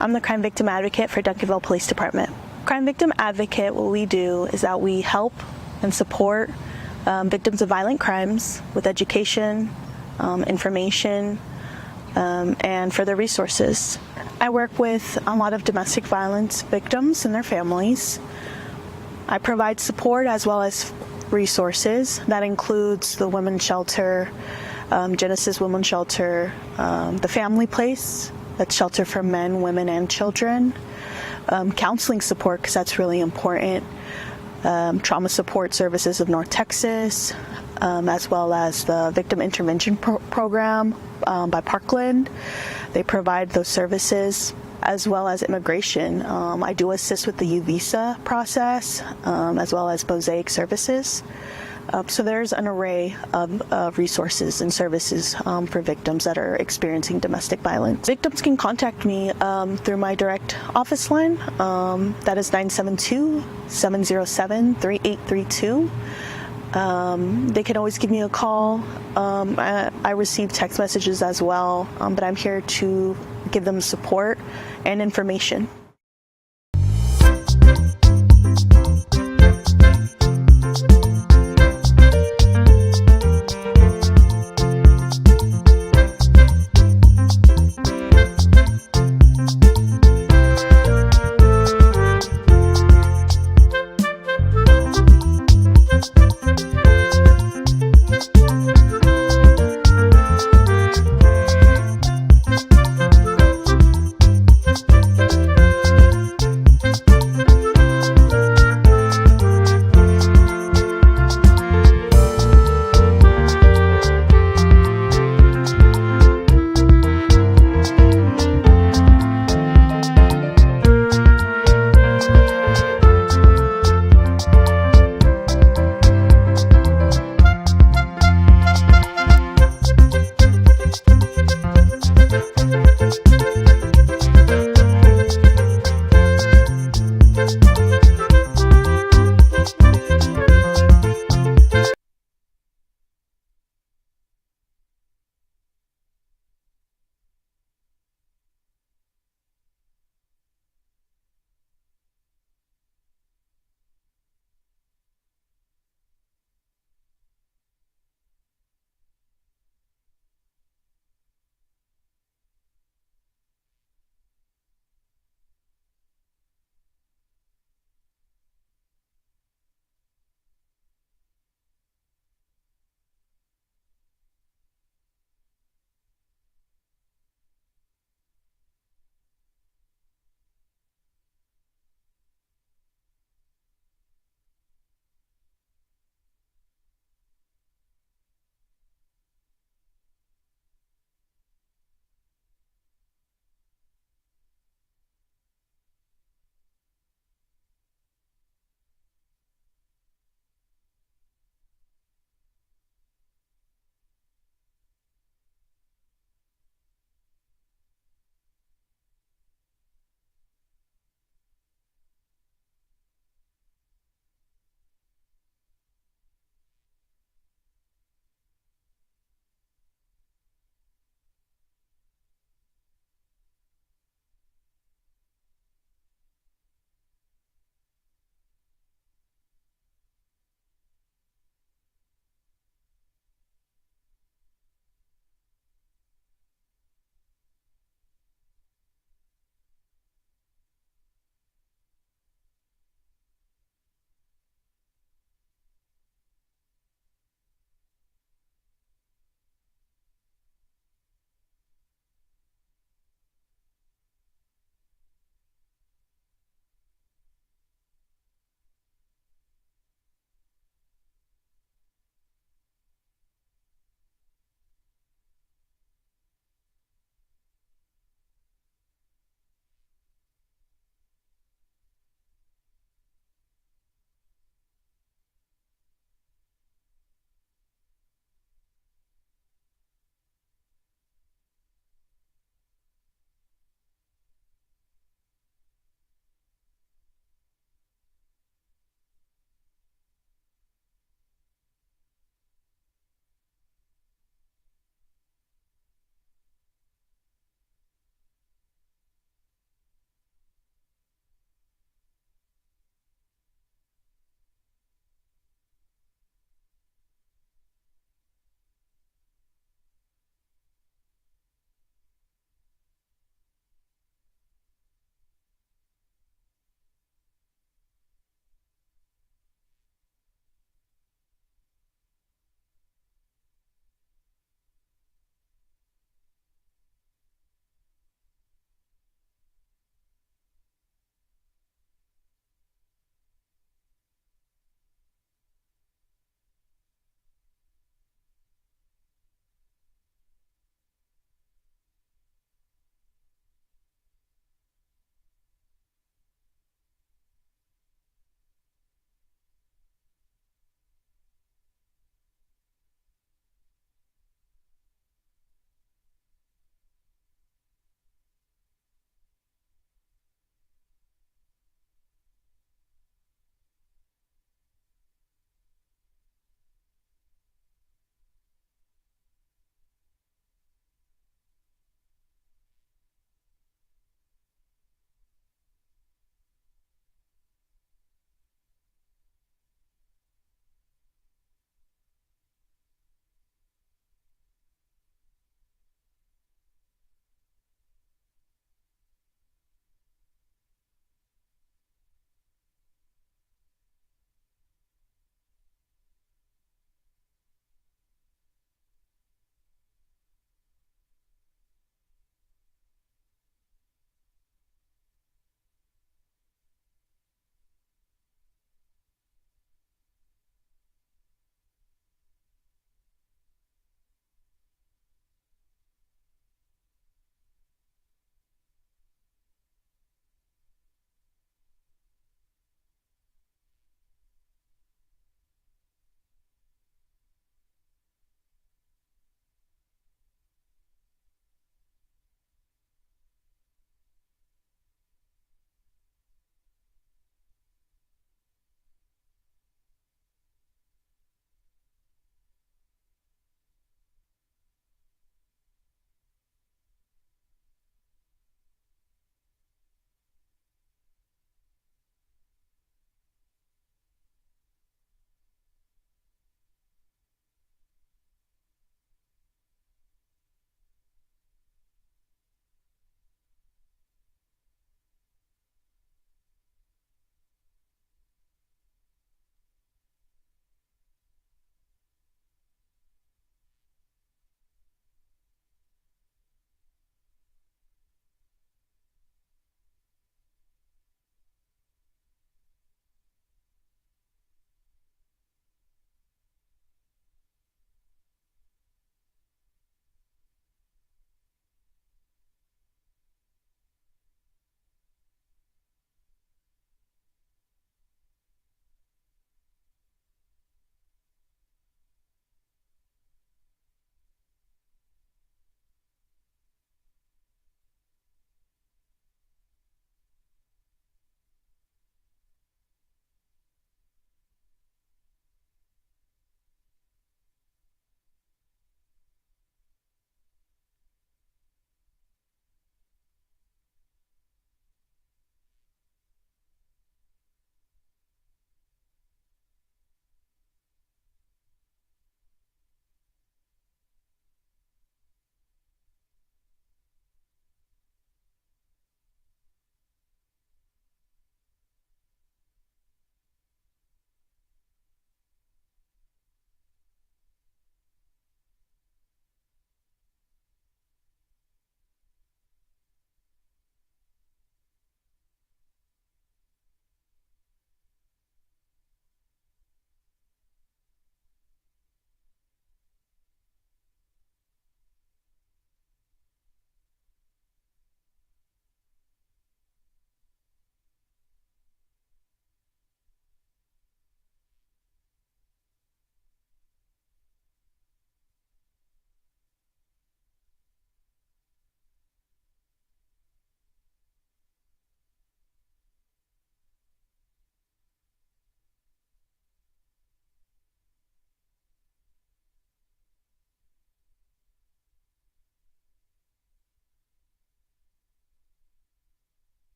I'm the crime victim advocate for Duncanville Police Department. Crime victim advocate, what we do is that we help and support victims of violent crimes with education, information, and further resources. I work with a lot of domestic violence victims and their families. I provide support as well as resources. That includes the Women's Shelter, Genesis Women's Shelter, the Family Place, that's shelter for men, women, and children, counseling support, because that's really important, trauma support services of North Texas, as well as the Victim Intervention Program by Parkland. They provide those services, as well as immigration. I do assist with the U visa process, as well as Mosaic services. So there's an array of resources and services for victims that are experiencing domestic violence. Victims can contact me through my direct office line. That is 972-707-3832. They can always give me a call. I receive text messages as well, but I'm here to give them support and information.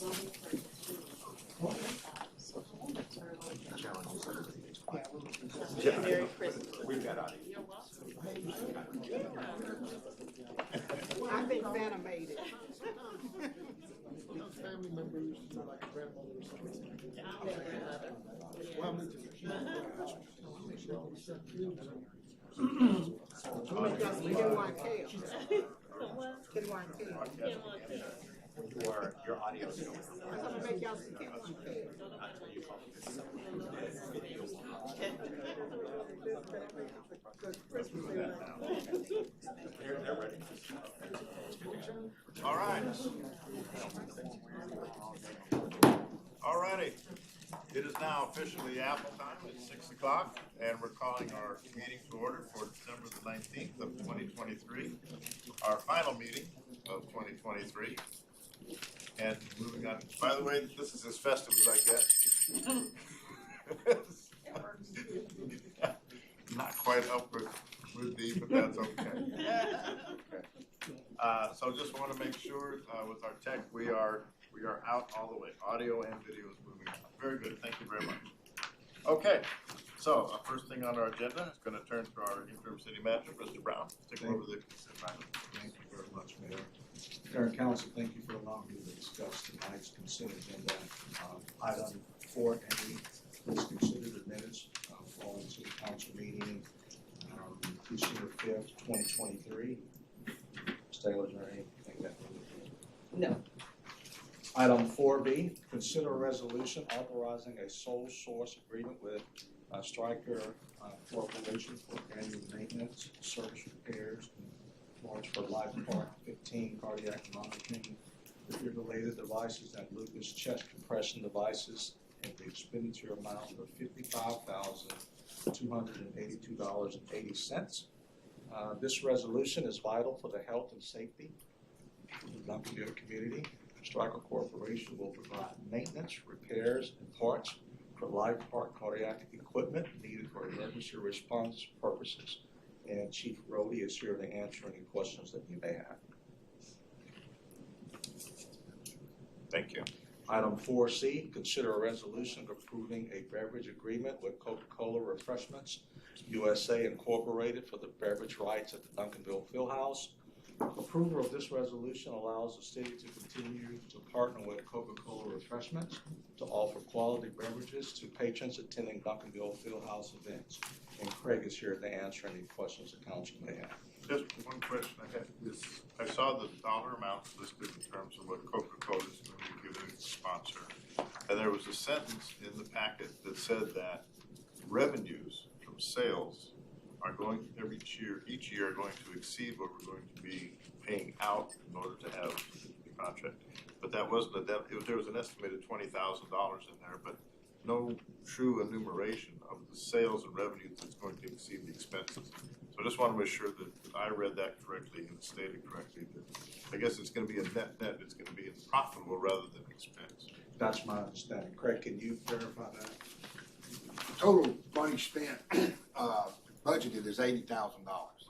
Merry Christmas. We've got audio. I think Santa made it. Family members, like grandmother or something. Well, I'm into the Your audio is going. I'm gonna make y'all some Kenwan cake. They're ready. All right. All righty. It is now officially Apple time. It's 6 o'clock, and we're calling our meeting to order for December the 19th of 2023, our final meeting of 2023. And moving on. By the way, this is as festive as I get. Not quite up with D, but that's okay. So just want to make sure with our tech, we are out all the way. Audio and video is moving out. Very good. Thank you very much. Okay. So first thing on our agenda is going to turn to our interim city manager, Mr. Brown. Take over the consent item. Thank you very much, Mayor. Mayor and Council, thank you for allowing me to discuss tonight's consent agenda. Item 4A, please consider the minutes following city council meeting December 5th, 2023. Ms. Taylor, is there anything that? No. Item 4B, consider a resolution authorizing a sole source agreement with Stryker Corporation for annual maintenance, service repairs, and parts for Life Part 15 cardiac monitoring, defibrillator devices, and Lucas chest compression devices, and the expenditure amount of $55,282.80. This resolution is vital for the health and safety of the Duncanville community. Stryker Corporation will provide maintenance, repairs, and parts for Life Part cardiac equipment needed for emergency response purposes. And Chief Rhodey is here to answer any questions that you may have. Thank you. Item 4C, consider a resolution approving a beverage agreement with Coca-Cola Refreshments USA Incorporated for the beverage rights at the Duncanville Fieldhouse. Approval of this resolution allows the city to continue to partner with Coca-Cola Refreshments to offer quality beverages to patrons attending Duncanville Fieldhouse events. And Craig is here to answer any questions the council may have. Just one question I had is, I saw the dollar amounts listed in terms of what Coca-Cola is going to be giving the sponsor. And there was a sentence in the packet that said that revenues from sales are going each year are going to exceed what we're going to be paying out in order to have the contract. But that wasn't there was an estimated $20,000 in there, but no true enumeration of the sales and revenues that's going to exceed the expenses. So I just want to make sure that I read that correctly and stated correctly. That I guess it's going to be a net. It's going to be profitable rather than expense. That's my understanding. Craig, can you verify that? Total money spent budgeted is $80,000.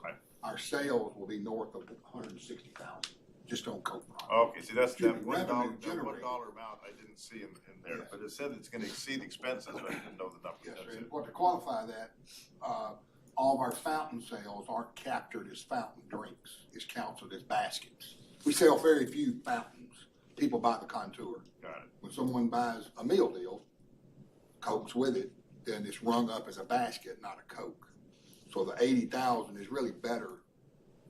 Right. Our sales will be north of $160,000 just on Coke. Okay, see that's that $1 revenue amount generated. I didn't see in there, Yes. but it said it's going to exceed expenses, but I didn't know the number. Yes, That's sir. And it. what to qualify that, all of our fountain sales aren't captured as fountain drinks. It's counted as baskets. We sell very few fountains. People buy the contour. Got it. When someone buys a meal deal, Coke's with it, then it's rung up as a basket, not a Coke. So the $80,000 is really better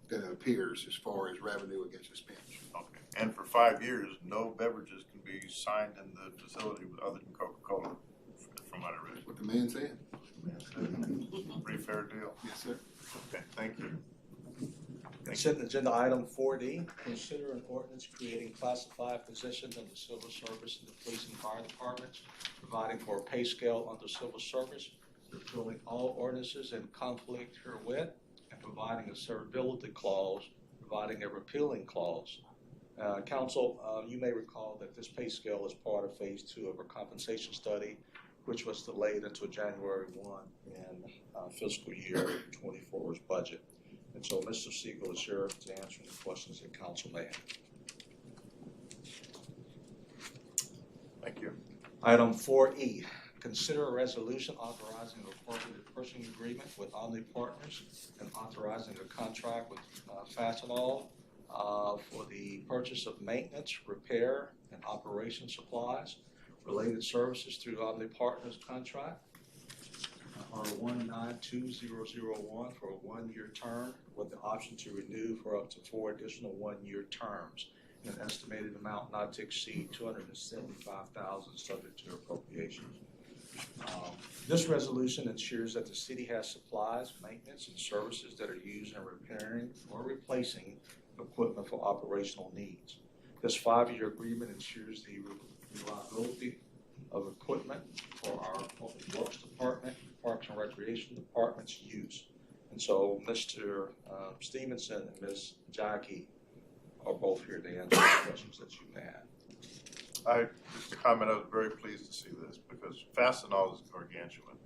than it appears as far as revenue against expense. Okay. And for 5 years, no beverages can be signed in the facility other than Coca-Cola, from what I read. What the man said? Pretty fair deal. Yes, sir. Okay, thank you. Consent agenda item 4D, consider an ordinance creating classified positions in the civil service and the police and fire departments, providing for a pay scale under civil service, repealing all ordinances in conflict herewith, and providing a severability clause, providing a repealing clause. Council, you may recall that this pay scale is part of phase 2 of our compensation study, which was delayed until January 1 in fiscal year 24's budget. And so Mr. Siegel is here to answer any questions that council may have. Thank you. Item 4E, consider a resolution authorizing a corporate purchasing agreement with Omni Partners and authorizing a contract with Fastenal for the purchase of maintenance, repair, and operation supplies, related services through Omni Partners contract. R192001 for a one-year term with the option to renew for up to 4 additional one-year terms, an estimated amount not to exceed $275,000 subject to appropriations. This resolution ensures that the city has supplies, maintenance, and services that are used in repairing or replacing equipment for operational needs. This 5-year agreement ensures the reliability of equipment for our Public Works Department, Parks and Recreation Department's use. And so Mr. Stevenson and Ms. Jackie are both here to answer the questions that you may have. Just a comment, I was very pleased to see this because Fastenal is gargantuan.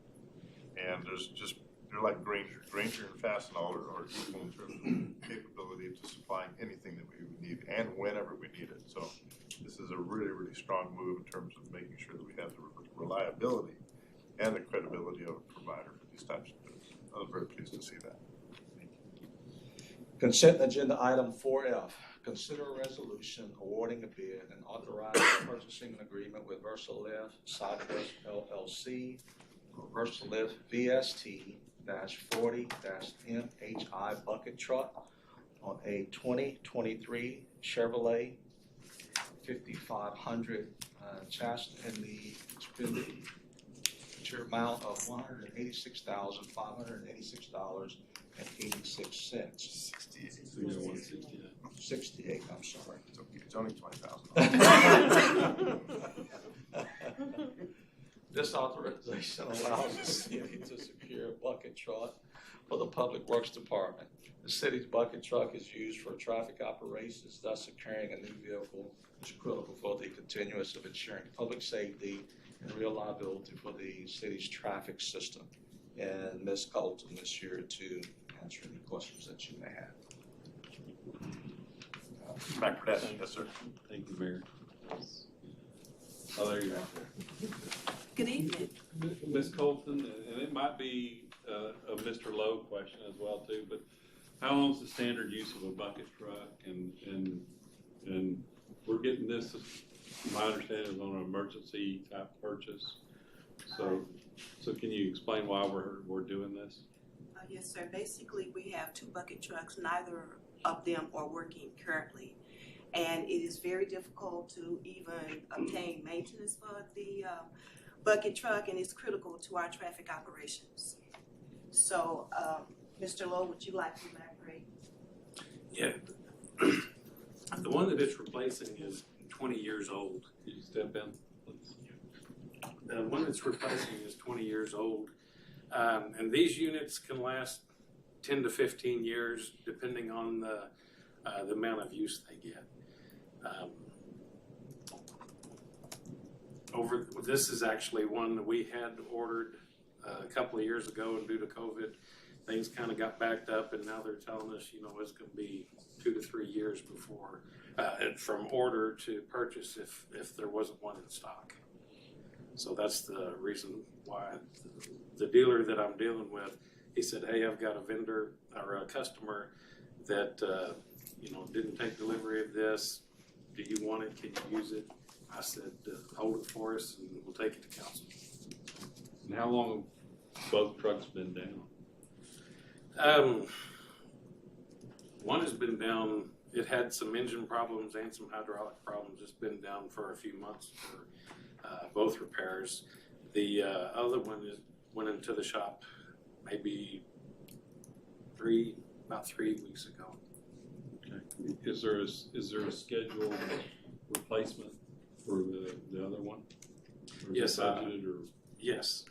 And they're like Granger. Granger and Fastenal are equal in terms of capability to supplying anything that we would need and whenever we need it. So this is a really, really strong move in terms of making sure that we have the reliability and the credibility of a provider for these types of goods. I was very pleased to see that. Consent agenda item 4F. Consider a resolution awarding a bid and authorizing purchasing an agreement with VersaLift Southwest LLC for VersaLift VST-40-MHI bucket truck on a 2023 Chevrolet 5500 chassis in the expenditure amount of $186,586.86. 68, I'm sorry. It's okay. It's only $20,000. This authorization allows the city to secure a bucket truck for the Public Works Department. The city's bucket truck is used for traffic operations, thus securing a new vehicle is critical for the continuance of ensuring public safety and reliability for the city's traffic system. And Ms. Colton is here to answer any questions that you may have. Back for that, yes, sir. Thank you, Mayor. Oh, there you are. Good evening. Ms. Colton, and it might be a Mr. Lowe question as well too, but how long is the standard use of a bucket truck? And we're getting this, my understanding is on an emergency type purchase. So can you explain why we're doing this? Yes, sir. Basically, we have 2 bucket trucks. Neither of them are working currently. And it is very difficult to even obtain maintenance for the bucket truck, and it's critical to our traffic operations. So, Mr. Lowe, would you like to elaborate? Yeah. The one that it's replacing is 20 years old. Could you step in, please? The one that's replacing is 20 years old. And these units can last 10 to 15 years depending on the amount of use they get. This is actually one that we had ordered a couple of years ago, and due to COVID, things kind of got backed up, and now they're telling us, it's going to be 2 to 3 years before from order to purchase if there wasn't one in stock. So that's the reason why the dealer that I'm dealing with, he said, hey, I've got a vendor or a customer that didn't take delivery of this. Do you want it? Can you use it? I said, hold it for us and we'll take it to council. And how long have both trucks been down? One has been down. It had some engine problems and some hydraulic problems. It's been down for a few months for both repairs. The other one went into the shop maybe about 3 weeks ago. Okay. Is there a scheduled replacement for the other one? Or Yes, budgeted or? Yes,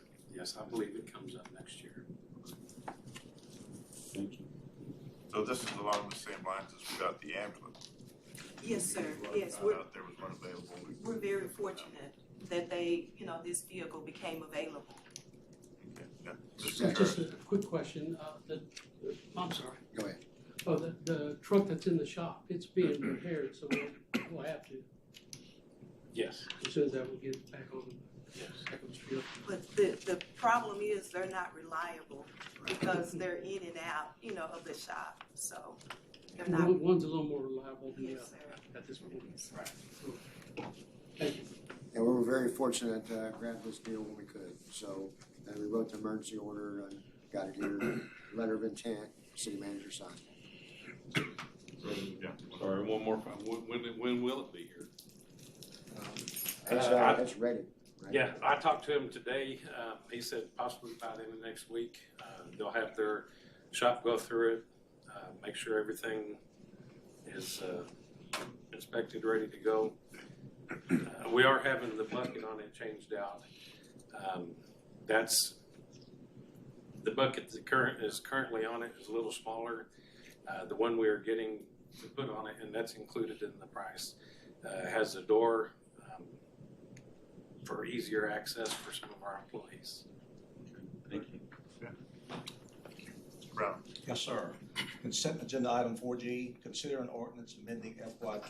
I believe it comes up next year. Thank you. So this is along the same lines as we got the ambulance. Yes, sir. Yes, There was one available. we're very fortunate that this vehicle became available. Okay, yeah. Just a quick question, I'm sorry. Go ahead. Oh, the truck that's in the shop, it's being repaired, so we'll have to Yes, As soon as that will get back on yes. the field. But the problem is they're not reliable because they're in and out, you know, of the shop, so they're not. One's a little more reliable than the Yes, other sir. at this point. Right. Thank you. And we were very fortunate to grab this deal when we could. So we wrote the emergency order, got it here, letter of intent, city manager signed. Yeah. Sorry, one more time. When will it be here? It's ready. Right? Yeah, I talked to him today. He said possibly by the end of next week. They'll have their shop go through it, make sure everything is inspected, ready to go. We are having the bucket on it changed out. That's the bucket that is currently on it is a little smaller. The one we are getting to put on it, and that's included in the price, has a door for easier access for some of our employees. Thank you. Mr. Brown? Yes, sir. Consent agenda item 4G, consider an ordinance amending FY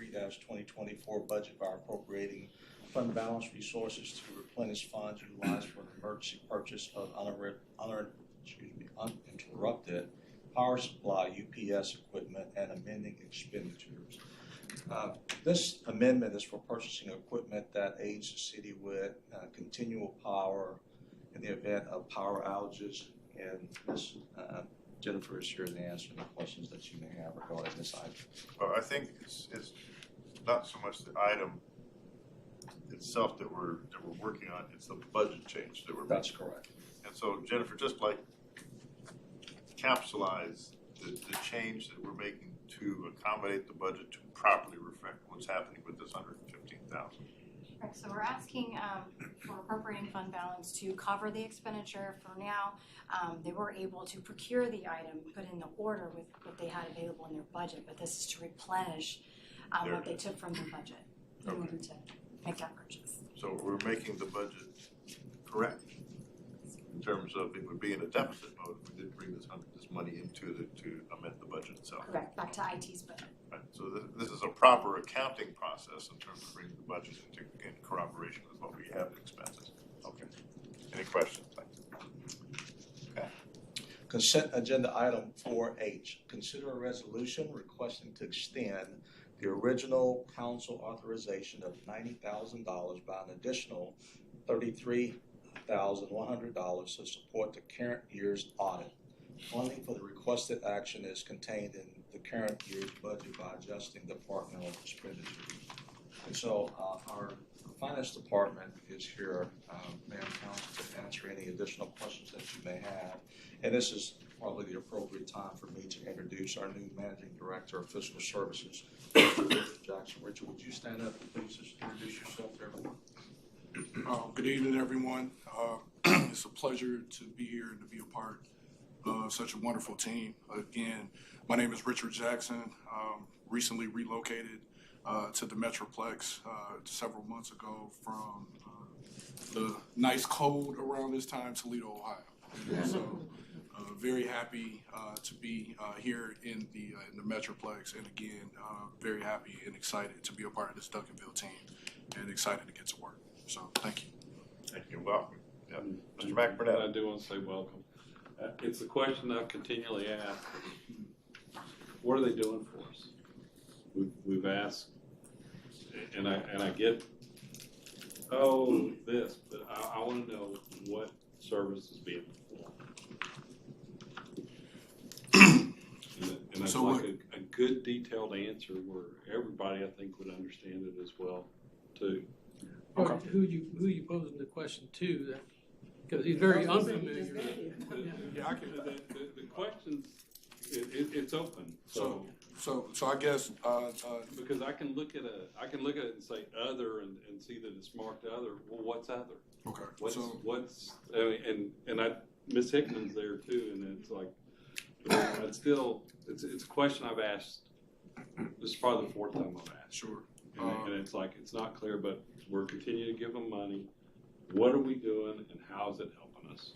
2023-2024 budget by appropriating fund balance resources to replenish funds utilized for the emergency purchase of uninterrupted power supply UPS equipment and amending expenditures. This amendment is for purchasing equipment that aids the city with continual power in the event of power outages. And Ms. Jennifer is here to answer any questions that you may have regarding this item. Well, I think it's not so much the item itself that we're working on, it's the budget change that we're making. That's correct. And so Jennifer, just like capsulize the change that we're making to accommodate the budget to properly reflect what's happening with this 115,000. Correct. So we're asking for appropriating fund balance to cover the expenditure for now. They were able to procure the item, put in the order with what they had available in their budget, but this is to replenish what they took from their budget in order to make that purchase. So we're making the budget correct in terms of it would be in a deficit mode if we didn't bring this money into to amend the budget itself. Correct. Back to IT's budget. Right. So this is a proper accounting process in terms of bringing the budget in corroboration with what we have in expenses. Okay. Any questions? Okay. Consent agenda item 4H, consider a resolution requesting to extend the original council authorization of $90,000 by an additional $33,100 to support the current year's audit. Funding for the requested action is contained in the current year's budget by adjusting departmental expenditures. And so our finance department is here, Madam Council, to answer any additional questions that you may have. And this is probably the appropriate time for me to introduce our new Managing Director of Fiscal Services, Richard Jackson. Richard, would you stand up and please just introduce yourself to everyone? Good evening, everyone. It's a pleasure to be here and to be a part of such a wonderful team. Again, my name is Richard Jackson. Recently relocated to the Metroplex several months ago from the nice cold around this time, Toledo, Ohio. So very happy to be here in the Metroplex, and again, very happy and excited to be a part of this Duncanville team, and excited to get to work. So thank you. Thank you. Welcome. Yeah. Mr. McBurnett. I do want to say welcome. It's a question I continually ask. What are they doing for us? We've asked, and I get, this, but I want to know what service is being performed. And I'd So like a good detailed answer where everybody, I think, would understand it as well, too. Okay. Who you posing the question to? Because he's very unfamiliar. Yeah, I can. The questions, it's open. So I guess because I can look at it and say other and see that it's marked other. Well, what's other? okay. What's I mean, and Miss Hickman's there too, and it's like it's a question I've asked. This is probably the fourth time I've asked. Sure. And it's like it's not clear, but we're continuing to give them money. What are we doing, and how is it helping us?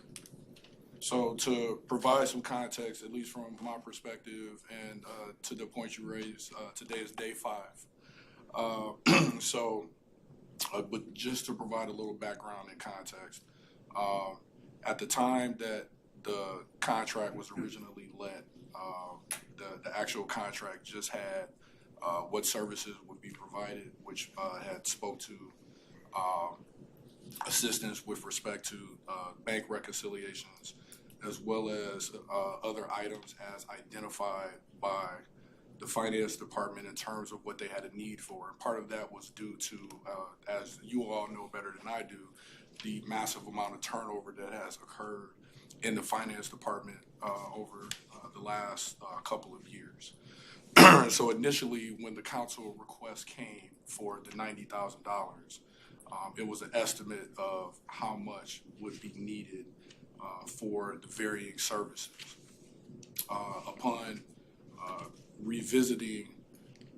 So to provide some context, at least from my perspective, and to the point you raised, today is day 5. So But just to provide a little background and context, at the time that the contract was originally let, the actual contract just had what services would be provided, which had spoke to assistance with respect to bank reconciliations, as well as other items as identified by the finance department in terms of what they had a need for. And part of that was due to, as you all know better than I do, the massive amount of turnover that has occurred in the finance department over the last couple of years. So initially, when the council request came for the $90,000, it was an estimate of how much would be needed for the varying services. Upon revisiting,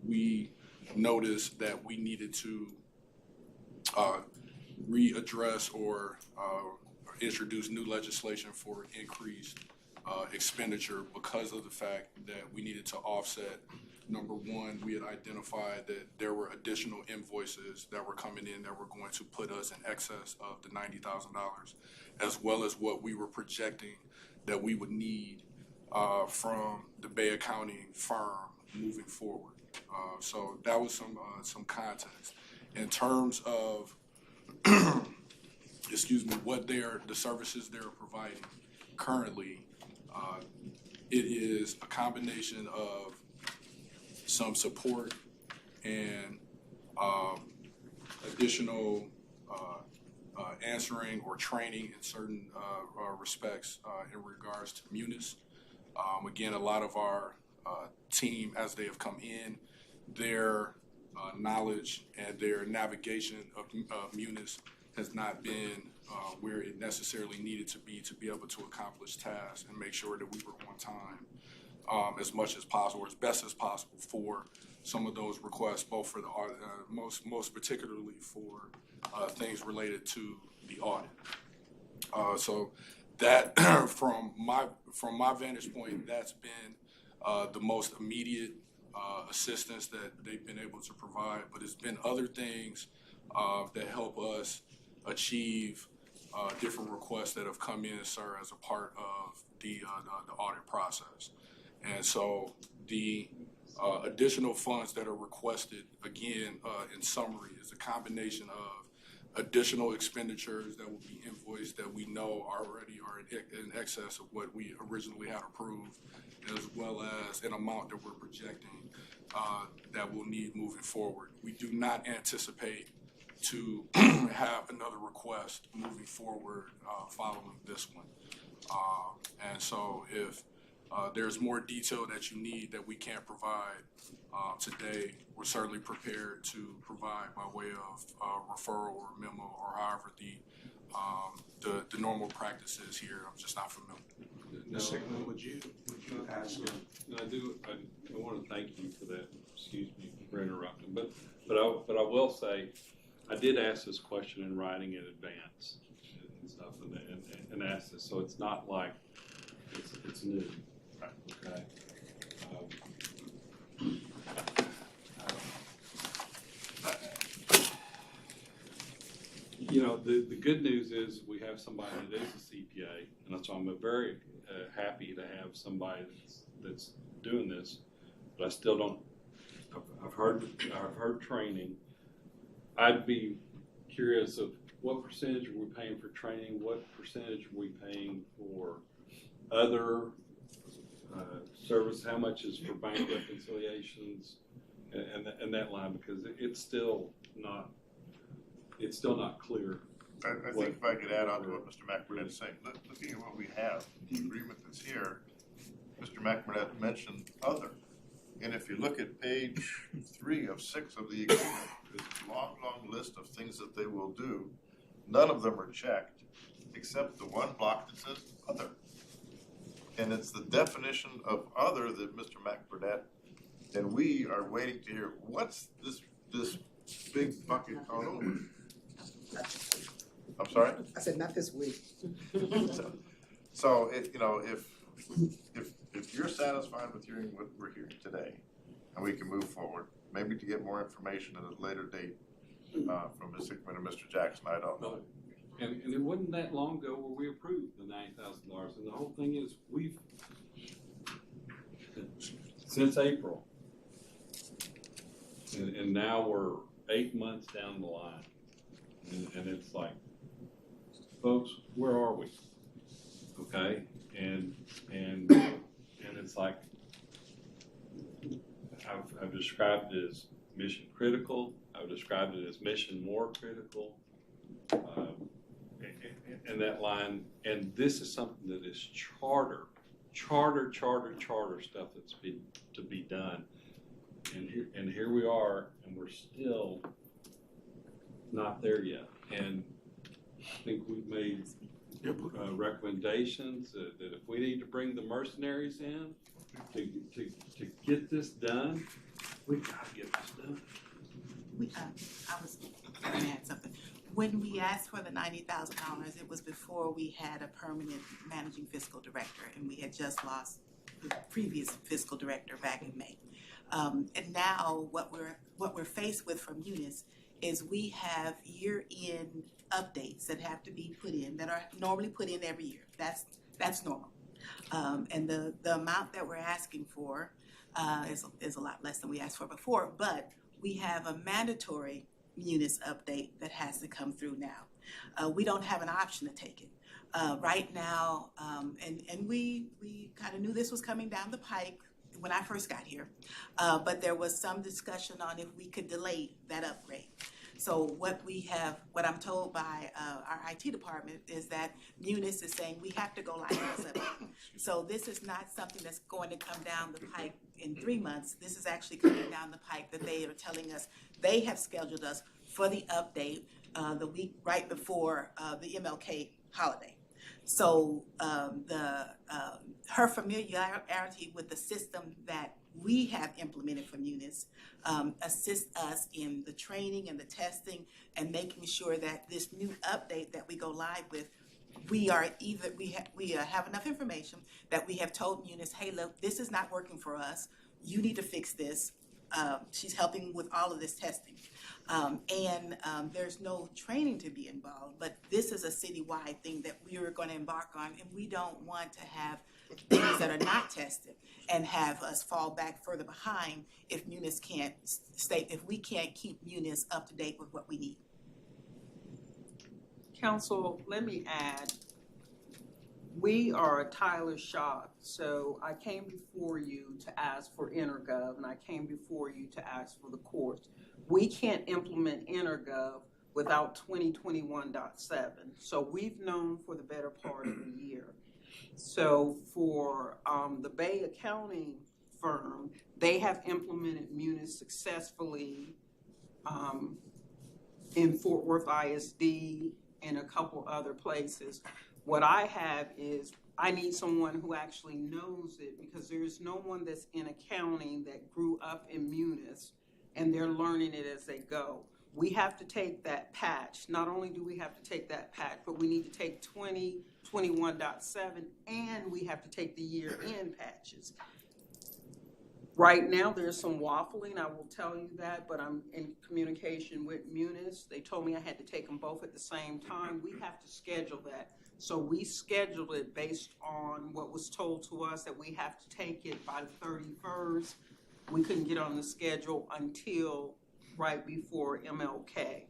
we noticed that we needed to readdress or introduce new legislation for increased expenditure because of the fact that we needed to offset. Number one, we had identified that there were additional invoices that were coming in that were going to put us in excess of the $90,000, as well as what we were projecting that we would need from the Bay accounting firm moving forward. So that was some context. In terms of, excuse me, what the services they're providing currently, it is a combination of some support and additional answering or training in certain respects in regards to Munis. Again, a lot of our team, as they have come in, their knowledge and their navigation of Munis has not been where it necessarily needed to be able to accomplish tasks and make sure that we were on time as much as possible, as best as possible for some of those requests, both for the most particularly for things related to the audit. So that from my vantage point, that's been the most immediate assistance that they've been able to provide. But it's been other things that help us achieve different requests that have come in, sir, as a part of the audit process. And so the additional funds that are requested, again, in summary, is a combination of additional expenditures that will be invoiced that we know already are in excess of what we originally had approved, as well as an amount that we're projecting that we'll need moving forward. We do not anticipate to have another request moving forward following this one. And so if there's more detail that you need that we can't provide today, we're certainly prepared to provide by way of referral or memo or however the normal practice is here. I'm just not familiar. Ms. Hickman, would you ask? I want to thank you for that. Excuse me for interrupting, but I will say, I did ask this question in writing in advance and stuff, and asked this, so it's not like it's new. Okay. You know, the good news is we have somebody that is a CPA, and so I'm very happy to have somebody that's doing this. But I still don't. I've heard training. I'd be curious of what percentage are we paying for training? What percentage are we paying for other service? How much is for bank reconciliations and that line? Because it's still not clear. I think if I could add on to what Mr. McBurnett is saying, looking at what we have, the agreement that's here, Mr. McBurnett mentioned other. And if you look at page 3 of 6 of the agreement, there's a long, long list of things that they will do. None of them are checked, except the one block that says other. And it's the definition of other that Mr. McBurnett and we are waiting to hear. What's this big bucket called over? I'm sorry? I said, not this week. So it, you know, if you're satisfied with hearing what we're hearing today, and we can move forward, maybe to get more information at a later date, from Ms. Hickman and Mr. Jackson, I don't know. And it wasn't that long ago where we approved the $90,000. And the whole thing is since April, and now we're 8 months down the line. And it's like, folks, where are we? Okay, and it's like I've described it as mission critical. I've described it as mission more critical, and that line. And this is something that is charter stuff that's to be done. And here we are, and we're still not there yet. And I think we've made recommendations that if we need to bring the mercenaries in to get this done, we gotta get this done. I was going to add something. When we asked for the $90,000, it was before we had a permanent managing fiscal director, and we had just lost the previous fiscal director back in May. And now what we're faced with from Eunice is we have year-end updates that have to be put in, that are normally put in every year. That's normal. And the amount that we're asking for is a lot less than we asked for before, but we have a mandatory Eunice update that has to come through now. We don't have an option to take it. Right now, and we kind of knew this was coming down the pike when I first got here, but there was some discussion on if we could delay that upgrade. So what I'm told by our IT department is that Munis is saying we have to go live on 7. So this is not something that's going to come down the pike in 3 months. This is actually coming down the pike that they are telling us they have scheduled us for the update the week right before the MLK holiday. So her familiarity with the system that we have implemented for Munis assists us in the training and the testing and making sure that this new update that we go live with, we have enough information that we have told Munis, hey, look, this is not working for us. You need to fix this. She's helping with all of this testing. And there's no training to be involved, but this is a citywide thing that we are going to embark on, and we don't want to have things that are not tested and have us fall back further behind if Munis can't if we can't keep Munis up to date with what we need. Council, let me add, we are a Tyler shop, so I came before you to ask for Intergov, and I came before you to ask for the courts. We can't implement Intergov without 2021.7. So we've known for the better part of a year. So for the Bay accounting firm, they have implemented Munis successfully in Fort Worth ISD and a couple other places. What I have is I need someone who actually knows it, because there's no one that's in accounting that grew up in Munis and they're learning it as they go. We have to take that patch. Not only do we have to take that patch, but we need to take 2021.7 and we have to take the year-end patches. Right now, there's some waffling, I will tell you that, but I'm in communication with Munis. They told me I had to take them both at the same time. We have to schedule that. So we scheduled it based on what was told to us, that we have to take it by the 31st. We couldn't get on the schedule until right before MLK.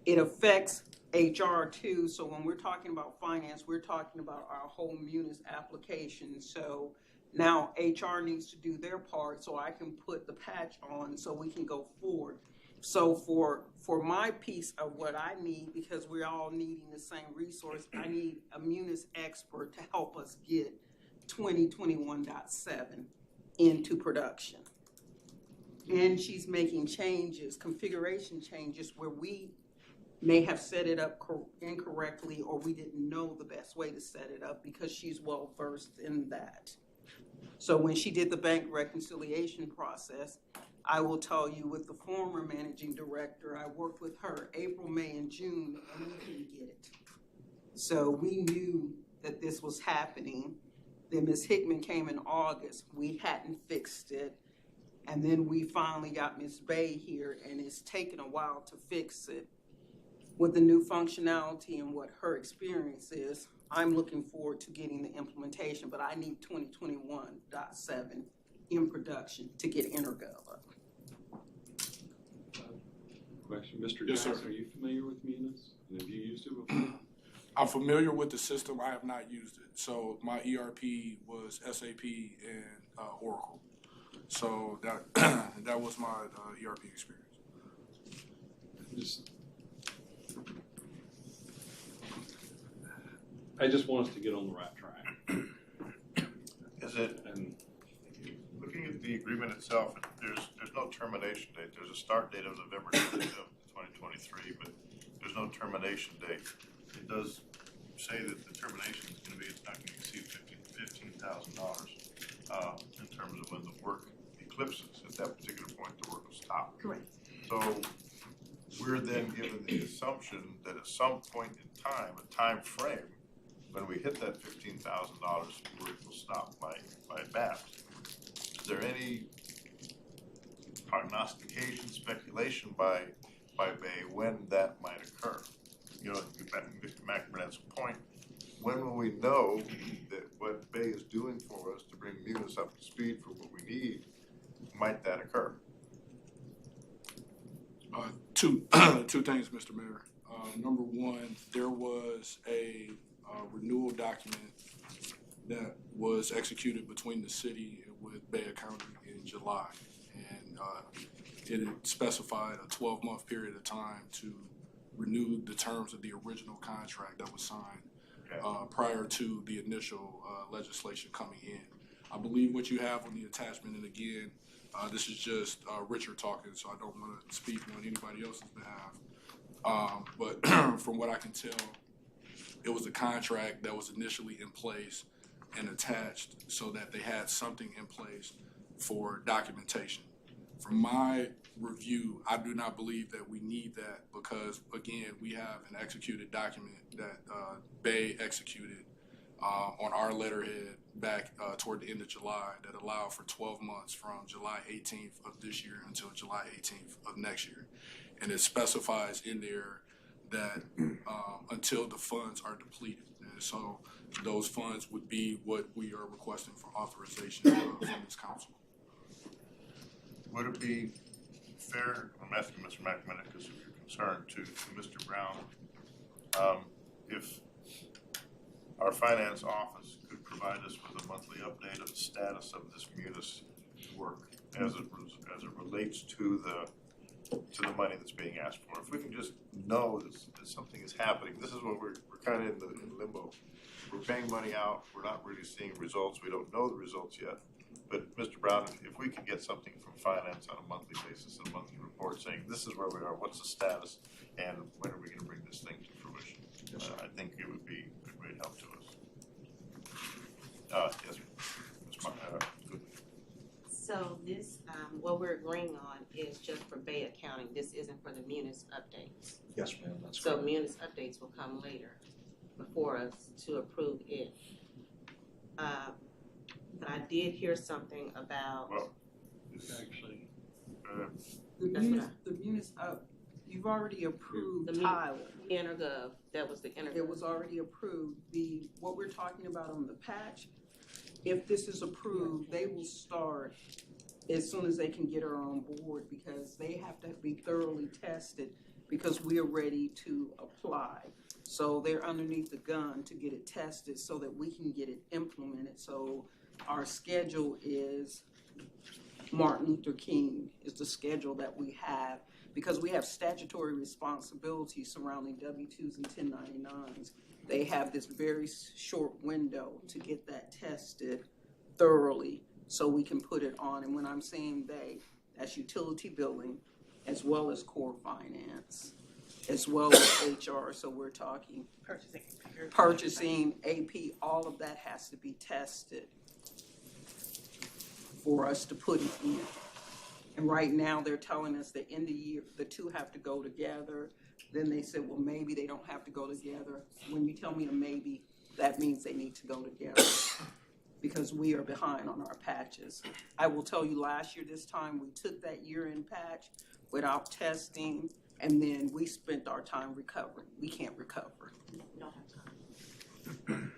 It affects HR too, so when we're talking about finance, we're talking about our whole Munis application. So now HR needs to do their part so I can put the patch on so we can go forward. So for my piece of what I need, because we're all needing the same resource, I need a Munis expert to help us get 2021.7 into production. And she's making changes, configuration changes, where we may have set it up incorrectly, or we didn't know the best way to set it up, because she's well versed in that. So when she did the bank reconciliation process, I will tell you, with the former managing director, I worked with her April, May, and June, and we couldn't get it. So we knew that this was happening. Then Ms. Hickman came in August. We hadn't fixed it. And then we finally got Ms. Bay here, and it's taken a while to fix it. With the new functionality and what her experience is, I'm looking forward to getting the implementation, but I need 2021.7 in production to get Intergov up. Question, Mr. Yes, sir. Jackson, are you familiar with Munis? And have you used it before? I'm familiar with the system. I have not used it. So my ERP was SAP and Oracle. So that that was my ERP experience. I just want us to get on the right track. Is it, And looking at the agreement itself, there's no termination date. There's a start date of November 2023, but there's no termination date. It does say that the termination is going to be, it's not going to exceed $15,000 in terms of when the work eclipses. At that particular point, the work will stop. Correct. So we're then given the assumption that at some point in time, a time frame, when we hit that $15,000, work will stop by BAPS. Is there any prognostication, speculation by Bay when that might occur? You know, back to Mr. McBurnet's point, when will we know that what Bay is doing for us to bring Munis up to speed for what we need, might that occur? Two things, Mr. Mayor. Number one, there was a renewal document that was executed between the city and with Bay County in July. And it specified a 12-month period of time to renew the terms of the original contract that was signed prior to the initial legislation coming in. I believe what you have on the attachment, and again, this is just Richard talking, so I don't want to speak on anybody else's behalf. But from what I can tell, it was a contract that was initially in place and attached so that they had something in place for documentation. From my review, I do not believe that we need that because, again, we have an executed document that Bay executed on our letterhead back toward the end of July that allowed for 12 months from July 18th of this year until July 18th of next year. And it specifies in there that until the funds are depleted. And so those funds would be what we are requesting for authorization from this council. Would it be fair, I'm asking Mr. McMillan because of your concern to Mr. Brown, if our finance office could provide us with a monthly update of the status of this Munis work as it relates to the money that's being asked for. If we can just know that something is happening, this is what we're kind of in limbo. We're paying money out, we're not really seeing results, we don't know the results yet. But Mr. Brown, if we could get something from finance on a monthly basis, a monthly report saying this is where we are, what's the status, and when are we going to bring this thing to fruition, I think it would be a great help to us. Yes, good. So this, what we're agreeing on is just for Bay County. This isn't for the Munis updates. Yes, ma'am, that's So correct. Munis updates will come later before us to approve it. But I did hear something about. Well, actually, The Munis up, you've already approved Tyler. Intergov, that was the Intergov. It was already approved. What we're talking about on the patch, if this is approved, they will start as soon as they can get her on board because they have to be thoroughly tested because we are ready to apply. So they're underneath the gun to get it tested so that we can get it implemented. So our schedule is Martin Luther King is the schedule that we have because we have statutory responsibilities surrounding W-2s and 1099s. They have this very short window to get that tested thoroughly so we can put it on. And when I'm saying they, that's utility billing as well as core finance, as well as HR. So we're talking purchasing, AP, all of that has to be tested for us to put it in. And right now they're telling us the end of the year, the two have to go together. Then they said, well, maybe they don't have to go together. When you tell me a maybe, that means they need to go together. because we are behind on our patches. I will tell you, last year this time, we took that year-end patch without testing, and then we spent our time recovering. We can't recover. We don't have time.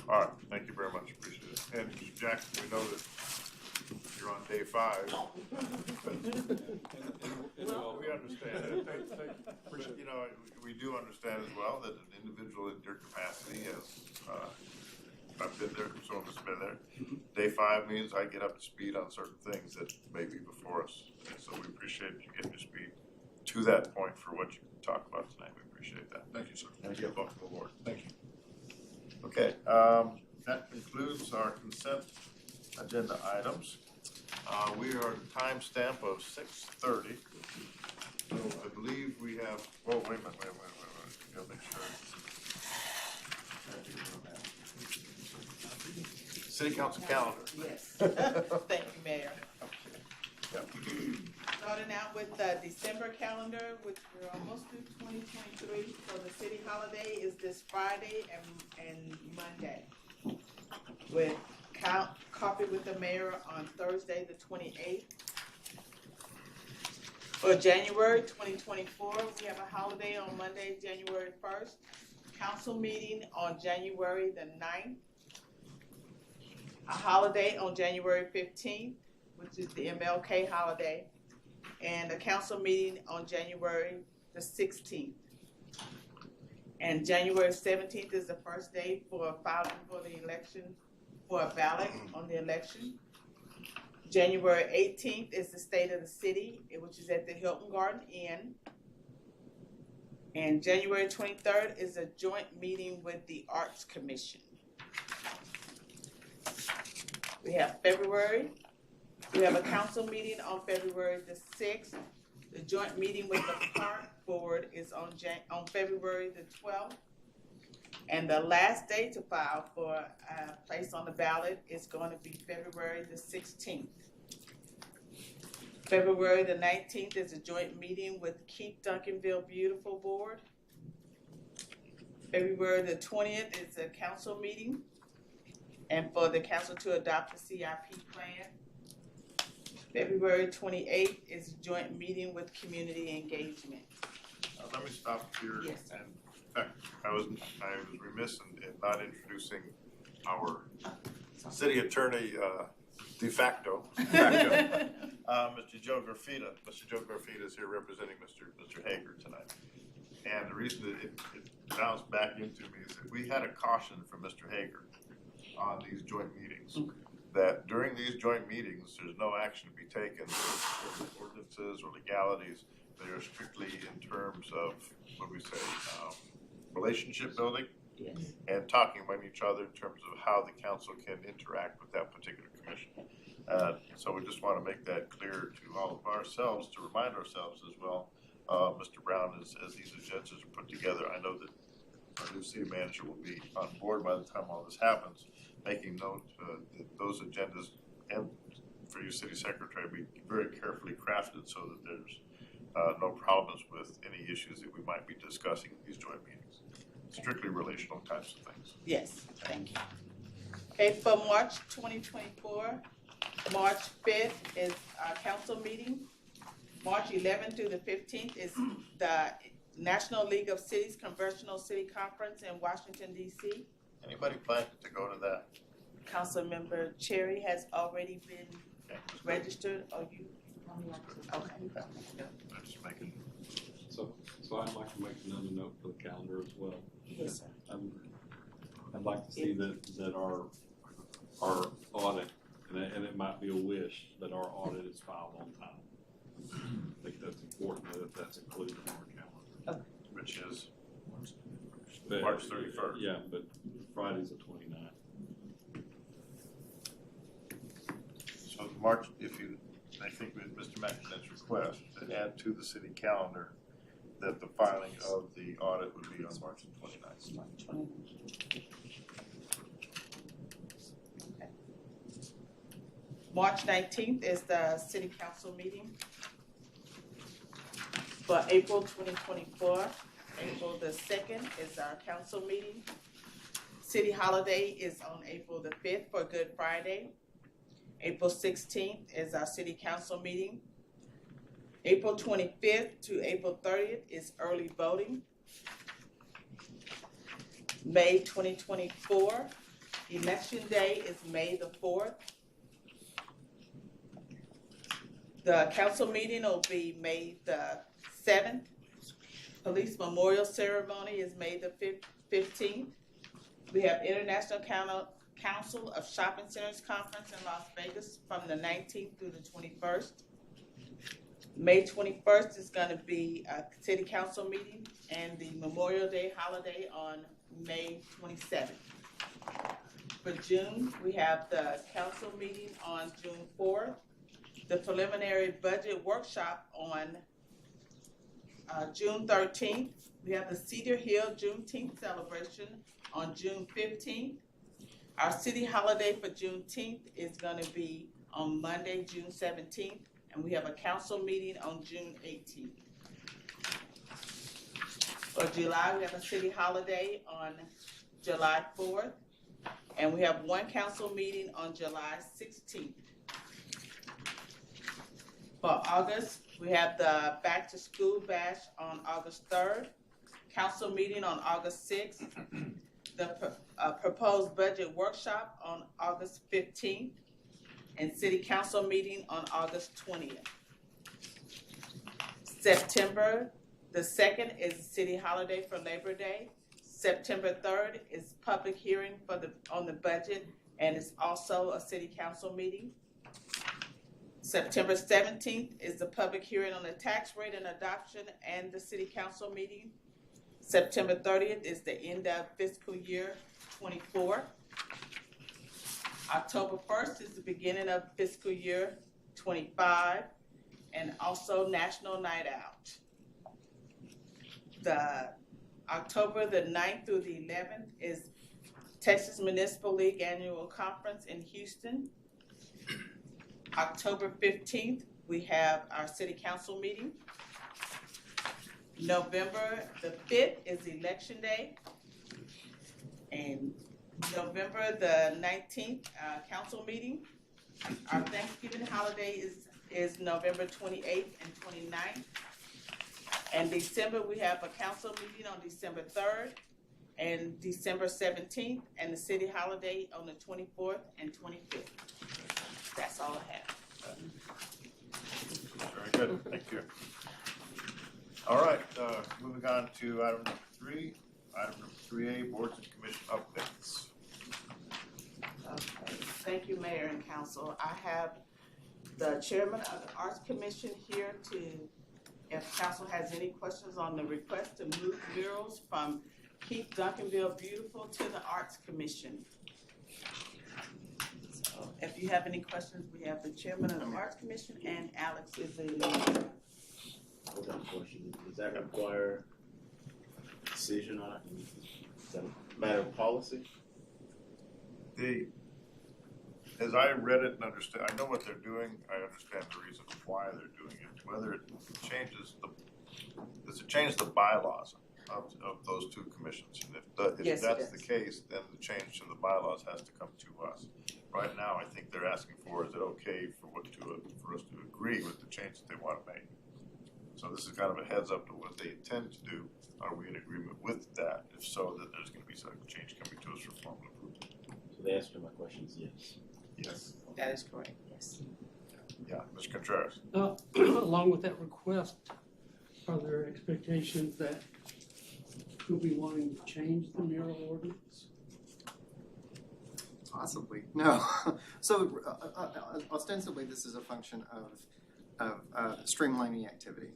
All right, thank you very much, appreciate it. And Mr. Jackson, we know that you're on day 5. Well, we understand that. But, you know, we do understand as well that an individual in your capacity has, I've been there, some of us have been there. Day 5 means I get up to speed on certain things that may be before us. And so we appreciate you getting to speed to that point for what you talked about tonight. We appreciate that. Thank you, sir. Thank you. Welcome aboard. Thank you. Okay, that concludes our consent agenda items. We are at a timestamp of 6:30. So I believe we have, whoa, wait a minute. Gotta make sure. City council calendar. Yes. Thank you, Mayor. Yep. Starting out with the December calendar, which we're almost through 2023. So the city holiday is this Friday and Monday. With coffee with the mayor on Thursday, the 28th. For January 2024, we have a holiday on Monday, January 1st. Council meeting on January the 9th. A holiday on January 15th, which is the MLK holiday. And a council meeting on January the 16th. And January 17th is the first day for filing for the election, for a ballot on the election. January 18th is the State of the City, which is at the Hilton Garden Inn. And January 23rd is a joint meeting with the Arts Commission. We have February. We have a council meeting on February the 6th. The joint meeting with the Park Board is on February the 12th. And the last day to file for a place on the ballot is going to be February the 16th. February the 19th is a joint meeting with Keep Duncanville Beautiful Board. February the 20th is a council meeting and for the council to adopt the CIP plan. February 28th is a joint meeting with community engagement. Let me stop here. Yes. And in fact, I was remiss in not introducing our city attorney de facto, Mr. Joe Graffita. Mr. Joe Graffita is here representing Mr. Hager tonight. And the reason that it bounced back into me is that we had a caution from Mr. Hager on these joint meetings. That during these joint meetings, there's no action to be taken for ordinances or legalities. They are strictly in terms of, what we say, relationship building. Yes. And talking among each other in terms of how the council can interact with that particular commission. So we just want to make that clear to all of ourselves, to remind ourselves as well. Mr. Brown, as these agendas are put together, I know that our new city manager will be on board by the time all this happens, making note that those agendas, and for you, city secretary, be very carefully crafted so that there's no problems with any issues that we might be discussing in these joint meetings. Strictly relational types of things. Yes, thank you. Okay, for March 2024, March 5th is our council meeting. March 11th through the 15th is the National League of Cities Conventional City Conference in Washington, D.C. Anybody planning to go to that? Councilmember Cherry has already been registered. Are you? Okay. I'm just making. So I'd like to make another note for the calendar as well. Yes, sir. I'd like to see that our audit, and it might be a wish, that our audit is filed on time. I think that's important that that's included in our calendar. Which is But- March 31st. Yeah, but Friday's the 29th. So March, I think with Mr. McInerney's request to add to the city calendar that the filing of the audit would be on March the 29th. Okay. March 19th is the city council meeting. For April 2024, April the 2nd is our council meeting. city holiday is on April the 5th for Good Friday. April 16th is our city council meeting. April 25th to April 30th is early voting. May 2024, election day is May the 4th. The council meeting will be May the 7th. Police memorial ceremony is May the 15th. We have International Council of Shopping Centers Conference in Las Vegas from the 19th through the 21st. May 21st is going to be a city council meeting, and the Memorial Day holiday on May 27th. For June, we have the council meeting on June 4th, the preliminary budget workshop on June 13th. We have the Cedar Hill Juneteenth celebration on June 15th. Our city holiday for Juneteenth is going to be on Monday, June 17th, and we have a council meeting on June 18th. For July, we have a city holiday on July 4th, and we have one council meeting on July 16th. For August, we have the Back to School Bash on August 3rd, council meeting on August 6th, the proposed budget workshop on August 15th, and city council meeting on August 20th. September the 2nd is city holiday for Labor Day. September 3rd is public hearing on the budget, and it's also a city council meeting. September 17th is the public hearing on the tax rate and adoption and the city council meeting. September 30th is the end of fiscal year 24. October 1st is the beginning of fiscal year 25, and also National Night Out. The October the 9th through the 11th is Texas Municipal League Annual Conference in Houston. October 15th, we have our city council meeting. November the 5th is Election Day. And November the 19th, council meeting. Our Thanksgiving holiday is November 28th and 29th. And December, we have a council meeting on December 3rd and December 17th, and the city holiday on the 24th and 25th. That's all I have. Very good, thank you. All right, moving on to item number 3. Item number 3A, boards and commission updates. Okay, thank you, Mayor and Council. I have the chairman of the Arts Commission here to, if Council has any questions on the request to move murals from Keep Duncanville Beautiful to the Arts Commission. So if you have any questions, we have the chairman of the Arts Commission, and Alex is the leader. Hold on, question. Does that require a decision on it? Is that a matter of policy? As I read it and understand, I know what they're doing. I understand the reasons why they're doing it. Whether it changes does it change the bylaws of those two commissions? And if Yes, that's the case, then the change to the bylaws has to come to us. Right now, I think they're asking for, is it okay for us to agree with the change that they want to make? So this is kind of a heads up to what they intend to do. Are we in agreement with that? If so, then there's going to be some change coming to us for formal approval. So the answer to my question is yes. Yes. That is correct, yes. Yeah, Mr. Contreras. Along with that request, are there expectations that you'll be wanting to change the mural ordinance? Possibly, no. So ostensibly, this is a function of streamlining activity.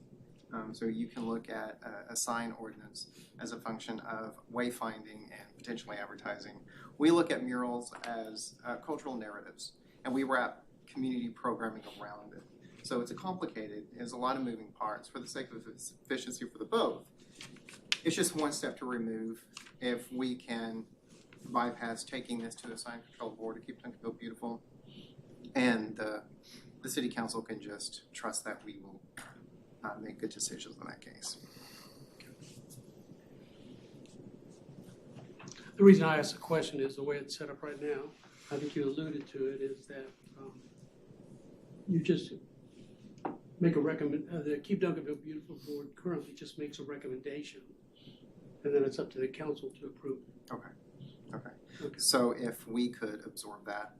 So you can look at a sign ordinance as a function of wayfinding and potentially advertising. We look at murals as cultural narratives, and we wrap community programming around it. So it's there's a lot of moving parts. For the sake of efficiency for the both, it's just one step to remove if we can bypass taking this to a sign control board to keep Duncanville beautiful, and the city council can just trust that we will make good decisions in that case. The reason I asked the question is the way it's set up right now. I think you alluded to it, is that you just make a the Keep Duncanville Beautiful board currently just makes a recommendation, and then it's up to the council to approve. Okay. So if we could absorb that,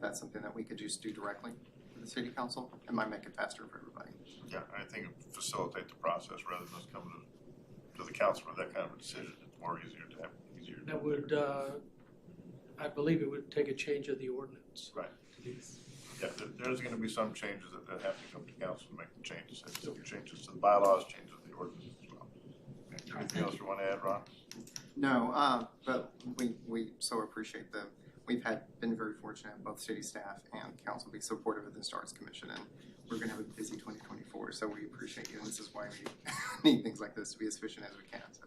that's something that we could just do directly to the city council, it might make it faster for everybody. Yeah, I think it would facilitate the process rather than us coming to the council for that kind of a decision. It's more easier to have, That would, I believe it would take a change of the ordinance. Right. Yeah, there's gonna be some changes that have to come to council to make the changes. Changes to the bylaws, changes to the ordinance as well. Okay. Anything else you wanna add, Ron? No, but we so appreciate we've been very fortunate, both city staff and council be supportive of the Stars Commission, and we're gonna have a busy 2024, so we appreciate you, and this is why we need things like this to be as efficient as we can. So.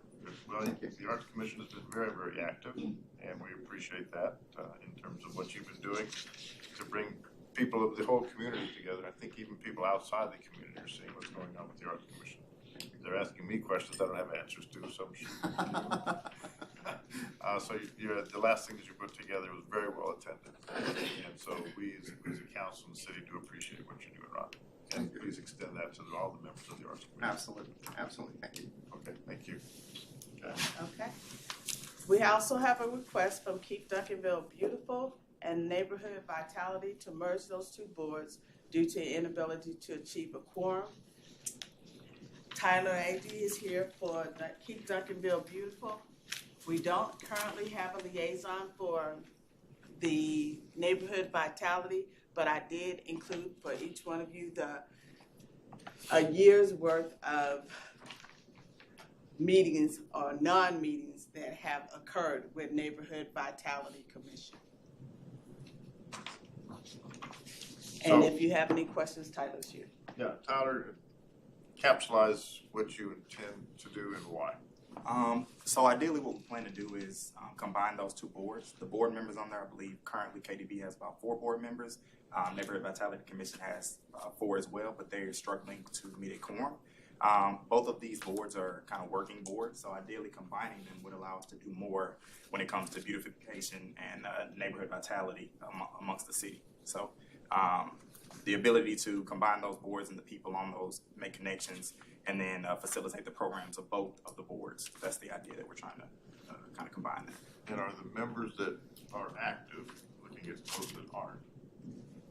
Well, the Arts Commission has been very, very active, and we appreciate that in terms of what you've been doing to bring people of the whole community together. I think even people outside the community are seeing what's going on with the Arts Commission. They're asking me questions I don't have answers to, so I'm sure. So the last thing that you put together was very well attended, and so we as a council and the city do appreciate what you're doing, Ron. And please extend that to all the members of the Arts Commission. Absolutely, thank you. Okay, thank you. Okay. We also have a request from Keep Duncanville Beautiful and Neighborhood Vitality to merge those two boards due to inability to achieve a quorum. Tyler AD is here for Keep Duncanville Beautiful. We don't currently have a liaison for the Neighborhood Vitality, but I did include for each one of you a year's worth of meetings or non-meetings that have occurred with Neighborhood Vitality Commission. And if you have any questions, Tyler's here. Yeah, Tyler, capsulize what you intend to do and why. So ideally what we plan to do is combine those two boards. The board members on there, I believe currently KDB has about 4 board members. Neighborhood Vitality Commission has 4 as well, but they're struggling to meet a quorum. Both of these boards are kind of working boards, so ideally combining them would allow us to do more when it comes to beautification and neighborhood vitality amongst the city. So the ability to combine those boards and the people on those, make connections, and then facilitate the programs of both of the boards. That's the idea that we're trying to kind of combine that. And are the members that are active, looking at those that aren't,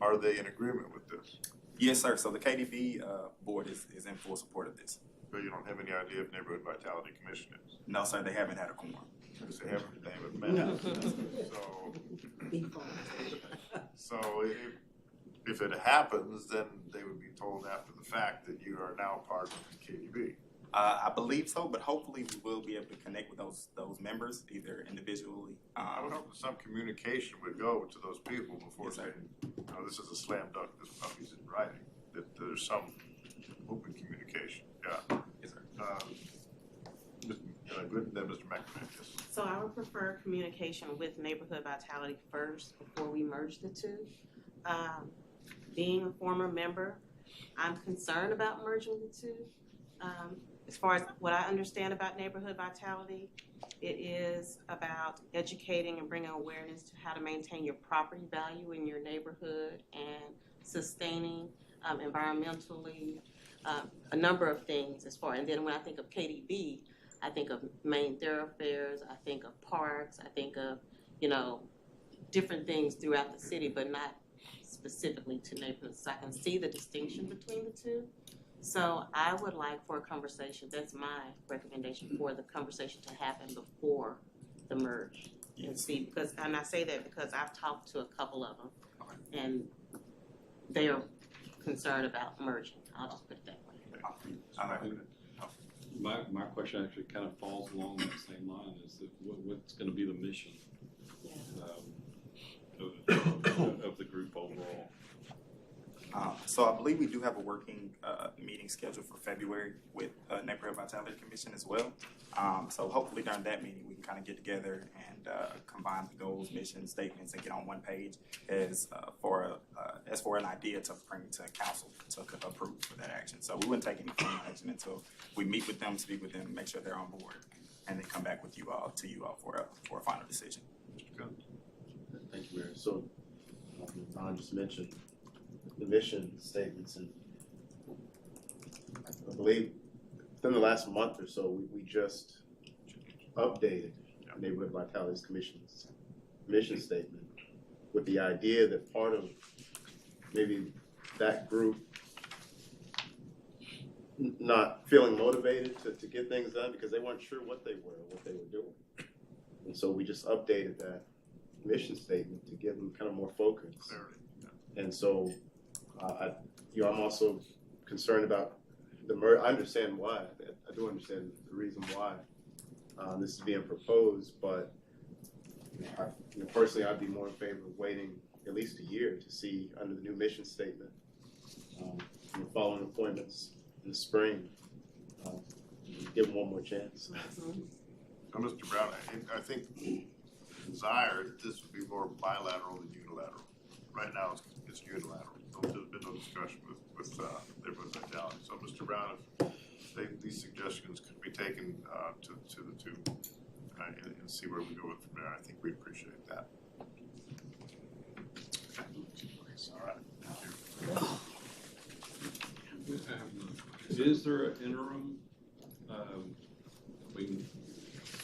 are they in agreement with this? Yes, sir. So the KDB board is in full support of this. But you don't have any idea if Neighborhood Vitality Commission is? No, sir. They haven't had a quorum. Because they haven't met. No. So if it happens, then they would be told after the fact that you are now part of the KDB. I believe so, but hopefully we will be able to connect with those members, either individually. I would hope that some communication would go to those people before saying, "No, this is a slam dunk. This puppy's in writing." That there's some open communication. Yeah. Yes, sir. Good. Then Mr. McNamara. Yes. So I would prefer communication with Neighborhood Vitality first before we merge the two. Being a former member, I'm concerned about merging the two. As far as what I understand about Neighborhood Vitality, it is about educating and bringing awareness to how to maintain your property value in your neighborhood and sustaining environmentally a number of things as far. And then when I think of KDB, I think of main thoroughfares, I think of parks, I think of, different things throughout the city, but not specifically to neighborhoods. So I can see the distinction between the two. So I would like for a conversation, that's my recommendation, for the conversation to happen before the merge. And see, and I say that because I've talked to a couple of them and they are concerned about merging. I'll just put it that way. My question actually kind of falls along that same line, is that what's going to be the mission of the group overall? So I believe we do have a working meeting scheduled for February with Neighborhood Vitality Commission as well. So hopefully during that meeting we can kind of get together and combine the goals, mission statements, and get on one page as for an idea to bring to council to approve for that action. So we wouldn't take any formal action until we meet with them, speak with them, make sure they're on board. and then come back with you all for a final decision. Thank you, Mayor. So, Don just mentioned the mission statements, and I believe within the last month or so, we just updated Neighborhood Vitality's Commission's mission statement with the idea that part of maybe that group not feeling motivated to get things done because they weren't sure what they were doing. And so we just updated that mission statement to give them kind of more focus. And so I'm also concerned about I understand why. I do understand the reason why this is being proposed, but personally, I'd be more in favor of waiting at least a year to see under the new mission statement, following appointments in the spring, give them one more chance. Now, Mr. Brown, I think desired this would be more bilateral than unilateral. Right now, it's unilateral. There's been no discussion with Neighborhood Vitality. So, Mr. Brown, if these suggestions could be taken to the two and see where we go with from there, I think we appreciate that. All right. Thank you. Is there an interim? It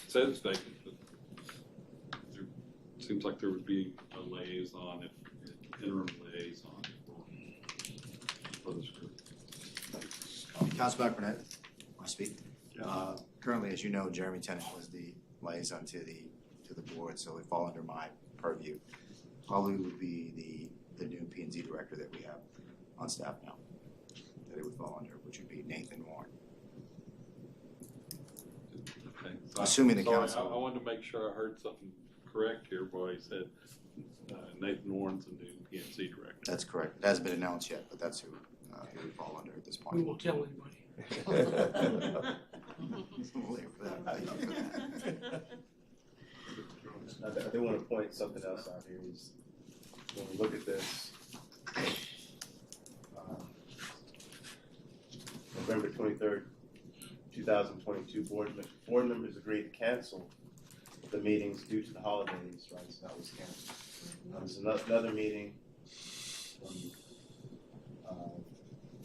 says vacant, but there seems like there would be a liaison, interim liaison for this group. Councilman Burnett, I speak. Currently, as you know, Jeremy Tennant was the liaison to the board, so it fall under my purview. Probably would be the new P&Z director that we have on staff now that it would fall under, which would be Nathan Warren. Okay. Assuming the council. I wanted to make sure I heard something correct here, boy. He said Nathan Warren's the new PNC director. That's correct. It hasn't been announced yet, but that's who it would fall under at this point. We won't tell anybody. I do want to point something else out here. Is when we look at this, November 23rd, 2022, board members agreed to cancel the meetings due to the holidays, right? So that was canceled. There's another meeting on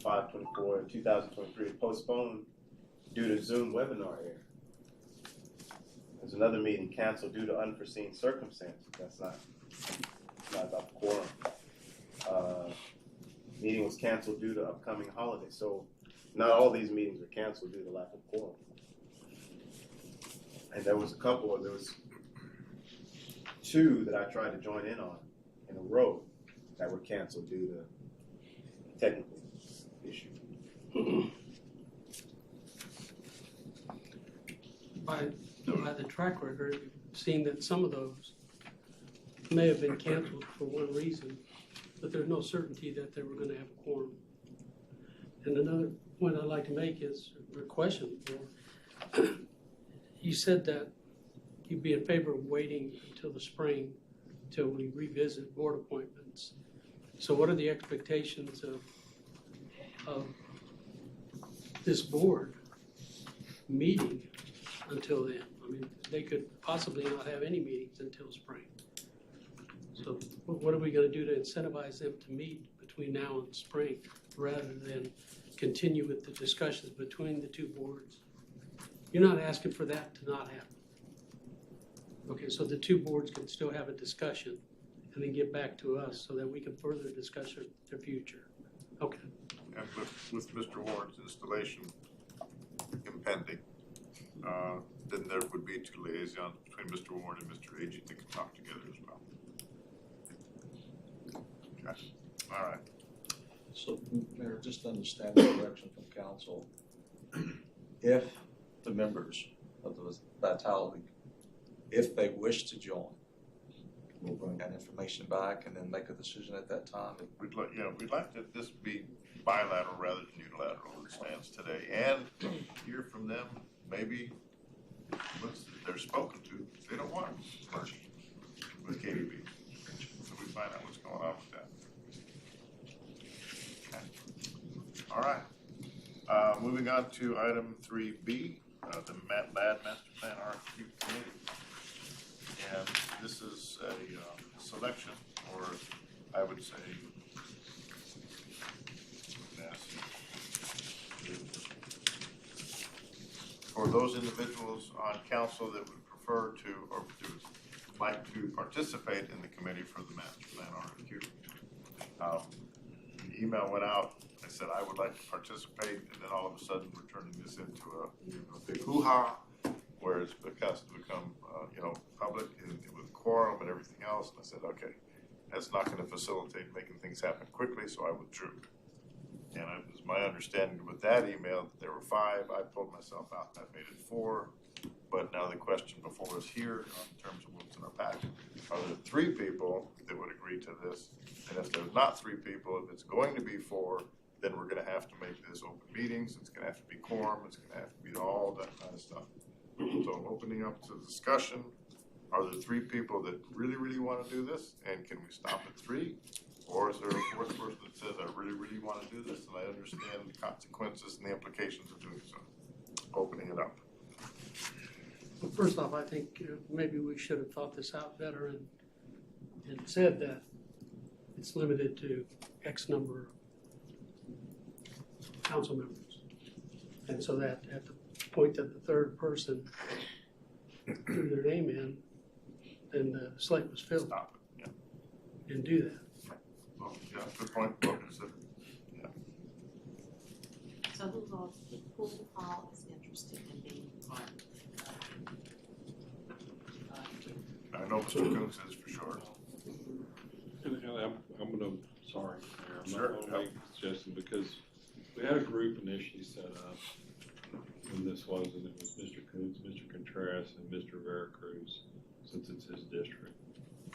5/24/2023 postponed due to Zoom webinar error. There's another meeting canceled due to unforeseen circumstances. That's not about the quorum. Meeting was canceled due to upcoming holidays. So not all these meetings are canceled due to lack of quorum. And there was two that I tried to join in on in a row that were canceled due to technical issue. By the track record, we've seen that some of those may have been canceled for one reason, but there's no certainty that they were going to have a quorum. And another point I'd like to make is a question for, you said that you'd be in favor of waiting until the spring till we revisit board appointments. So what are the expectations of this board meeting until then? I mean, they could possibly not have any meetings until spring. So what are we going to do to incentivize them to meet between now and spring rather than continue with the discussions between the two boards? You're not asking for that to not happen. Okay, so the two boards can still have a discussion and then get back to us so that we can further discuss the future. Okay. And with Mr. Warren's installation impending, then there would be two liaisons between Mr. Warren and Mr. Agee that can talk together as well. Okay. All right. So, Mayor, just to understand the direction from council, if the members of the Vitality, if they wish to join, we'll bring that information back and then make a decision at that time. We'd like that this be bilateral rather than unilateral as it stands today, and hear from them maybe once they're spoken to, they don't want to merge with KDB. So we find out what's going on with that. Okay. All right. Moving on to item 3B, the MAD Master Plan election, or I would say, for those individuals on council that would prefer to, or would like to participate in the committee for the master plan RFQ. The email went out, I said I would like to participate, and then all of a sudden we're turning this into a big hoo-ha, where it's become public and with quorum and everything else. And I said, okay, that's not going to facilitate making things happen quickly, so I withdrew. And it was my understanding with that email that there were 5. I pulled myself out and I made it 4. But now the question before us here, in terms of what's in our packet, are there 3 people that would agree to this? And if there's not 3 people, if it's going to be 4, then we're going to have to make this open meetings. It's going to have to be quorum. It's going to have to be all that kind of stuff. So opening up to discussion, are there 3 people that really, really want to do this? And can we stop at 3? Or is there a 4th person that says, I really, really want to do this, and I understand the consequences and the implications of doing so? Opening it up. Well, first off, I think maybe we should have thought this out better and said that it's limited to X number of council members. And so that at the point that the 3rd person threw their name in, then the slate was filled. Stop it, yeah. And do that. Well, yeah, good point. Well considered. Yeah. So who all is interested in being part? I know Mr. Coons is for sure. And I'm gonna, sorry, Mayor, I'm Sure. not gonna make a suggestion, because we had a group initially set up when this was, and it was Mr. Coons, Mr. Contreras, and Mr. Veracruz, since it's his district.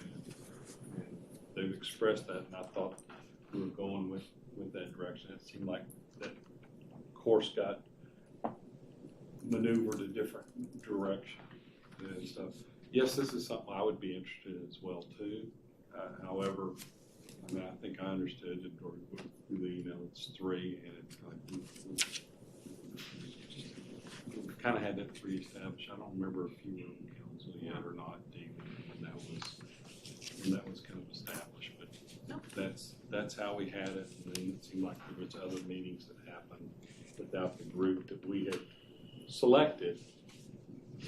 And they've expressed that, and I thought we were going with that direction. It seemed like that course got maneuvered a different direction and stuff. Yes, this is something I would be interested in as well too. However, I mean, I think I understood it through the email. It's 3, and it's like we've kind of had that pre-established. I don't remember if you were on council yet or not, Dean, when that was kind of established. But that's how we had it. And then it seemed like there was other meetings that happened without the group that we had selected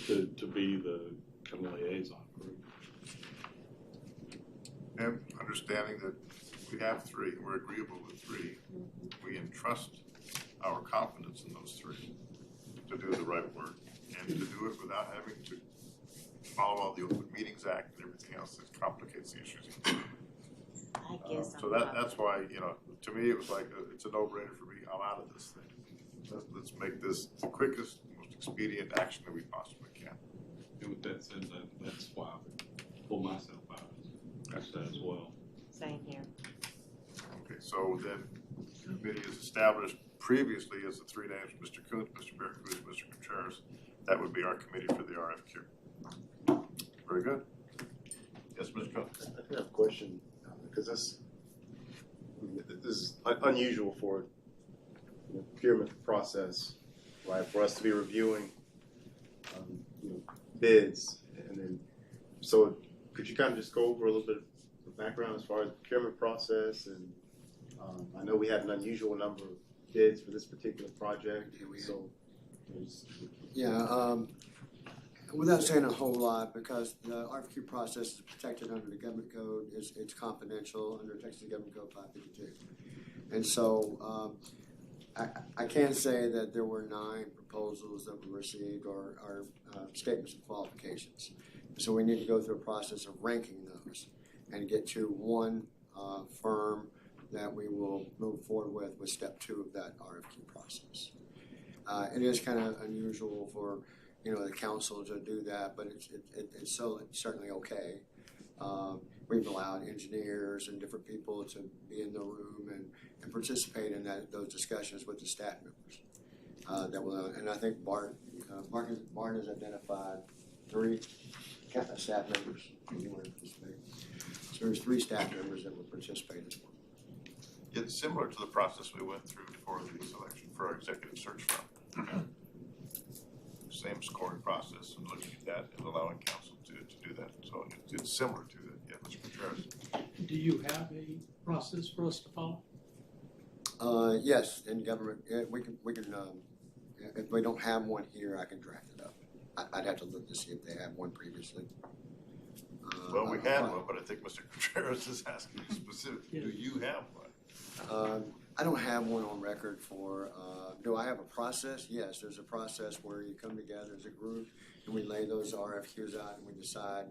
to be the kind of liaison group. And understanding that we have 3, we're agreeable with 3, we entrust our confidence in those 3 to do the right work and to do it without having to follow all the Open Meetings Act and everything else that complicates the issues. I guess So that's why, to me, it was like, it's a no-brainer for me. I'm out of this thing. Let's make this the quickest, most expedient action that we possibly can. And with that said, that's why I would pull myself out of that as well. Same here. Okay, so then the committee is established previously as the 3 names, Mr. Coons, Mr. Veracruz, Mr. Contreras. That would be our committee for the RFQ. Very good. Yes, Mr. Coons. I have a question, because this is unusual for the procurement process, right? For us to be reviewing bids, and then so could you kind of just go over a little bit of background as far as the procurement process? And I know we had an unusual number of bids for this particular project. Without saying a whole lot, because the RFQ process is protected under the government code, it's confidential under Texas Government Code 552. And so I can say that there were 9 proposals that were received or statements of qualifications. So we need to go through a process of ranking those and get to one firm that we will move forward with step 2 of that RFQ process. It is kind of unusual for the council to do that, but it's certainly okay. We've allowed engineers and different people to be in the room and participate in those discussions with the staff members. And I think Bart has identified 3 staff members who want to participate. So there's 3 staff members that will participate as well. It's similar to the process we went through for the selection for our executive search firm. Same scoring process and looking at that and allowing council to do that. So it's similar to that, Yeah, Mr. Contreras. Do you have a process for us to follow? Yes, in government, we can, if we don't have one here, I can draft it up. I'd have to look to see if they have one previously. Well, we had one, but I think Mr. Contreras is asking specifically, do you have one? I don't have one on record for, do I have a process? Yes, there's a process where you come together as a group and we lay those RFQs out and we decide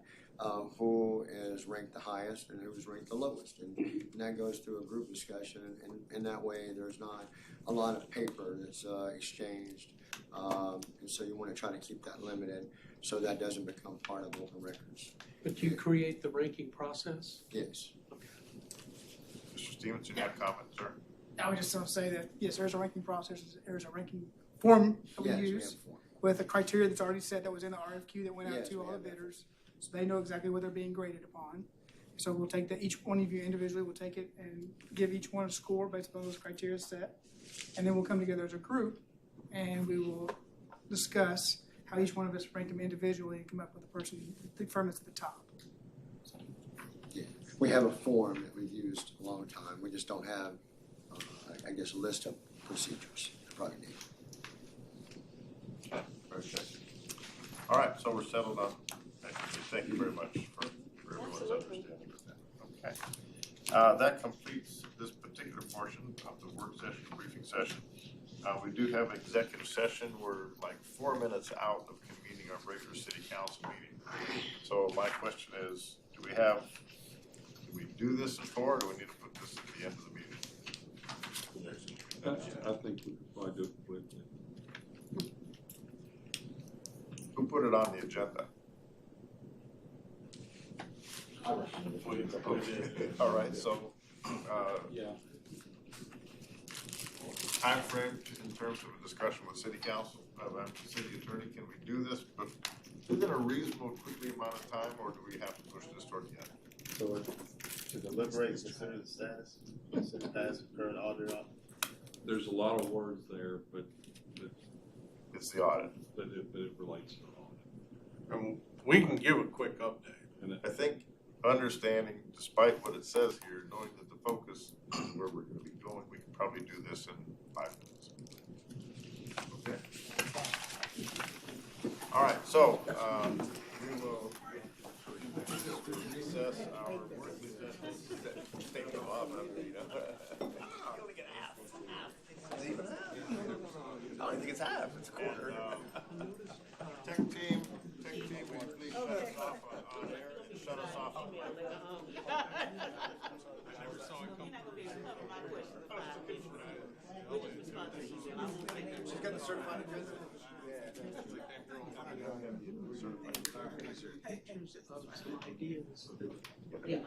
who is ranked the highest and who's ranked the lowest. And that goes through a group discussion, and that way there's not a lot of paper that's exchanged. And so you want to try to keep that limited so that doesn't become part of open records. But you create the ranking process? Yes. Mr. Stevenson, you have comments, sir? I would just say that, yes, there's a ranking process, there's a ranking form that we Yes, we use have a form. with a criteria that's already set that was in the RFQ that went out Yes, to we all the have that. bidders. So they know exactly what they're being graded upon. So we'll take that, each one of you individually will take it and give each one a score based upon those criteria set. And then we'll come together as a group and we will discuss how each one of us rank them individually and come up with the firm that's at the top. Yeah. We have a form that we've used a long time. We just don't have, I guess, a list of procedures that probably need. Okay, very good. All right, so we're settled on, thank you very much for everyone's understanding of that. Okay. That completes this particular portion of the work session, briefing session. We do have executive session. We're like 4 minutes out of convening our regular city council meeting. So my question is, do we do this at 4 or do we need to put this at the end of the meeting? I think we could probably do it quickly. Who put it on the agenda? All right, so, Yeah. time frame in terms of a discussion with city council, city attorney, can we do this, but within a reasonable, quickly amount of time, or do we have to push this toward the end? So to deliberate, consider the status, consider pass current audit out. There's a lot of words there, but It's the audit. it relates to the audit. We can give a quick update. And I think understanding, despite what it says here, knowing that the focus is where we're gonna be going, we can probably do this in 5 minutes. Okay. All right, so, we will recess our work session. Take them off, you know. You only get half. I don't think it's half, it's a quarter. Tech team, will you please shut us off on air? Shut us off on air. I never saw it come through. She's got the certified agenda. Some ideas. Yeah.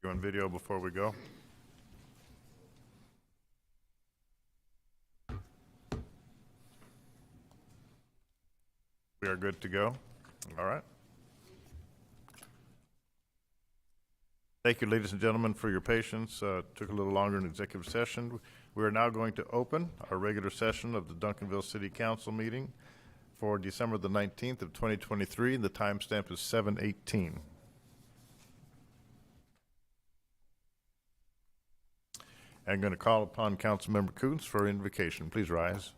You on video before we go? We are good to go. All right. Thank you, ladies and gentlemen, for your patience. Took a little longer in executive session. We are now going to open our regular session of the Duncanville City Council meeting for December the 19th of 2023, and the timestamp is 7:18. I'm going to call upon Councilmember Coons for invocation. Please rise.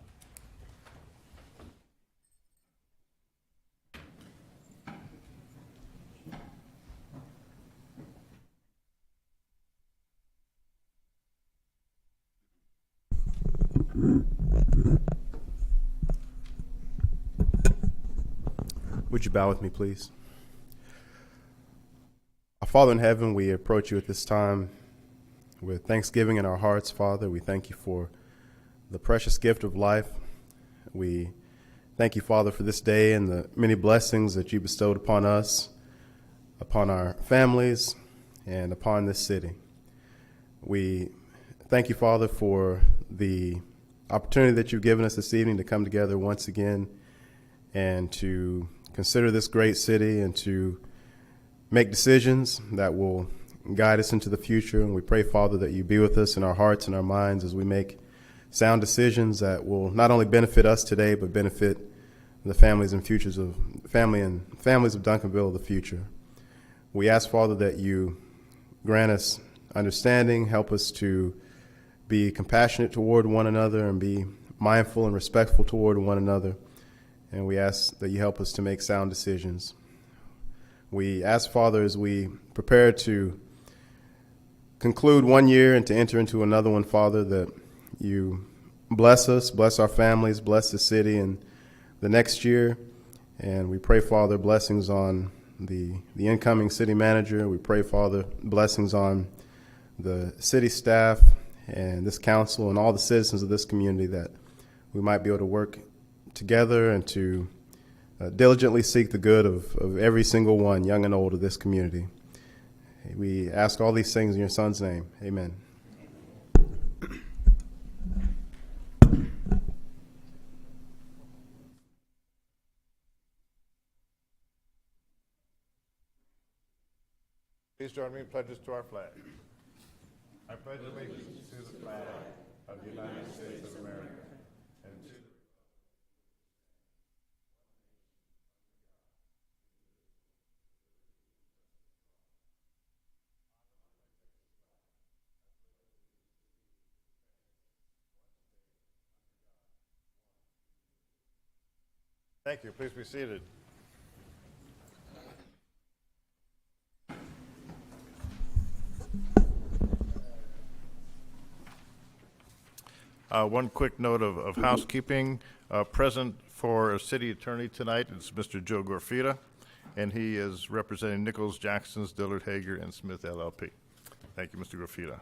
Would you bow with me, please? Our Father in heaven, we approach you at this time with thanksgiving in our hearts, Father. We thank you for the precious gift of life. We thank you, Father, for this day and the many blessings that you bestowed upon us, upon our families, and upon this city. We thank you, Father, for the opportunity that you've given us this evening to come together once again and to consider this great city and to make decisions that will guide us into the future. And we pray, Father, that you be with us in our hearts and our minds as we make sound decisions that will not only benefit us today, but benefit the families and families of Duncanville of the future. We ask, Father, that you grant us understanding, help us to be compassionate toward one another and be mindful and respectful toward one another. And we ask that you help us to make sound decisions. We ask, Father, as we prepare to conclude one year and to enter into another one, Father, that you bless us, bless our families, bless the city and the next year. And we pray, Father, blessings on the incoming city manager. We pray, Father, blessings on the city staff and this council and all the citizens of this community, that we might be able to work together and to diligently seek the good of every single one, young and old, of this community. We ask all these things in your Son's name. Amen. Please join me in pledges to our flag. I pledge allegiance to the flag of the United States of America and to Thank you. Please be seated. One quick note of housekeeping. Present for a city attorney tonight is Mr. Joe Gorfita, and he is representing Nichols, Jackson's, Dillard, Hager, and Smith LLP. Thank you, Mr. Gorfita.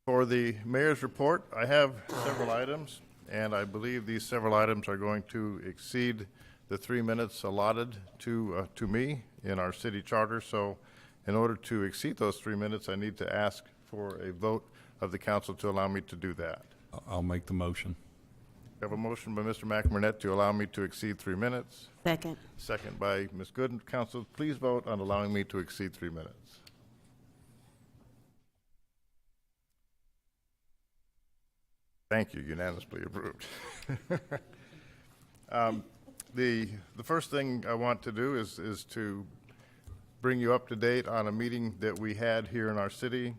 For the mayor's report, I have several items, and I believe these several items are going to exceed the 3 minutes allotted to me in our city charter. So in order to exceed those 3 minutes, I need to ask for a vote of the council to allow me to do that. I'll make the motion. I have a motion by Mr. McMurnett to allow me to exceed 3 minutes. Second. Second by Ms. Gooden. Council, please vote on allowing me to exceed 3 minutes. Thank you, unanimously approved. The first thing I want to do is to bring you up to date on a meeting that we had here in our city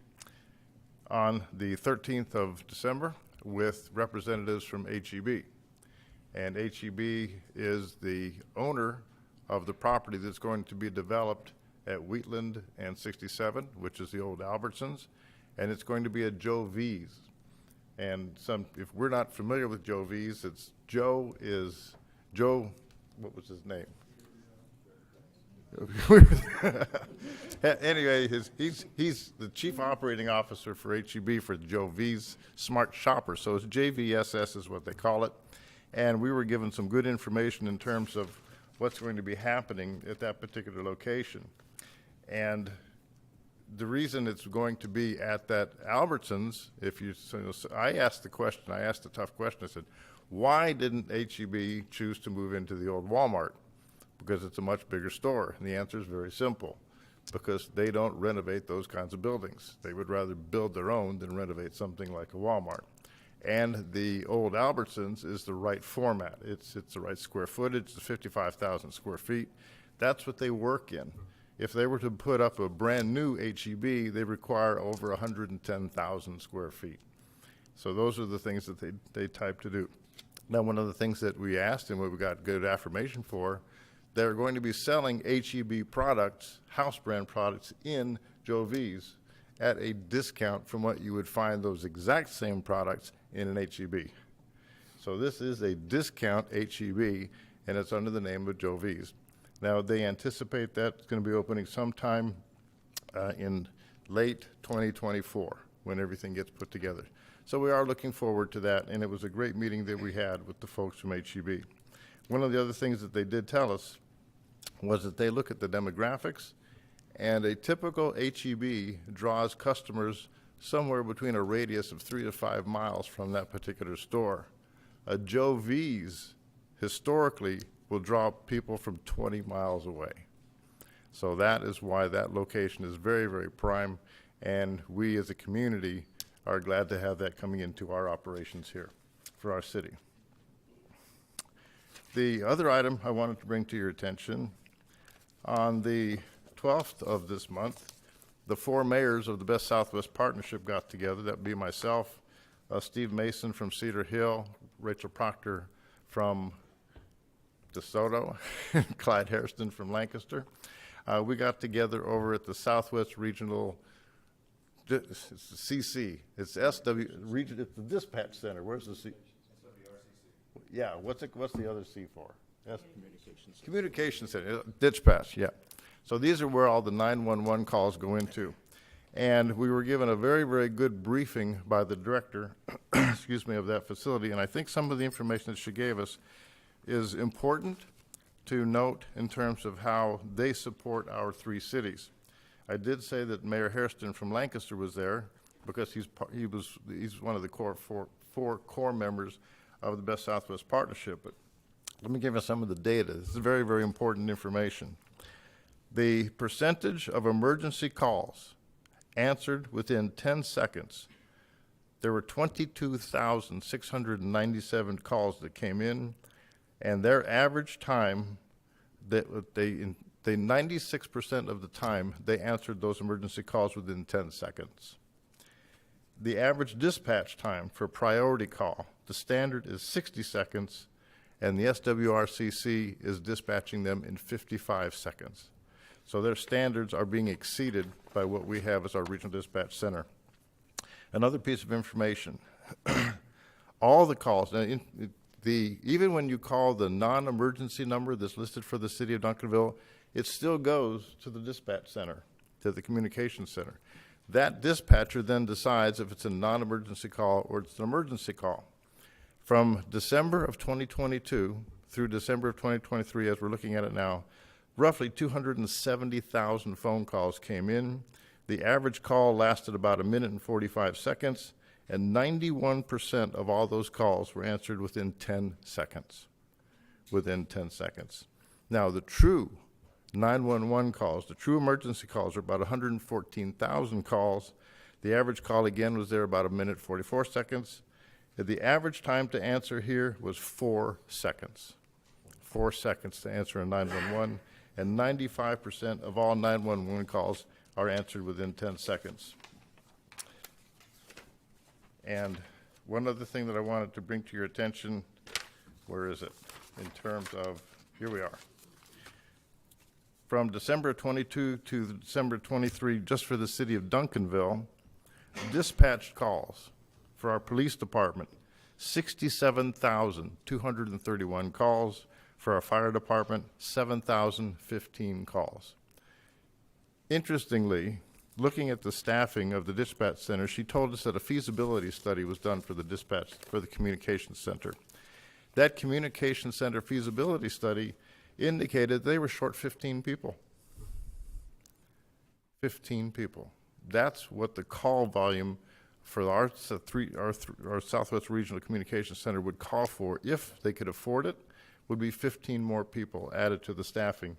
on the 13th of December with representatives from HEB. And HEB is the owner of the property that's going to be developed at Wheatland and 67, which is the old Albertsons, and it's going to be at Joe V's. And if we're not familiar with Joe V's, Joe, what was his name? Anyway, he's the chief operating officer for HEB for Joe V's Smart Shopper. So it's JVSS is what they call it. And we were given some good information in terms of what's going to be happening at that particular location. And the reason it's going to be at that Albertsons, I asked a tough question. I said, why didn't HEB choose to move into the old Walmart? Because it's a much bigger store. And the answer is very simple, because they don't renovate those kinds of buildings. They would rather build their own than renovate something like a Walmart. And the old Albertsons is the right format. It's the right square footage, it's 55,000 square feet. That's what they work in. If they were to put up a brand new HEB, they require over 110,000 square feet. So those are the things that they type to do. Now, one of the things that we asked and what we got good affirmation for, they're going to be selling HEB products, house brand products, in Joe V's at a discount from what you would find those exact same products in an HEB. So this is a discount HEB, and it's under the name of Joe V's. Now, they anticipate that's going to be opening sometime in late 2024 when everything gets put together. So we are looking forward to that, and it was a great meeting that we had with the folks from HEB. One of the other things that they did tell us was that they look at the demographics, and a typical HEB draws customers somewhere between a radius of 3 to 5 miles from that particular store. A Joe V's historically will draw people from 20 miles away. So that is why that location is very, very prime, and we as a community are glad to have that coming into our operations here for our city. The other item I wanted to bring to your attention, on the 12th of this month, the 4 mayors of the Best Southwest Partnership got together. That would be myself, Steve Mason from Cedar Hill, Rachel Proctor from DeSoto, and Clyde Hairston from Lancaster. We got together over at the Southwest Regional, it's the CC, it's SW, region, it's the dispatch center. Where's the C? Yeah, what's the other C for? Communication Center, dispatch, yeah. So these are where all the 911 calls go into. And we were given a very, very good briefing by the director, excuse me, of that facility. And I think some of the information that she gave us is important to note in terms of how they support our 3 cities. I did say that Mayor Hairston from Lancaster was there because he's one of the four core members of the Best Southwest Partnership. But let me give you some of the data. This is very, very important information. The percentage of emergency calls answered within 10 seconds. There were 22,697 calls that came in, and their average time, that they 96% of the time, they answered those emergency calls within 10 seconds. The average dispatch time for a priority call, the standard is 60 seconds, and the SWRCC is dispatching them in 55 seconds. So their standards are being exceeded by what we have as our regional dispatch center. Another piece of information, all the calls, even when you call the non-emergency number that's listed for the city of Duncanville, it still goes to the dispatch center, to the communications center. That dispatcher then decides if it's a non-emergency call or it's an emergency call. From December of 2022 through December of 2023, as we're looking at it now, roughly 270,000 phone calls came in. The average call lasted about 1 minute and 45 seconds, and 91% of all those calls were answered within 10 seconds. Within 10 seconds. Now, the true 911 calls, the true emergency calls, are about 114,000 calls. The average call, again, was there about 1 minute 44 seconds. The average time to answer here was 4 seconds. 4 seconds to answer a 911, and 95% of all 911 calls are answered within 10 seconds. And one other thing that I wanted to bring to your attention, where is it? In terms of, here we are. From December 22 to December 23, just for the city of Duncanville, dispatched calls for our police department, 67,231 calls. For our fire department, 7,015 calls. Interestingly, looking at the staffing of the dispatch center, she told us that a feasibility study was done for the dispatch, for the communications center. That communication center feasibility study indicated they were short 15 people. 15 people. That's what the call volume for our Southwest Regional Communications Center would call for if they could afford it, would be 15 more people added to the staffing.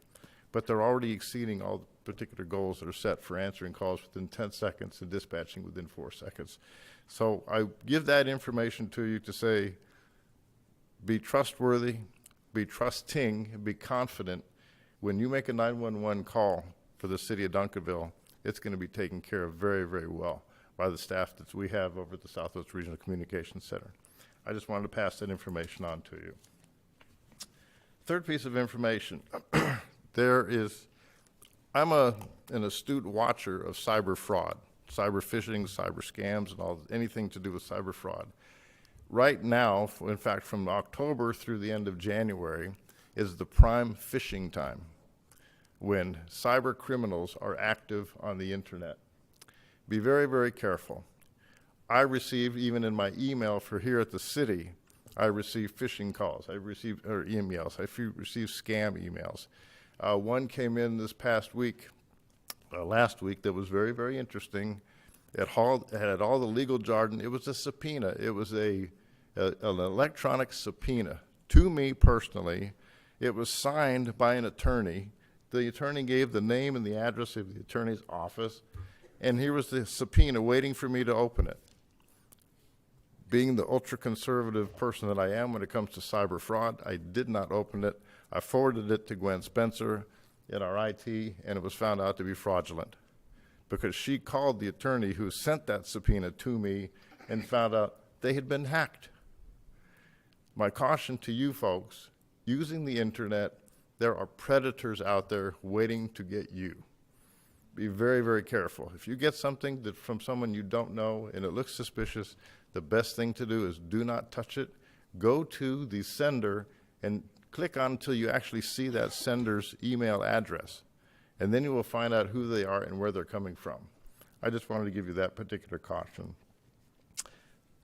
But they're already exceeding all the particular goals that are set for answering calls within 10 seconds and dispatching within 4 seconds. So I give that information to you to say, be trustworthy, be trusting, be confident. When you make a 911 call for the city of Duncanville, it's going to be taken care of very, very well by the staff that we have over at the Southwest Regional Communications Center. I just wanted to pass that information on to you. Third piece of information, I'm an astute watcher of cyber fraud, cyber phishing, cyber scams, and anything to do with cyber fraud. Right now, in fact, from October through the end of January, is the prime phishing time when cyber criminals are active on the internet. Be very, very careful. I receive, even in my email for here at the city, I receive phishing calls, emails, I receive scam emails. One came in this past week, last week, that was very, very interesting. It had all the legal jargon. It was a subpoena. It was an electronic subpoena to me personally. It was signed by an attorney. The attorney gave the name and the address of the attorney's office, and here was the subpoena waiting for me to open it. Being the ultra-conservative person that I am when it comes to cyber fraud, I did not open it. I forwarded it to Gwen Spencer in our IT, and it was found out to be fraudulent because she called the attorney who sent that subpoena to me and found out they had been hacked. My caution to you folks, using the internet, there are predators out there waiting to get you. Be very, very careful. If you get something from someone you don't know and it looks suspicious, the best thing to do is do not touch it. Go to the sender and click on until you actually see that sender's email address. And then you will find out who they are and where they're coming from. I just wanted to give you that particular caution.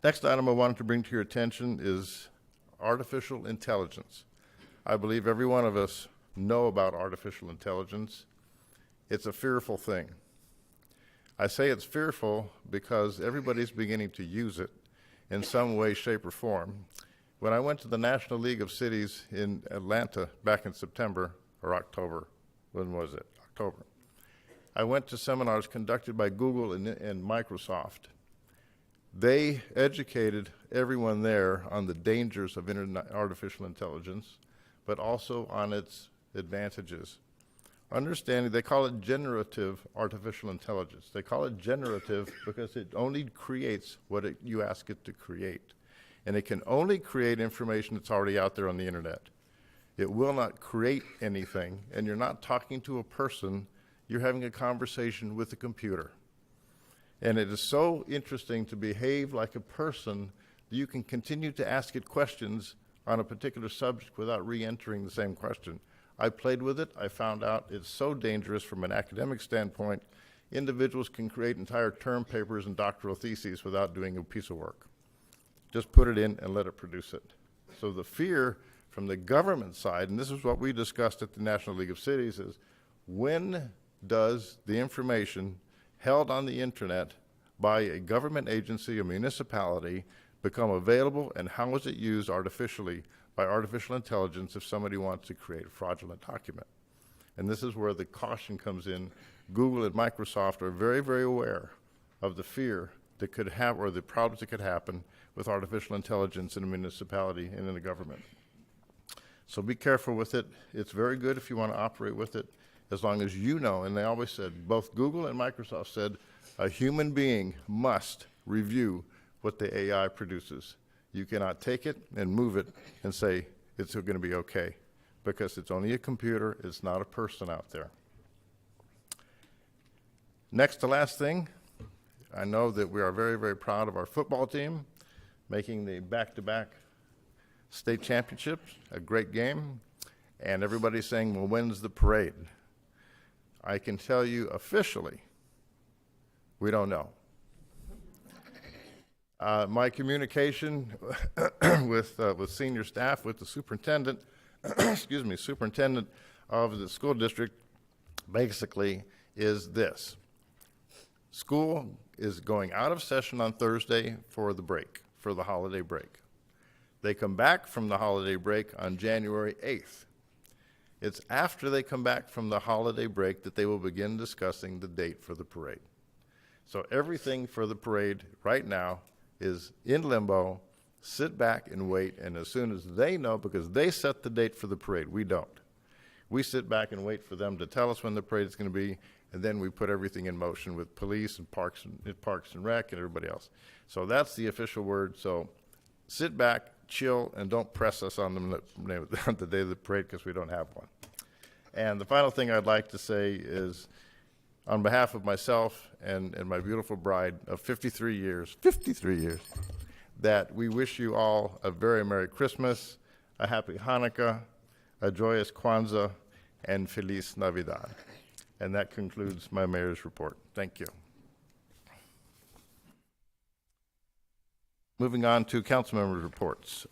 Next item I wanted to bring to your attention is artificial intelligence. I believe every one of us know about artificial intelligence. It's a fearful thing. I say it's fearful because everybody's beginning to use it in some way, shape, or form. When I went to the National League of Cities in Atlanta back in September or October, when was it? October. I went to seminars conducted by Google and Microsoft. They educated everyone there on the dangers of artificial intelligence, but also on its advantages. Understanding, they call it generative artificial intelligence. They call it generative because it only creates what you ask it to create. And it can only create information that's already out there on the internet. It will not create anything, and you're not talking to a person, you're having a conversation with a computer. And it is so interesting to behave like a person that you can continue to ask it questions on a particular subject without re-entering the same question. I played with it. I found out it's so dangerous from an academic standpoint. Individuals can create entire term papers and doctoral theses without doing a piece of work. Just put it in and let it produce it. So the fear from the government side, and this is what we discussed at the National League of Cities, is when does the information held on the internet by a government agency, a municipality, become available, and how is it used artificially by artificial intelligence if somebody wants to create a fraudulent document? And this is where the caution comes in. Google and Microsoft are very, very aware of the fear that could have, or the problems that could happen with artificial intelligence in a municipality and in a government. So be careful with it. It's very good if you want to operate with it, as long as you know, and they always said, both Google and Microsoft said, a human being must review what the AI produces. You cannot take it and move it and say it's going to be okay, because it's only a computer, it's not a person out there. Next to last thing, I know that we are very, very proud of our football team making the back-to-back state championships, a great game, and everybody's saying, well, when's the parade? I can tell you officially, we don't know. My communication with senior staff, with the superintendent, excuse me, superintendent of the school district basically is this. School is going out of session on Thursday for the break, for the holiday break. They come back from the holiday break on January 8th. It's after they come back from the holiday break that they will begin discussing the date for the parade. So everything for the parade right now is in limbo. Sit back and wait, and as soon as they know, because they set the date for the parade, we don't. We sit back and wait for them to tell us when the parade is going to be, and then we put everything in motion with police and Parks and Rec and everybody else. So that's the official word. So sit back, chill, and don't press us on the day of the parade because we don't have one. And the final thing I'd like to say is, on behalf of myself and my beautiful bride of 53 years, that we wish you all a very Merry Christmas, a Happy Hanukkah, a joyous Kwanzaa, and Feliz Navidad. And that concludes my mayor's report. Thank you. Moving on to council members' reports.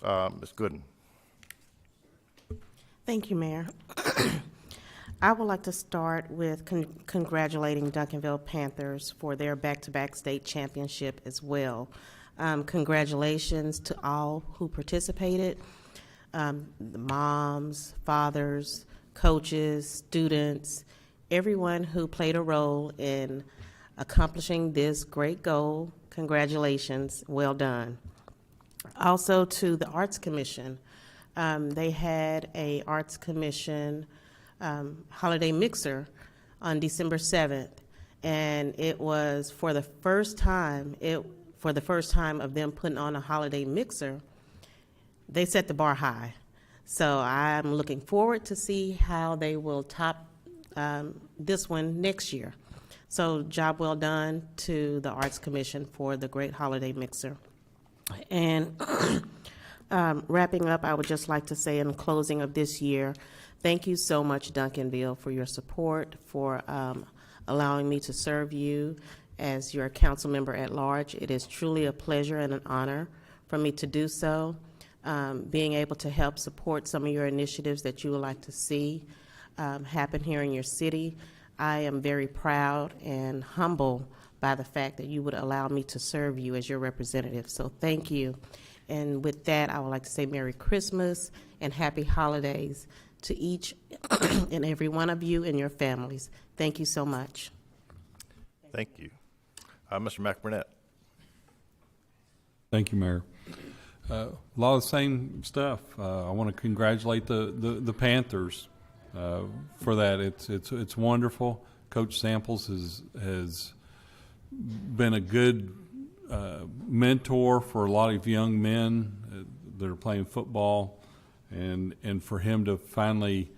Ms. Gooden. Thank you, Mayor. I would like to start with congratulating Duncanville Panthers for their back-to-back state championship as well. Congratulations to all who participated, the moms, fathers, coaches, students, everyone who played a role in accomplishing this great goal. Congratulations, well done. Also to the Arts Commission. They had a Arts Commission holiday mixer on December 7th, and it was for the first time of them putting on a holiday mixer. They set the bar high. So I'm looking forward to see how they will top this one next year. So job well done to the Arts Commission for the great holiday mixer. And wrapping up, I would just like to say in closing of this year, thank you so much, Duncanville, for your support, for allowing me to serve you as your council member at large. It is truly a pleasure and an honor for me to do so. Being able to help support some of your initiatives that you would like to see happen here in your city. I am very proud and humble by the fact that you would allow me to serve you as your representative. So thank you. And with that, I would like to say Merry Christmas and Happy Holidays to each and every one of you and your families. Thank you so much. Thank you. Mr. McBurnett. Thank you, Mayor. A lot of the same stuff. I want to congratulate the Panthers for that. It's wonderful. Coach Samples has been a good mentor for a lot of young men that are playing football, and for him to finally,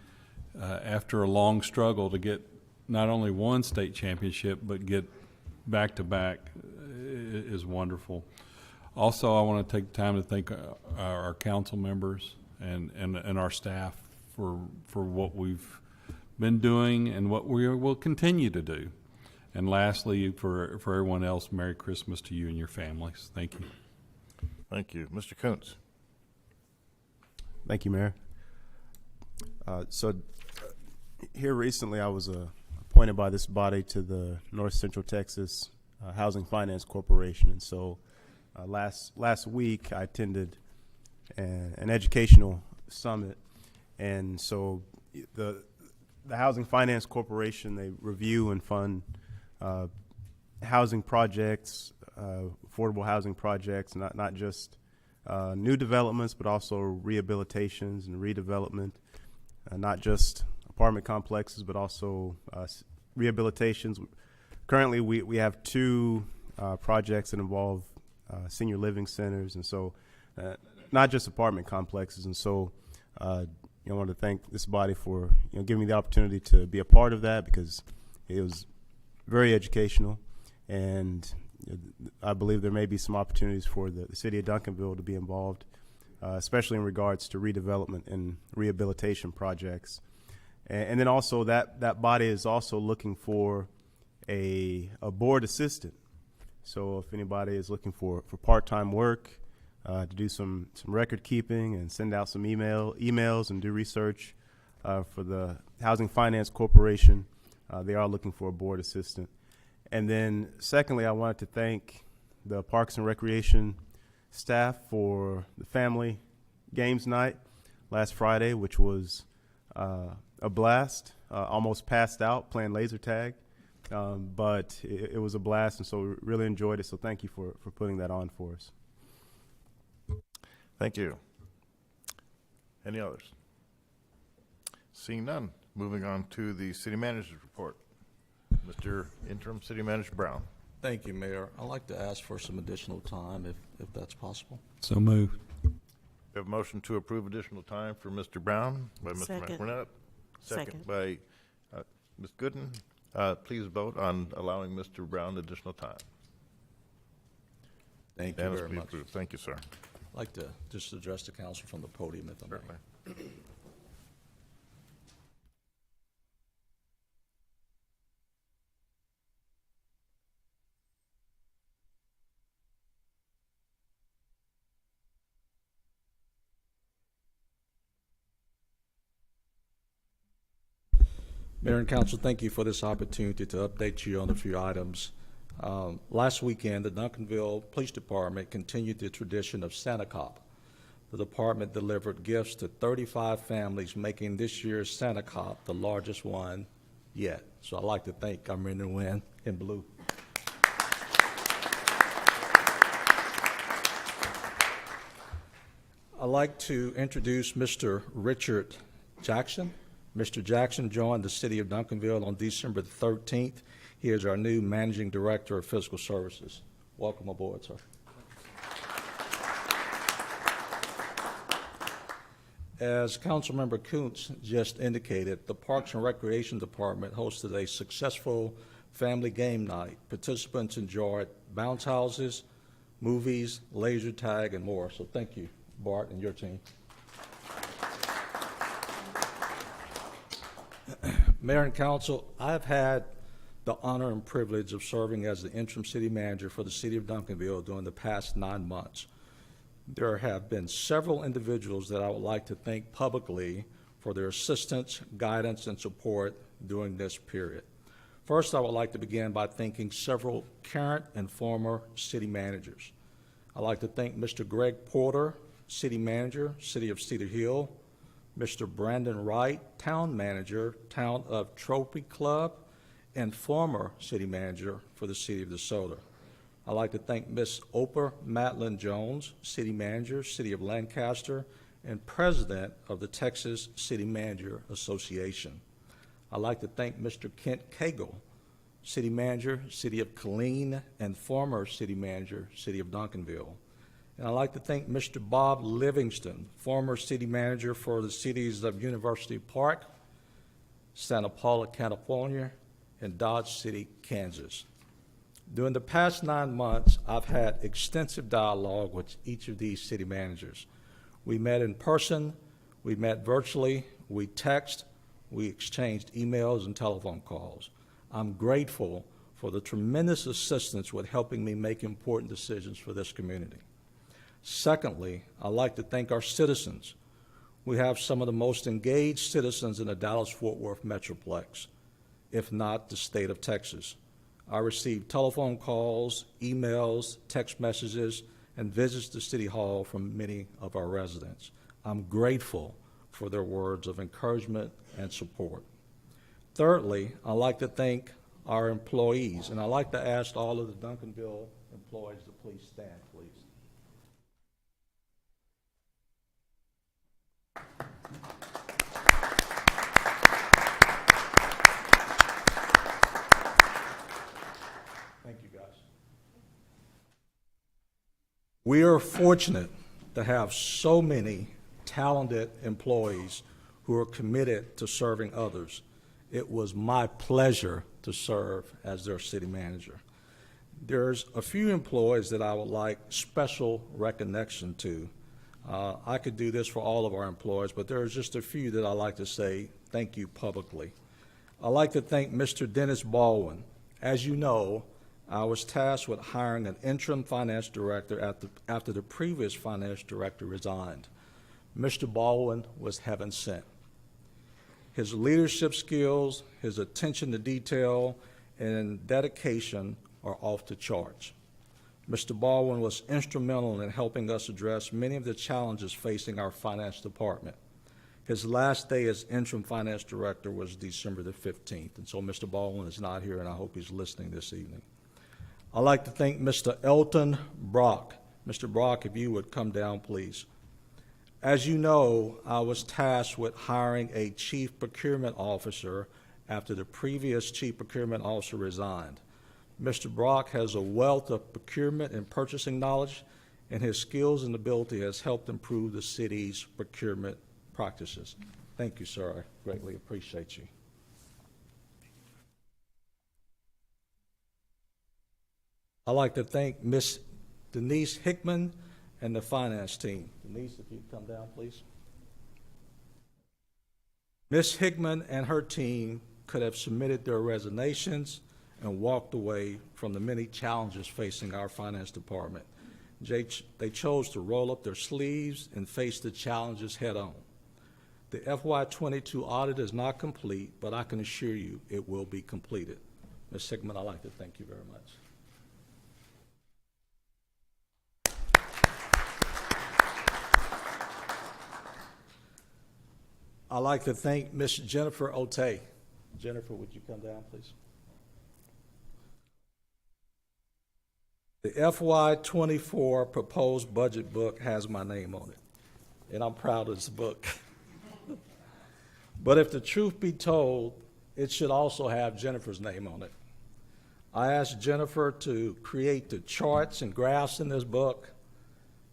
after a long struggle, to get not only one state championship but get back-to-back is wonderful. Also, I want to take time to thank our council members and our staff for what we've been doing and what we will continue to do. And lastly, for everyone else, Merry Christmas to you and your families. Thank you. Thank you. Mr. Kuntz. Thank you, Mayor. So here recently I was appointed by this body to the North Central Texas Housing Finance Corporation. And so last week I attended an educational summit. And so the Housing Finance Corporation, they review and fund housing projects, affordable housing projects, not just new developments, but also rehabilitations and redevelopment, not just apartment complexes, but also rehabilitations. Currently, we have two projects that involve senior living centers, and so not just apartment complexes. And so I want to thank this body for giving me the opportunity to be a part of that, because it was very educational, and I believe there may be some opportunities for the city of Duncanville to be involved, especially in regards to redevelopment and rehabilitation projects. And then also that body is also looking for a board assistant. So if anybody is looking for part-time work, to do some record keeping and send out some emails and do research for the Housing Finance Corporation. They are looking for a board assistant. And then secondly, I wanted to thank the Parks and Recreation staff for the family games night last Friday, which was a blast. Almost passed out playing laser tag, but it was a blast, and so really enjoyed it. So thank you for putting that on for us. Thank you. Any others? Seeing none, moving on to the city manager's report. Mr. Interim City Manager Brown. Thank you, Mayor. I'd like to ask for some additional time if that's possible. So moved. We have a motion to approve additional time for Mr. Brown by Mr. Second. McBurnett. Second. By Ms. Gooden. Please vote on allowing Mr. Brown additional time. Thank you Dennis, very please much. approve. Thank you, sir. I'd like to just address the council from the podium if I may. Certainly. Mayor and Council, thank you for this opportunity to update you on a few items. Last weekend, the Duncanville Police Department continued the tradition of Santa Cop. The department delivered gifts to 35 families, making this year's Santa Cop the largest one yet. So I'd like to thank our men and women in blue. I'd like to introduce Mr. Richard Jackson. Mr. Jackson joined the City of Duncanville on December the 13th. He is our new Managing Director of Fiscal Services. Welcome aboard, sir. As Councilmember Kuntz just indicated, the Parks and Recreation Department hosted a successful family game night. Participants enjoyed bounce houses, movies, laser tag, and more. So thank you, Bart, and your team. Mayor and Council, I've had the honor and privilege of serving as the interim city manager for the City of Duncanville during the past 9 months. There have been several individuals that I would like to thank publicly for their assistance, guidance, and support during this period. First, I would like to begin by thanking several current and former city managers. I'd like to thank Mr. Greg Porter, City Manager, City of Cedar Hill, Mr. Brandon Wright, Town Manager, Town of Trophy Club, and former City Manager for the City of DeSoto. I'd like to thank Ms. Oprah Matlin Jones, City Manager, City of Lancaster, and President of the Texas City Manager Association. I'd like to thank Mr. Kent Cagle, City Manager, City of Killeen, and former City Manager, City of Duncanville. And I'd like to thank Mr. Bob Livingston, former City Manager for the cities of University Park, Santa Paula, California, and Dodge City, Kansas. During the past 9 months, I've had extensive dialogue with each of these city managers. We met in person, we met virtually, we text, we exchanged emails and telephone calls. I'm grateful for the tremendous assistance with helping me make important decisions for this community. Secondly, I'd like to thank our citizens. We have some of the most engaged citizens in the Dallas-Fort Worth Metroplex, if not the state of Texas. I received telephone calls, emails, text messages, and visits to City Hall from many of our residents. I'm grateful for their words of encouragement and support. Thirdly, I'd like to thank our employees, and I'd like to ask all of the Duncanville employees to please stand, please. Thank you, guys. We are fortunate to have so many talented employees who are committed to serving others. It was my pleasure to serve as their city manager. There's a few employees that I would like special recognition to. I could do this for all of our employees, but there's just a few that I'd like to say thank you publicly. I'd like to thank Mr. Dennis Baldwin. As you know, I was tasked with hiring an interim finance director after the previous finance director resigned. Mr. Baldwin was heaven sent. His leadership skills, his attention to detail, and dedication are off the charts. Mr. Baldwin was instrumental in helping us address many of the challenges facing our finance department. His last day as interim finance director was December the 15th, and so Mr. Baldwin is not here, and I hope he's listening this evening. I'd like to thank Mr. Elton Brock. Mr. Brock, if you would come down, please. As you know, I was tasked with hiring a chief procurement officer after the previous chief procurement officer resigned. Mr. Brock has a wealth of procurement and purchasing knowledge, and his skills and ability has helped improve the city's procurement practices. Thank you, sir. I greatly appreciate you. I'd like to thank Ms. Denise Hickman and the finance team. Denise, if you'd come down, please. Ms. Hickman and her team could have submitted their resignations and walked away from the many challenges facing our finance department. They chose to roll up their sleeves and face the challenges head on. The FY22 audit is not complete, but I can assure you it will be completed. Ms. Hickman, I'd like to thank you very much. I'd like to thank Ms. Jennifer Otey. Jennifer, would you come down, please? The FY24 proposed budget book has my name on it, and I'm proud of this book. But if the truth be told, it should also have Jennifer's name on it. I asked Jennifer to create the charts and graphs in this book,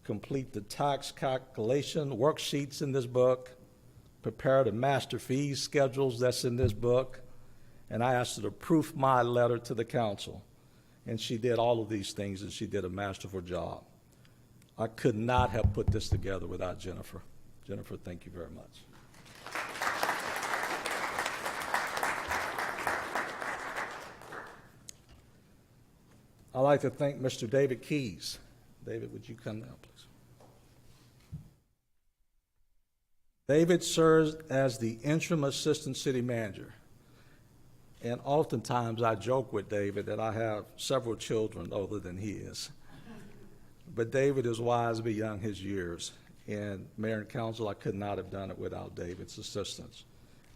complete the tax calculation worksheets in this book, prepare the master fees schedules that's in this book, and I asked her to proof my letter to the council. And she did all of these things, and she did a masterful job. I could not have put this together without Jennifer. Jennifer, thank you very much. I'd like to thank Mr. David Keys. David, would you come down, please? David serves as the interim assistant city manager. And oftentimes I joke with David that I have several children older than he is. But David is wise beyond his years. And Mayor and Council, I could not have done it without David's assistance.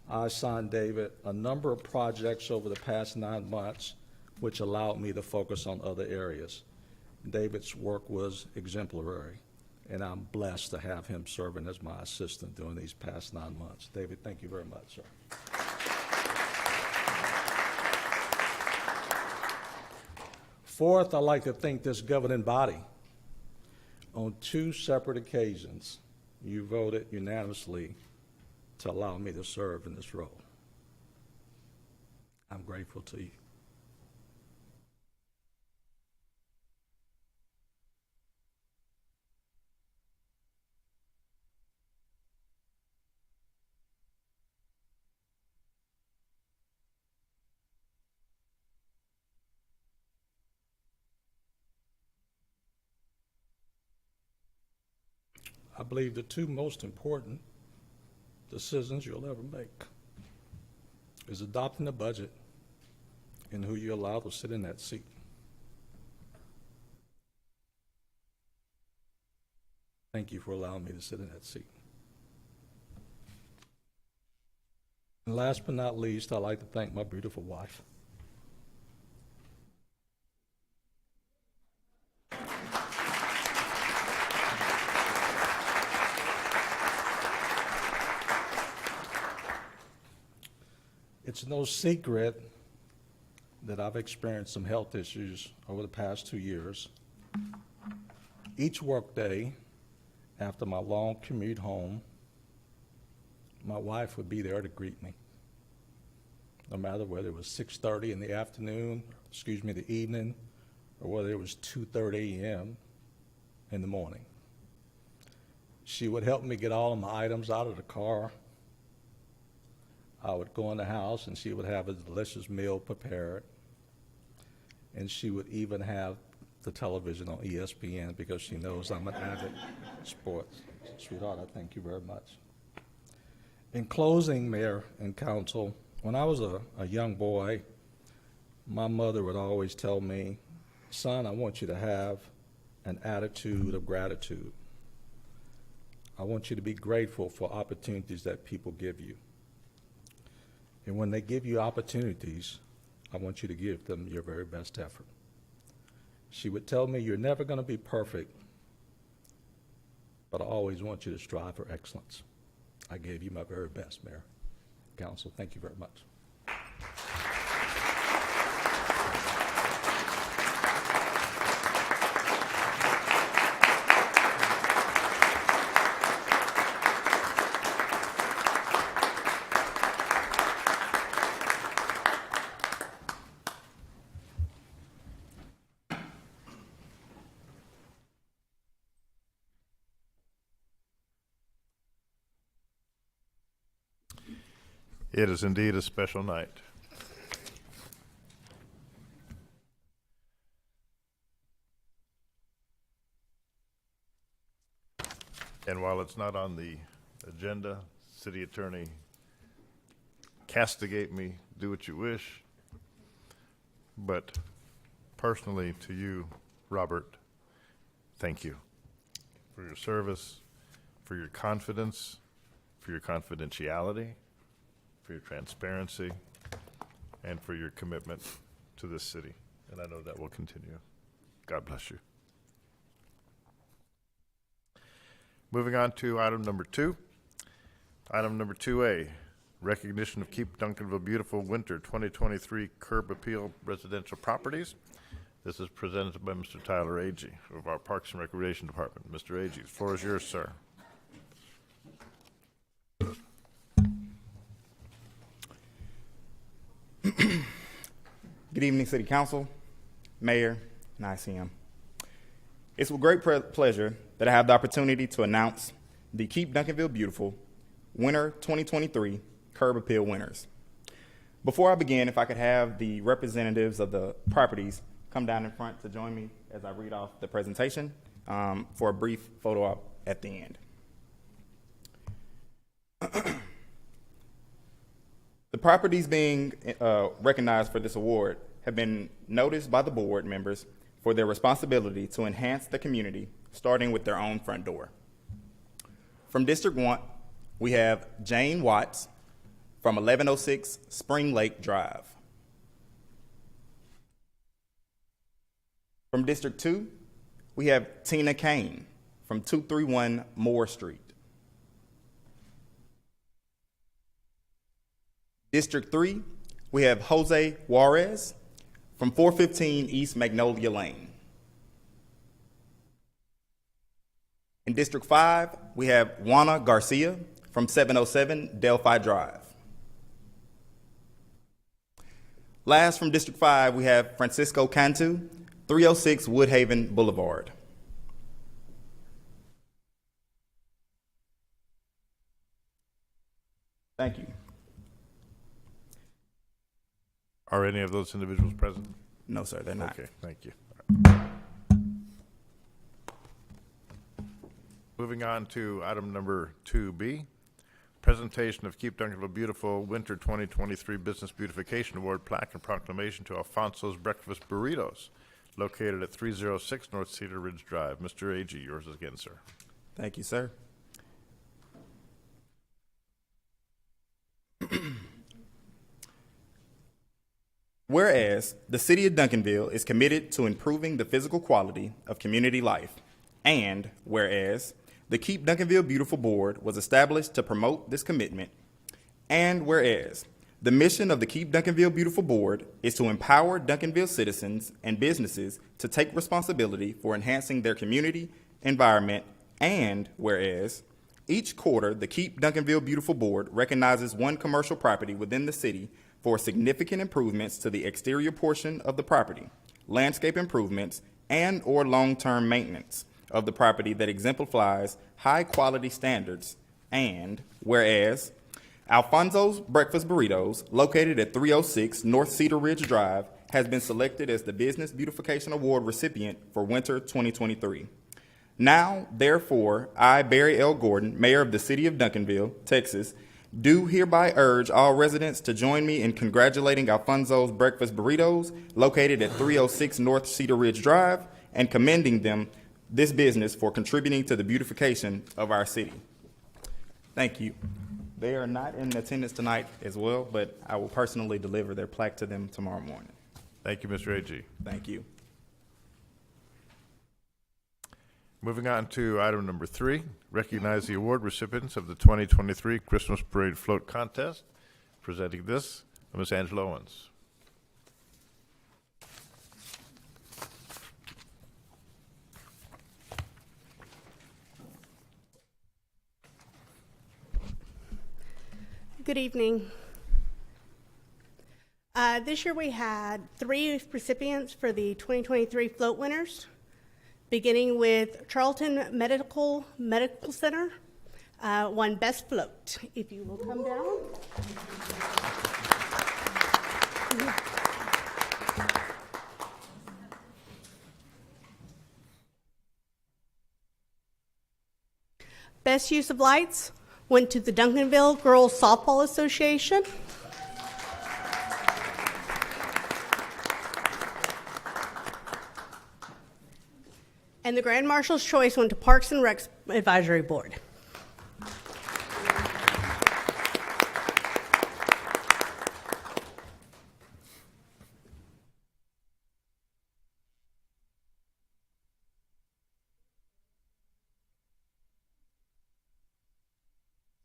I assigned David a number of projects over the past 9 months, which allowed me to focus on other areas. David's work was exemplary, and I'm blessed to have him serving as my assistant during these past 9 months. David, thank you very much, sir. Fourth, I'd like to thank this governing body. On 2 separate occasions, you voted unanimously to allow me to serve in this role. I'm grateful to you. I believe the 2 most important decisions you'll ever make is adopting a budget and who you allow to sit in that seat. Thank you for allowing me to sit in that seat. And last but not least, I'd like to thank my beautiful wife. It's no secret that I've experienced some health issues over the past 2 years. Each workday, after my long commute home, my wife would be there to greet me. No matter whether it was 6:30 in the afternoon, the evening, or whether it was 2:30 a.m. in the morning. She would help me get all of my items out of the car. I would go in the house and she would have a delicious meal prepared. and she would even have the television on ESPN because she knows I'm an avid sports sweetheart. I thank you very much. In closing, Mayor and Council, when I was a young boy, my mother would always tell me, son, I want you to have an attitude of gratitude. I want you to be grateful for opportunities that people give you. And when they give you opportunities, I want you to give them your very best effort. She would tell me, you're never going to be perfect, but I always want you to strive for excellence. I gave you my very best, Mayor. Council, thank you very much. It is indeed a special night. And while it's not on the agenda, City Attorney, castigate me, do what you wish. But personally to you, Robert, thank you for your service, for your confidence, for your confidentiality, for your transparency, and for your commitment to this city. And I know that will continue. God bless you. Moving on to item number 2. Item number 2A, recognition of Keep Duncanville Beautiful Winter 2023 Curb Appeal Residential Properties. This is presented by Mr. Tyler Agee of our Parks and Recreation Department. Mr. Agee, the floor is yours, sir. Good evening, City Council, Mayor, and ICM. It's with great pleasure that I have the opportunity to announce the Keep Duncanville Beautiful Winter 2023 Curb Appeal winners. Before I begin, if I could have the representatives of the properties come down in front to join me as I read off the presentation for a brief photo op at the end. The properties being recognized for this award have been noticed by the board members for their responsibility to enhance the community, starting with their own front door. From District 1, we have Jane Watts from 1106 Spring Lake Drive. From District 2, we have Tina Kane from 231 Moore Street. District 3, we have Jose Juarez from 415 East Magnolia Lane. In District 5, we have Juana Garcia from 707 Delphi Drive. Last, from District 5, we have Francisco Cantu, 306 Woodhaven Boulevard. Thank you. Are any of those individuals present? No, sir, they're not. Okay, thank you. Moving on to item number 2B, presentation of Keep Duncanville Beautiful Winter 2023 Business Beautification Award plaque and proclamation to Alfonso's Breakfast Burritos, located at 306 North Cedar Ridge Drive. Mr. Agee, yours again, sir. Thank you, sir. Whereas the City of Duncanville is committed to improving the physical quality of community life, and whereas the Keep Duncanville Beautiful Board was established to promote this commitment, and whereas the mission of the Keep Duncanville Beautiful Board is to empower Duncanville citizens and businesses to take responsibility for enhancing their community environment, and whereas each quarter the Keep Duncanville Beautiful Board recognizes one commercial property within the city for significant improvements to the exterior portion of the property, landscape improvements, and or long-term maintenance of the property that exemplifies high-quality standards, and whereas Alfonso's Breakfast Burritos, located at 306 North Cedar Ridge Drive, has been selected as the Business Beautification Award recipient for winter 2023. Now, therefore, I, Barry L. Gordon, Mayor of the City of Duncanville, Texas, do hereby urge all residents to join me in congratulating Alfonso's Breakfast Burritos, located at 306 North Cedar Ridge Drive, and commending this business for contributing to the beautification of our city. Thank you. They are not in attendance tonight as well, but I will personally deliver their plaque to them tomorrow morning. Thank you, Mr. A.G. Thank you. Moving on to item number 3, recognize the award recipients of the 2023 Christmas Parade Float Contest. Presenting this, Ms. Angela Owens. Good evening. This year we had 3 recipients for the 2023 float winners, beginning with Charlton Medical Center, won Best Float. If you will come down. Best use of lights went to the Duncanville Girls Softball Association. And the Grand Marshal's Choice went to Parks and Recs Advisory Board.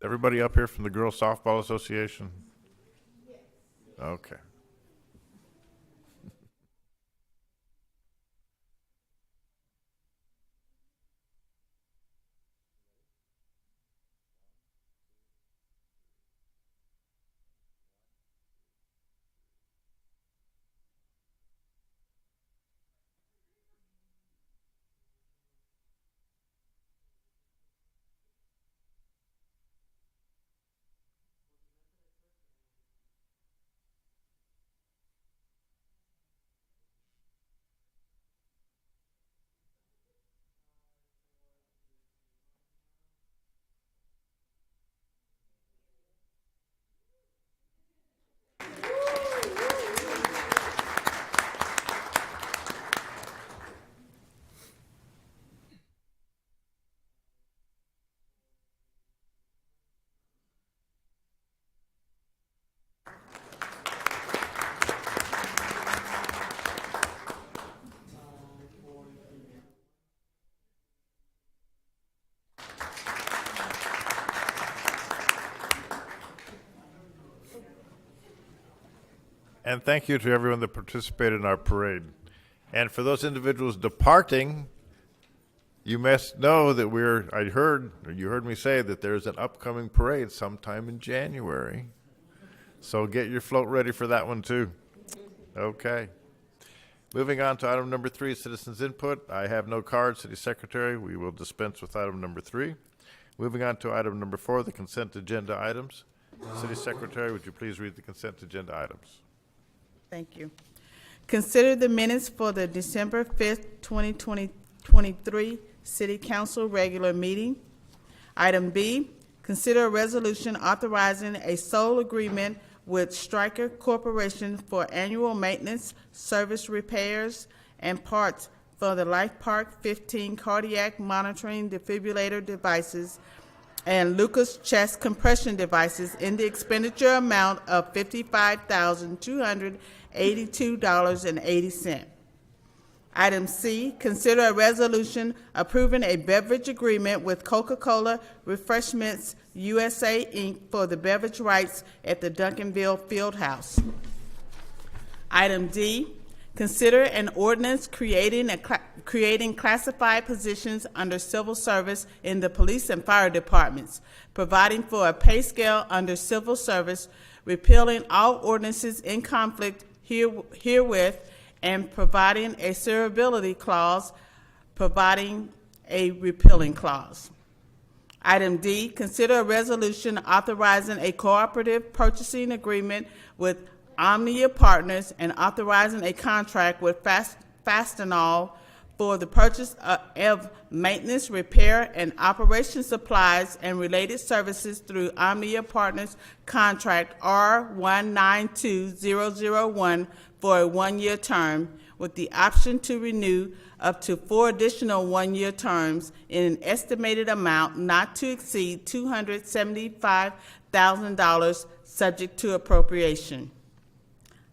Everybody up here from the Girls Softball Association? Yes. Okay. And thank you to everyone that participated in our parade. And for those individuals departing, you must know that you heard me say that there's an upcoming parade sometime in January. So get your float ready for that one too. Okay. Moving on to item number 3, citizens input. I have no card, City Secretary. We will dispense with item number 3. Moving on to item number 4, the consent agenda items. City Secretary, would you please read the consent agenda items? Thank you. Consider the minutes for the December 5th, 2023 City Council regular meeting. Item B, consider a resolution authorizing a sole agreement with Stryker Corporation for annual maintenance, service repairs, and parts for the Life Park 15 cardiac monitoring defibrillator devices and Lucas chest compression devices in the expenditure amount of $55,282.80. Item C, consider a resolution approving a beverage agreement with Coca-Cola Refreshments USA, Inc. for the beverage rights at the Duncanville Fieldhouse. Item D, consider an ordinance creating classified positions under civil service in the police and fire departments, providing for a pay scale under civil service, repealing all ordinances in conflict herewith, and providing a severability clause, providing a repealing clause. Item D, consider a resolution authorizing a cooperative purchasing agreement with Omnia Partners and authorizing a contract with Fastenal for the purchase of maintenance, repair, and operation supplies and related services through Omnia Partners Contract R192001 for a one-year term, with the option to renew up to 4 additional one-year terms in an estimated amount not to exceed $275,000, subject to appropriation.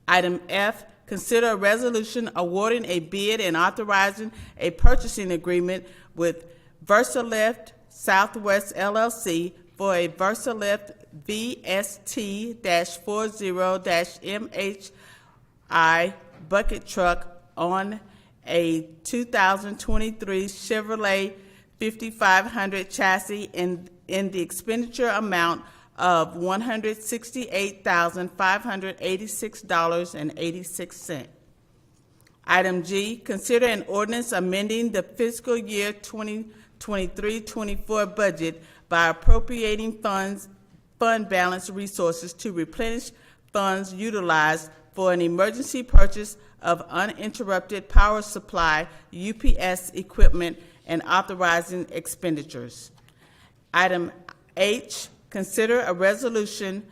Item F, consider a resolution awarding a bid and authorizing a purchasing agreement with VersaLift Southwest LLC for a VersaLift VST-40-MHI bucket truck on a 2023 Chevrolet 5500 chassis in the expenditure amount of $168,586.86. Item G, consider an ordinance amending the fiscal year 2023-24 budget by appropriating fund balance resources to replenish funds utilized for an emergency purchase of uninterrupted power supply UPS equipment and authorizing expenditures. Item H, consider a resolution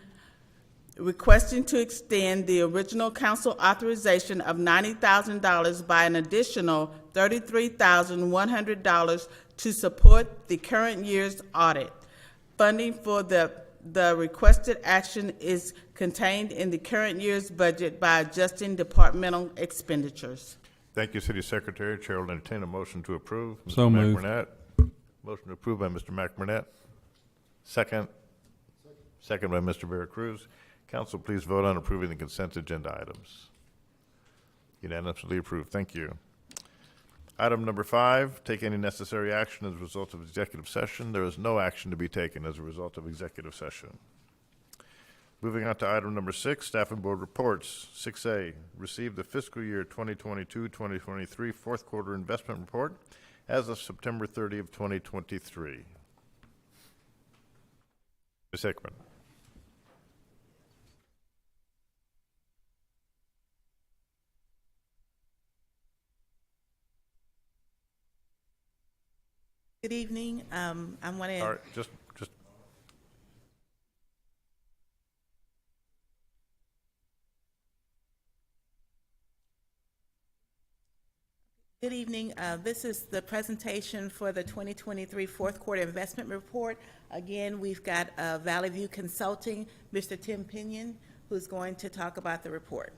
requesting to extend the original council authorization of $90,000 by an additional $33,100 to support the current year's audit. Funding for the requested action is contained in the current year's budget by adjusting departmental expenditures. Thank you, City Secretary. Chair will entertain a motion to approve. So moved. McBurnett. Motion approved by Mr. McBurnett. Second. Second by Mr. Veracruz. Council, please vote on approving the consent agenda items. Unanimously approved. Thank you. Item number 5, take any necessary action as a result of executive session. There is no action to be taken as a result of executive session. Moving on to item number 6, staff and board reports. 6A, receive the fiscal year 2022-2023 fourth quarter investment report as of September 30 of 2023. Ms. Hickman. Good evening. I want to. All right, just. Good evening. This is the presentation for the 2023 fourth quarter investment report. Again, we've got Valley View Consulting, Mr. Tim Pinion, who's going to talk about the report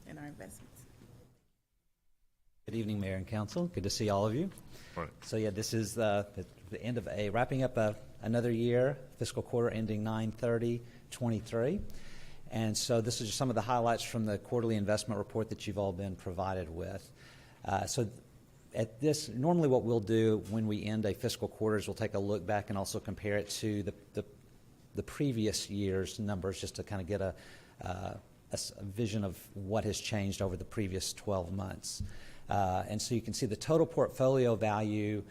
and our investments. Good evening, Mayor and Council. Good to see all of you. Right. So yeah, this is the end of wrapping up another year, fiscal quarter ending 9/30/23. And so this is just some of the highlights from the quarterly investment report that you've all been provided with. So at this, normally what we'll do when we end a fiscal quarter is we'll take a look back and also compare it to the previous year's numbers, just to kind of get a vision of what has changed over the previous 12 months. And so you can see the total portfolio value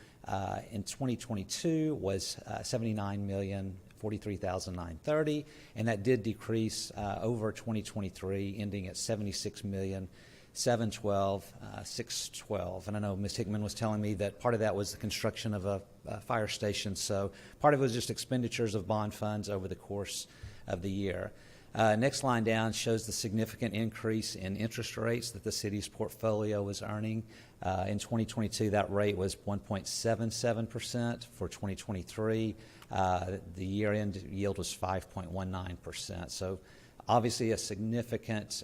in 2022 was $79,043,930, and that did decrease over 2023, ending at $76,712,612. And I know Ms. Hickman was telling me that part of that was the construction of a fire station, so part of it was just expenditures of bond funds over the course of the year. Next line down shows the significant increase in interest rates that the city's portfolio was earning. In 2022, that rate was 1.77%. For 2023, the year-end yield was 5.19%. So obviously a significant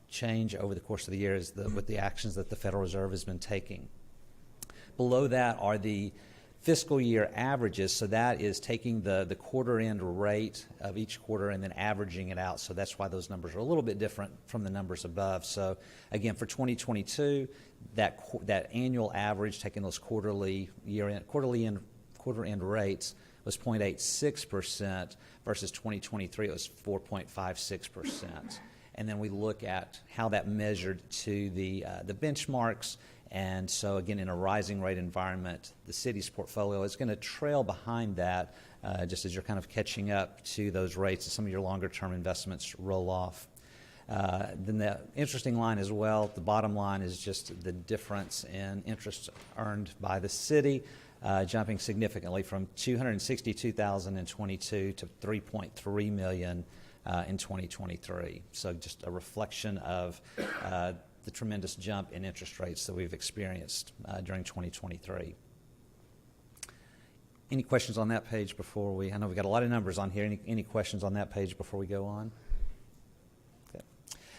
change over the course of the year with the actions that the Federal Reserve has been taking. Below that are the fiscal year averages, so that is taking the quarter-end rate of each quarter and then averaging it out. So that's why those numbers are a little bit different from the numbers above. So again, for 2022, that annual average, taking those quarter-end rates, was 0.86% versus 2023 it was 4.56%. And then we look at how that measured to the benchmarks. And so again, in a rising rate environment, the city's portfolio is going to trail behind that just as you're kind of catching up to those rates as some of your longer term investments roll off. Then the interesting line as well, the bottom line is just the difference in interest earned by the city, jumping significantly from $262,022 to $3.3 million in 2023. So just a reflection of the tremendous jump in interest rates that we've experienced during 2023. Any questions on that page before I know we've got a lot of numbers on here. Any questions on that page before we go on? Okay.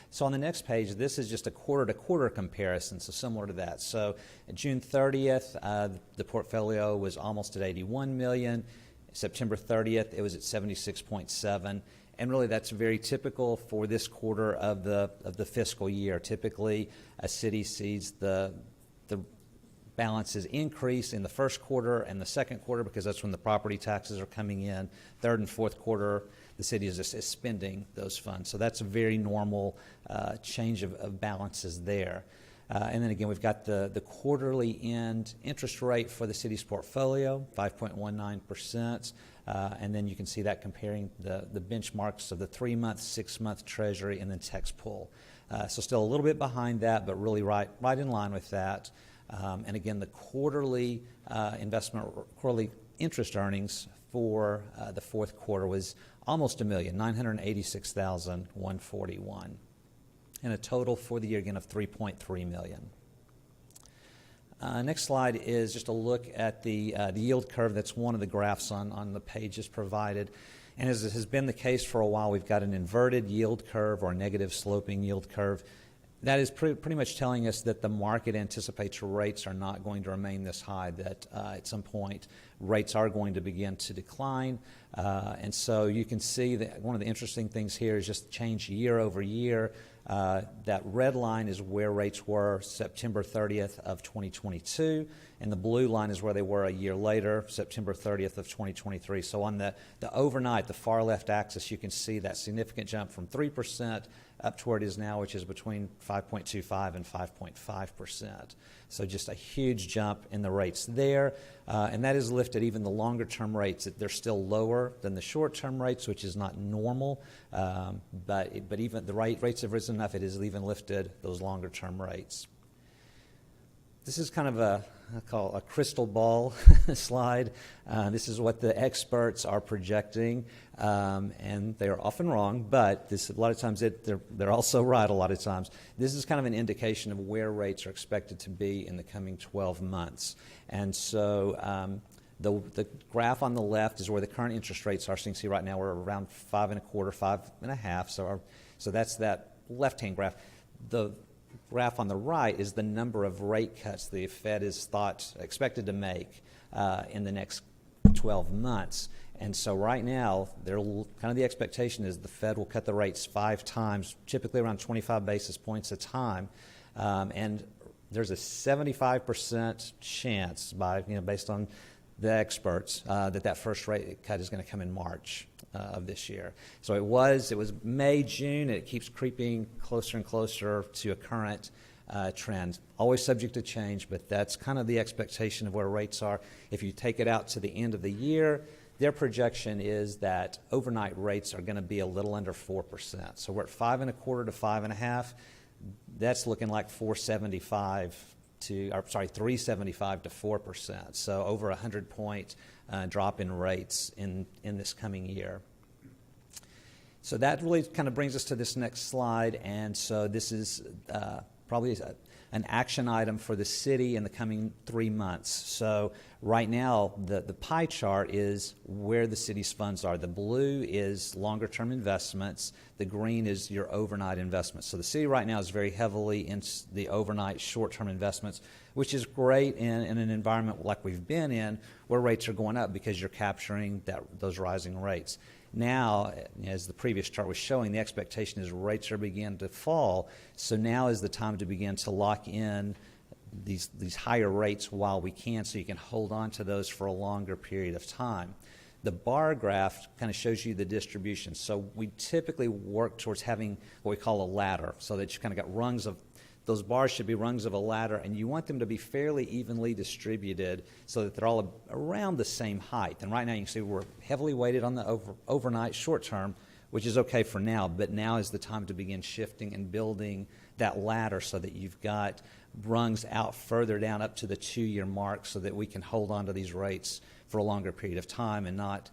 So on the next page, this is just a quarter-to-quarter comparison, so similar to that. So June 30th, the portfolio was almost at $81 million. September 30th, it was at $76.7. And really, that's very typical for this quarter of the fiscal year. Typically, a city sees the balances increase in the first quarter and the second quarter because that's when the property taxes are coming in. Third and fourth quarter, the city is spending those funds. So that's a very normal change of balances there. And then again, we've got the quarterly end interest rate for the city's portfolio, 5.19%. And then you can see that comparing the benchmarks of the 3-month, 6-month Treasury, and then tax pull. So still a little bit behind that, but really right in line with that. And again, the quarterly quarterly interest earnings for the fourth quarter was almost $1 million, $986,141, and a total for the year again of $3.3 million. Next slide is just a look at the yield curve. That's one of the graphs on the pages provided. And as it has been the case for a while, we've got an inverted yield curve or negative sloping yield curve. That is pretty much telling us that the market anticipates rates are not going to remain this high, that at some point rates are going to begin to decline. And so you can see that one of the interesting things here is just change year over year. That red line is where rates were September 30th of 2022, and the blue line is where they were a year later, September 30th of 2023. So on the overnight, the far left axis, you can see that significant jump from 3% up to where it is now, which is between 5.25 and 5.5%. So just a huge jump in the rates there, and that has lifted even the longer-term rates. They're still lower than the short-term rates, which is not normal, but even the rates have risen enough, it has even lifted those longer-term rates. This is kind of I call a crystal ball slide. This is what the experts are projecting, and they are often wrong, but a lot of times they're also right a lot of times. This is kind of an indication of where rates are expected to be in the coming 12 months. And so the graph on the left is where the current interest rates are. So you can see right now we're around 5.25, 5.5. So that's that left-hand graph. The graph on the right is the number of rate cuts the Fed is expected to make in the next 12 months. And so right now, kind of the expectation is the Fed will cut the rates 5 times, typically around 25 basis points a time. And there's a 75% chance, based on the experts, that first rate cut is going to come in March of this year. So it was May, June, and it keeps creeping closer and closer to a current trend. Always subject to change, but that's kind of the expectation of where rates are. If you take it out to the end of the year, their projection is that overnight rates are going to be a little under 4%. So we're at 5.25 to 5.5. That's looking like 375 to 4%. So over 100-point drop in rates in this coming year. So that really kind of brings us to this next slide. And so this is probably an action item for the city in the coming 3 months. So right now, the pie chart is where the city's funds are. The blue is longer-term investments. The green is your overnight investments. So the city right now is very heavily in the overnight short-term investments, which is great in an environment like we've been in where rates are going up because you're capturing those rising rates. Now, as the previous chart was showing, the expectation is rates are beginning to fall. So now is the time to begin to lock in these higher rates while we can, so you can hold on to those for a longer period of time. The bar graph kind of shows you the distribution. So we typically work towards having what we call a ladder, so that you kind of got rungs of, those bars should be rungs of a ladder, and you want them to be fairly evenly distributed so that they're all around the same height. And right now you can see we're heavily weighted on the overnight short term, which is okay for now, but now is the time to begin shifting and building that ladder so that you've got rungs out further down up to the 2-year mark so that we can hold on to these rates for a longer period of time and not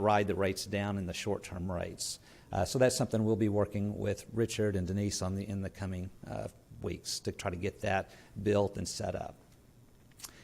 ride the rates down in the short-term rates. So that's something we'll be working with Richard and Denise on in the coming weeks to try to get that built and set up.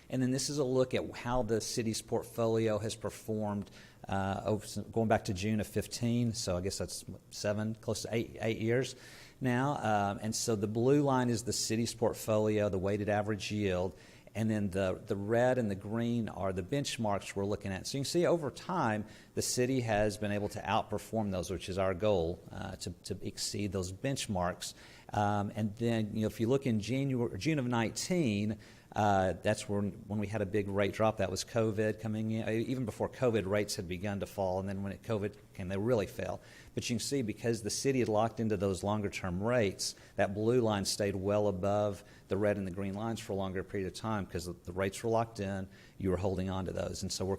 And then this is a look at how the city's portfolio has performed going back to June of 15. So I guess that's 7, close to 8 years now. And so the blue line is the city's portfolio, the weighted average yield. And then the red and the green are the benchmarks we're looking at. So you can see over time, the city has been able to outperform those, which is our goal, to exceed those benchmarks. And then, if you look in June of 19, that's when we had a big rate drop. That was COVID coming in. Even before COVID, rates had begun to fall, and then when COVID came, they really fell. But you can see because the city had locked into those longer-term rates, that blue line stayed well above the red and the green lines for a longer period of time because the rates were locked in. You were holding on to those, and so you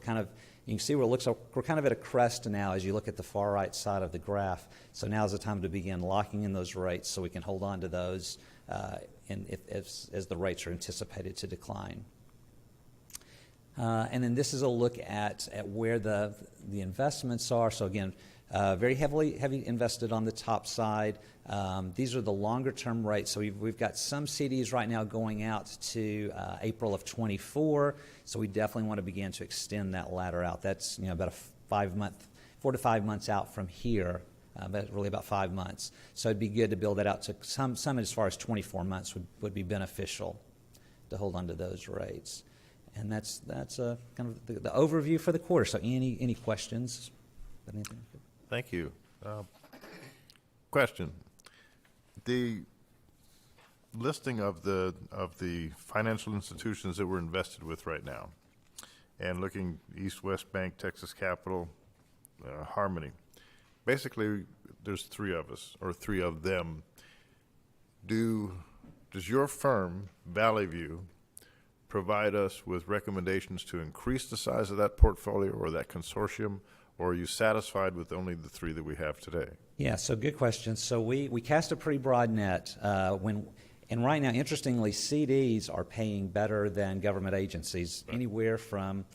can see where it looks like we're kind of at a crest now as you look at the far right side of the graph. So now is the time to begin locking in those rates so we can hold on to those as the rates are anticipated to decline. And then this is a look at where the investments are. So again, very heavy invested on the top side. These are the longer-term rates. So we've got some CDs right now going out to April of 24. So we definitely want to begin to extend that ladder out. That's about 4 to 5 months out from here. But really about 5 months. So it'd be good to build that out to some as far as 24 months would be beneficial to hold on to those rates. And that's kind of the overview for the quarter. So any questions? Anything? Thank you. Question. The listing of the financial institutions that we're invested with right now, and looking East West Bank, Texas Capital, Harmony. Basically, there's 3 of us, or 3 of them. Does your firm, Valley View, provide us with recommendations to increase the size of that portfolio or that consortium, or are you satisfied with only the 3 that we have today? Yeah, so good question. So we cast a pretty broad net. And right now, interestingly, CDs are paying better than government agencies, anywhere from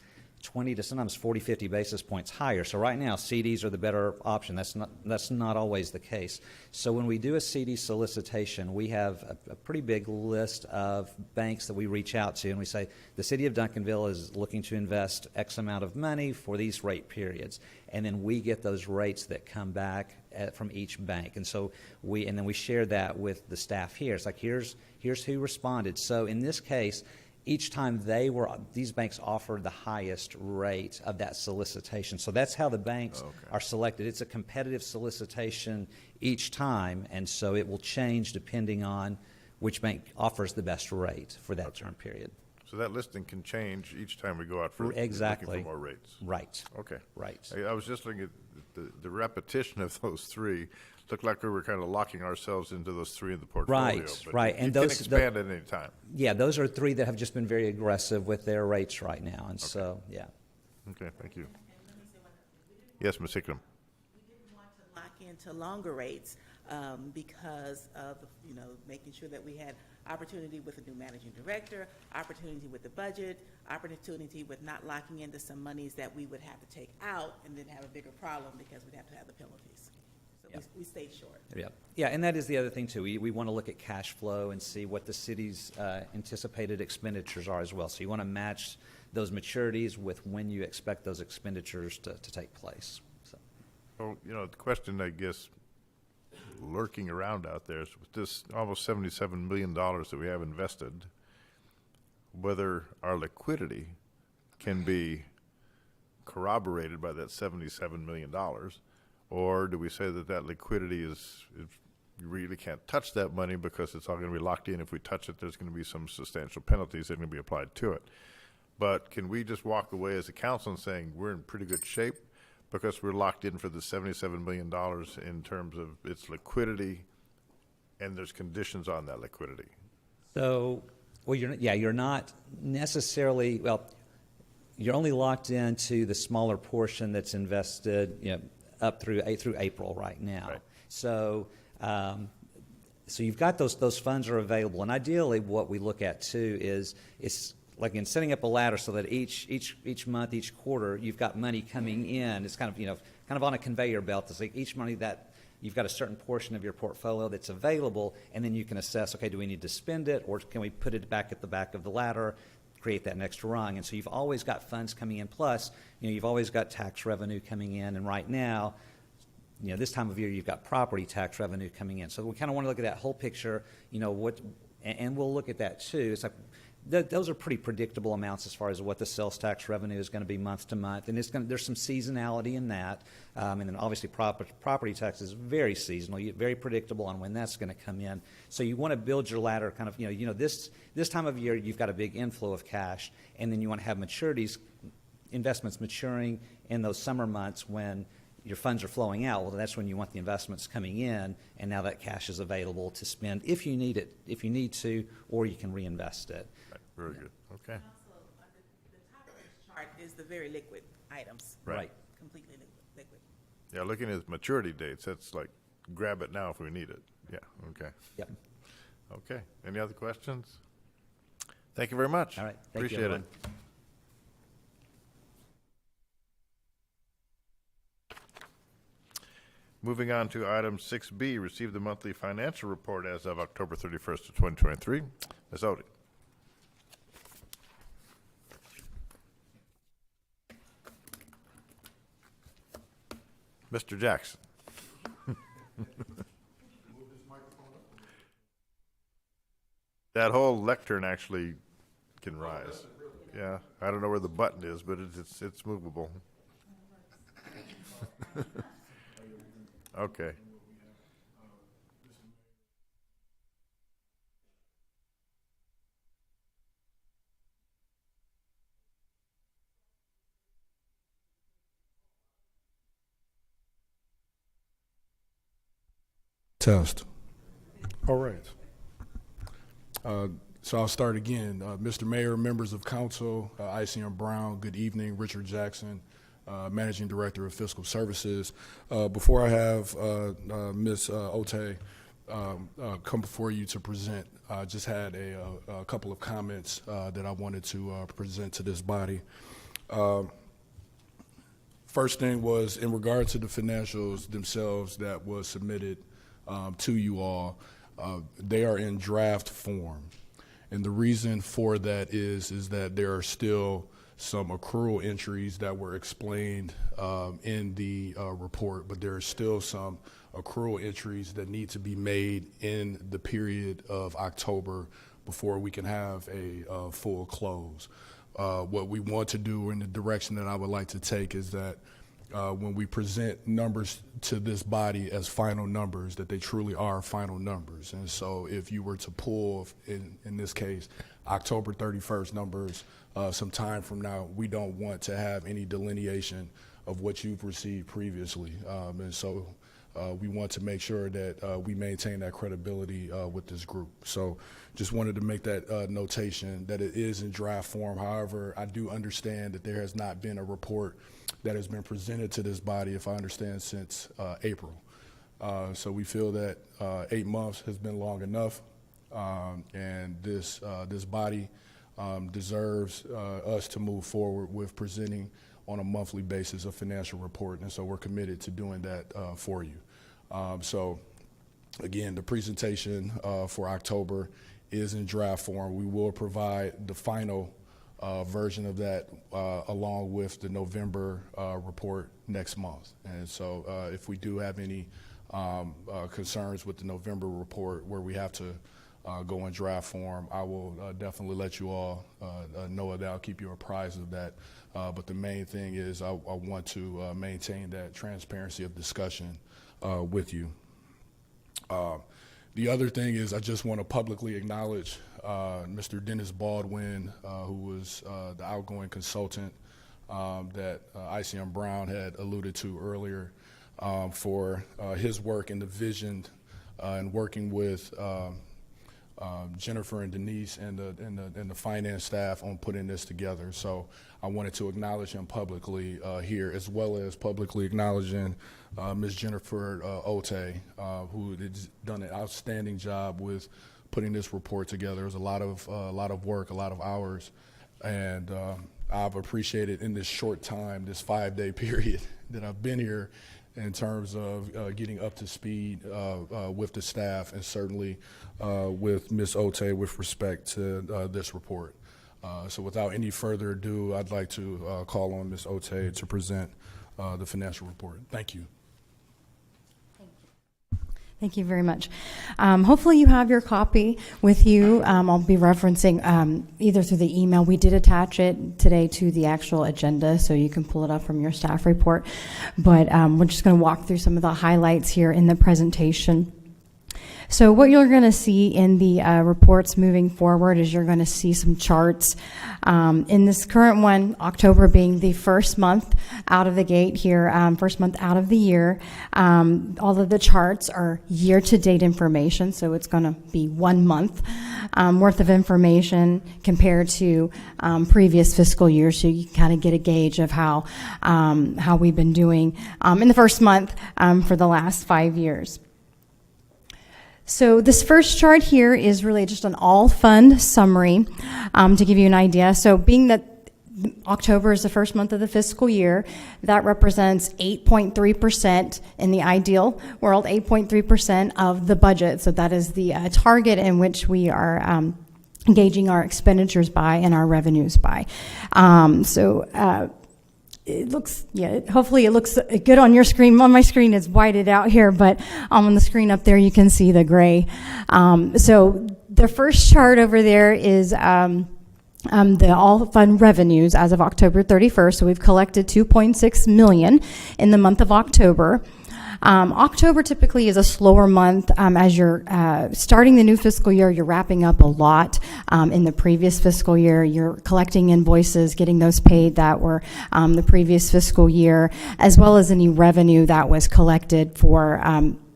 20 to sometimes 40, 50 basis points higher. So right now, CDs are the better option. That's not always the case. So when we do a CD solicitation, we have a pretty big list of banks that we reach out to, and we say, the city of Duncanville is looking to invest X amount of money for these rate periods. And then we get those rates that come back from each bank. And so then we share that with the staff here. It's like, here's who responded. So in this case, each time these banks offered the highest rate of that solicitation. So that's how the banks are selected. It's a competitive solicitation each time, and so it will change depending on which bank offers the best rate for that term period. So that listing can change each time we go out for looking for more rates. Right. Okay. Right. I was just looking at the repetition of those 3. Looked like we were kind of locking ourselves into those 3 in the portfolio. Right. And those can expand at any time. Yeah, those are 3 that have just been very aggressive with their rates right now, and so yeah. Okay, thank you. Yes, Ms. Hickam. We didn't want to lock into longer rates because of making sure that we had opportunity with a new managing director, opportunity with the budget, opportunity with not locking into some monies that we would have to take out and then have a bigger problem because we'd have to have the penalties. So we stayed short. Yeah, and that is the other thing too. We want to look at cash flow and see what the city's anticipated expenditures are as well. So you want to match those maturities with when you expect those expenditures to take place. So. Well, the question, I guess, lurking around out there is with this almost $77 million that we have invested, whether our liquidity can be corroborated by that $77 million, or do we say that liquidity is you really can't touch that money because it's all going to be locked in. If we touch it, there's going to be some substantial penalties that are going to be applied to it. But can we just walk away as a council and saying we're in pretty good shape because we're locked in for the $77 million in terms of its liquidity, and there's conditions on that liquidity? So, you're not necessarily, you're only locked into the smaller portion that's invested, up through April right now. Right. So so you've got those funds are available, and ideally what we look at too is it's like in setting up a ladder so that each month, each quarter, you've got money coming in. It's kind of on a conveyor belt. It's like each money that you've got a certain portion of your portfolio that's available, and then you can assess, okay, do we need to spend it, or can we put it back at the back of the ladder, create that next rung? And so you've always got funds coming in. Plus, you've always got tax revenue coming in, and right now, this time of year, you've got property tax revenue coming in. So we kind of want to look at that whole picture, and we'll look at that too. It's like those are pretty predictable amounts as far as what the sales tax revenue is going to be month to month, and there's some seasonality in that, and then obviously property tax is very seasonal, very predictable on when that's going to come in. So you want to build your ladder kind of, this time of year you've got a big inflow of cash, and then you want to have investments maturing in those summer months when your funds are flowing out. Well, that's when you want the investments coming in, and now that cash is available to spend if you need it, if you need to, or you can reinvest it. Right. Very good. Okay. Also, the top of this chart is the very liquid items. Right. Completely liquid. Yeah, looking at maturity dates, that's like grab it now if we need it. Yeah. Okay. Yep. Okay. Any other questions? Thank you very much. All right. Thank you, Appreciate it. Moving on to item 6B, receive the monthly financial report as of October 31st of 2023. Ms. Odie. Mr. Jackson. That whole lectern actually can rise. Yeah, I don't know where the button is, but it's movable. Okay. Test. All right. So I'll start again. Mr. Mayor, members of council, ICM Brown, good evening. Richard Jackson, Managing Director of Fiscal Services. Before I have Ms. Ote come before you to present, I just had a couple of comments that I wanted to present to this body. First thing was in regard to the financials themselves that was submitted to you all. They are in draft form. And the reason for that is that there are still some accrual entries that were explained in the report, but there are still some accrual entries that need to be made in the period of October before we can have a full close. What we want to do in the direction that I would like to take is that when we present numbers to this body as final numbers, that they truly are final numbers. And so if you were to pull, in this case, October 31st numbers some time from now, we don't want to have any delineation of what you've received previously. And so we want to make sure that we maintain that credibility with this group. So just wanted to make that notation that it is in draft form. However, I do understand that there has not been a report that has been presented to this body, if I understand, since April. So we feel that 8 months has been long enough, and this body deserves us to move forward with presenting on a monthly basis a financial report, and so we're committed to doing that for you. So again, the presentation for October is in draft form. We will provide the final version of that along with the November report next month. And so if we do have any concerns with the November report where we have to go in draft form, I will definitely let you all know that. I'll keep you apprised of that. But the main thing is I want to maintain that transparency of discussion with you. The other thing is I just want to publicly acknowledge Mr. Dennis Baldwin, who was the outgoing consultant that ICM Brown had alluded to earlier, for his work and the vision and working with Jennifer and Denise and the finance staff on putting this together. So I wanted to acknowledge him publicly here, as well as publicly acknowledging Ms. Jennifer Ote, who has done an outstanding job with putting this report together. It was a lot of work, a lot of hours, and I've appreciated in this short time, this 5-day period that I've been here, in terms of getting up to speed with the staff, and certainly with Ms. Ote with respect to this report. So without any further ado, I'd like to call on Ms. Ote to present the financial report. Thank you. Thank you very much. Hopefully you have your copy with you. I'll be referencing either through the email. We did attach it today to the actual agenda, so you can pull it up from your staff report. But we're just going to walk through some of the highlights here in the presentation. So what you're going to see in the reports moving forward is you're going to see some charts. In this current one, October being the first month out of the gate here, first month out of the year, all of the charts are year-to-date information, so it's going to be 1 month worth of information compared to previous fiscal years, so you can kind of get a gauge of how we've been doing in the first month for the last 5 years. So this first chart here is really just an all-fund summary to give you an idea. So being that October is the first month of the fiscal year, that represents 8.3% in the ideal world, 8.3% of the budget. So that is the target in which we are gauging our expenditures by and our revenues by. It looks, hopefully it looks good on your screen. On my screen, it's whited out here, but on the screen up there, you can see the gray. So the first chart over there is the all-fund revenues as of October 31st. So we've collected $2.6 million in the month of October. October typically is a slower month. As you're starting the new fiscal year, you're wrapping up a lot. In the previous fiscal year, you're collecting invoices, getting those paid that were the previous fiscal year, as well as any revenue that was collected for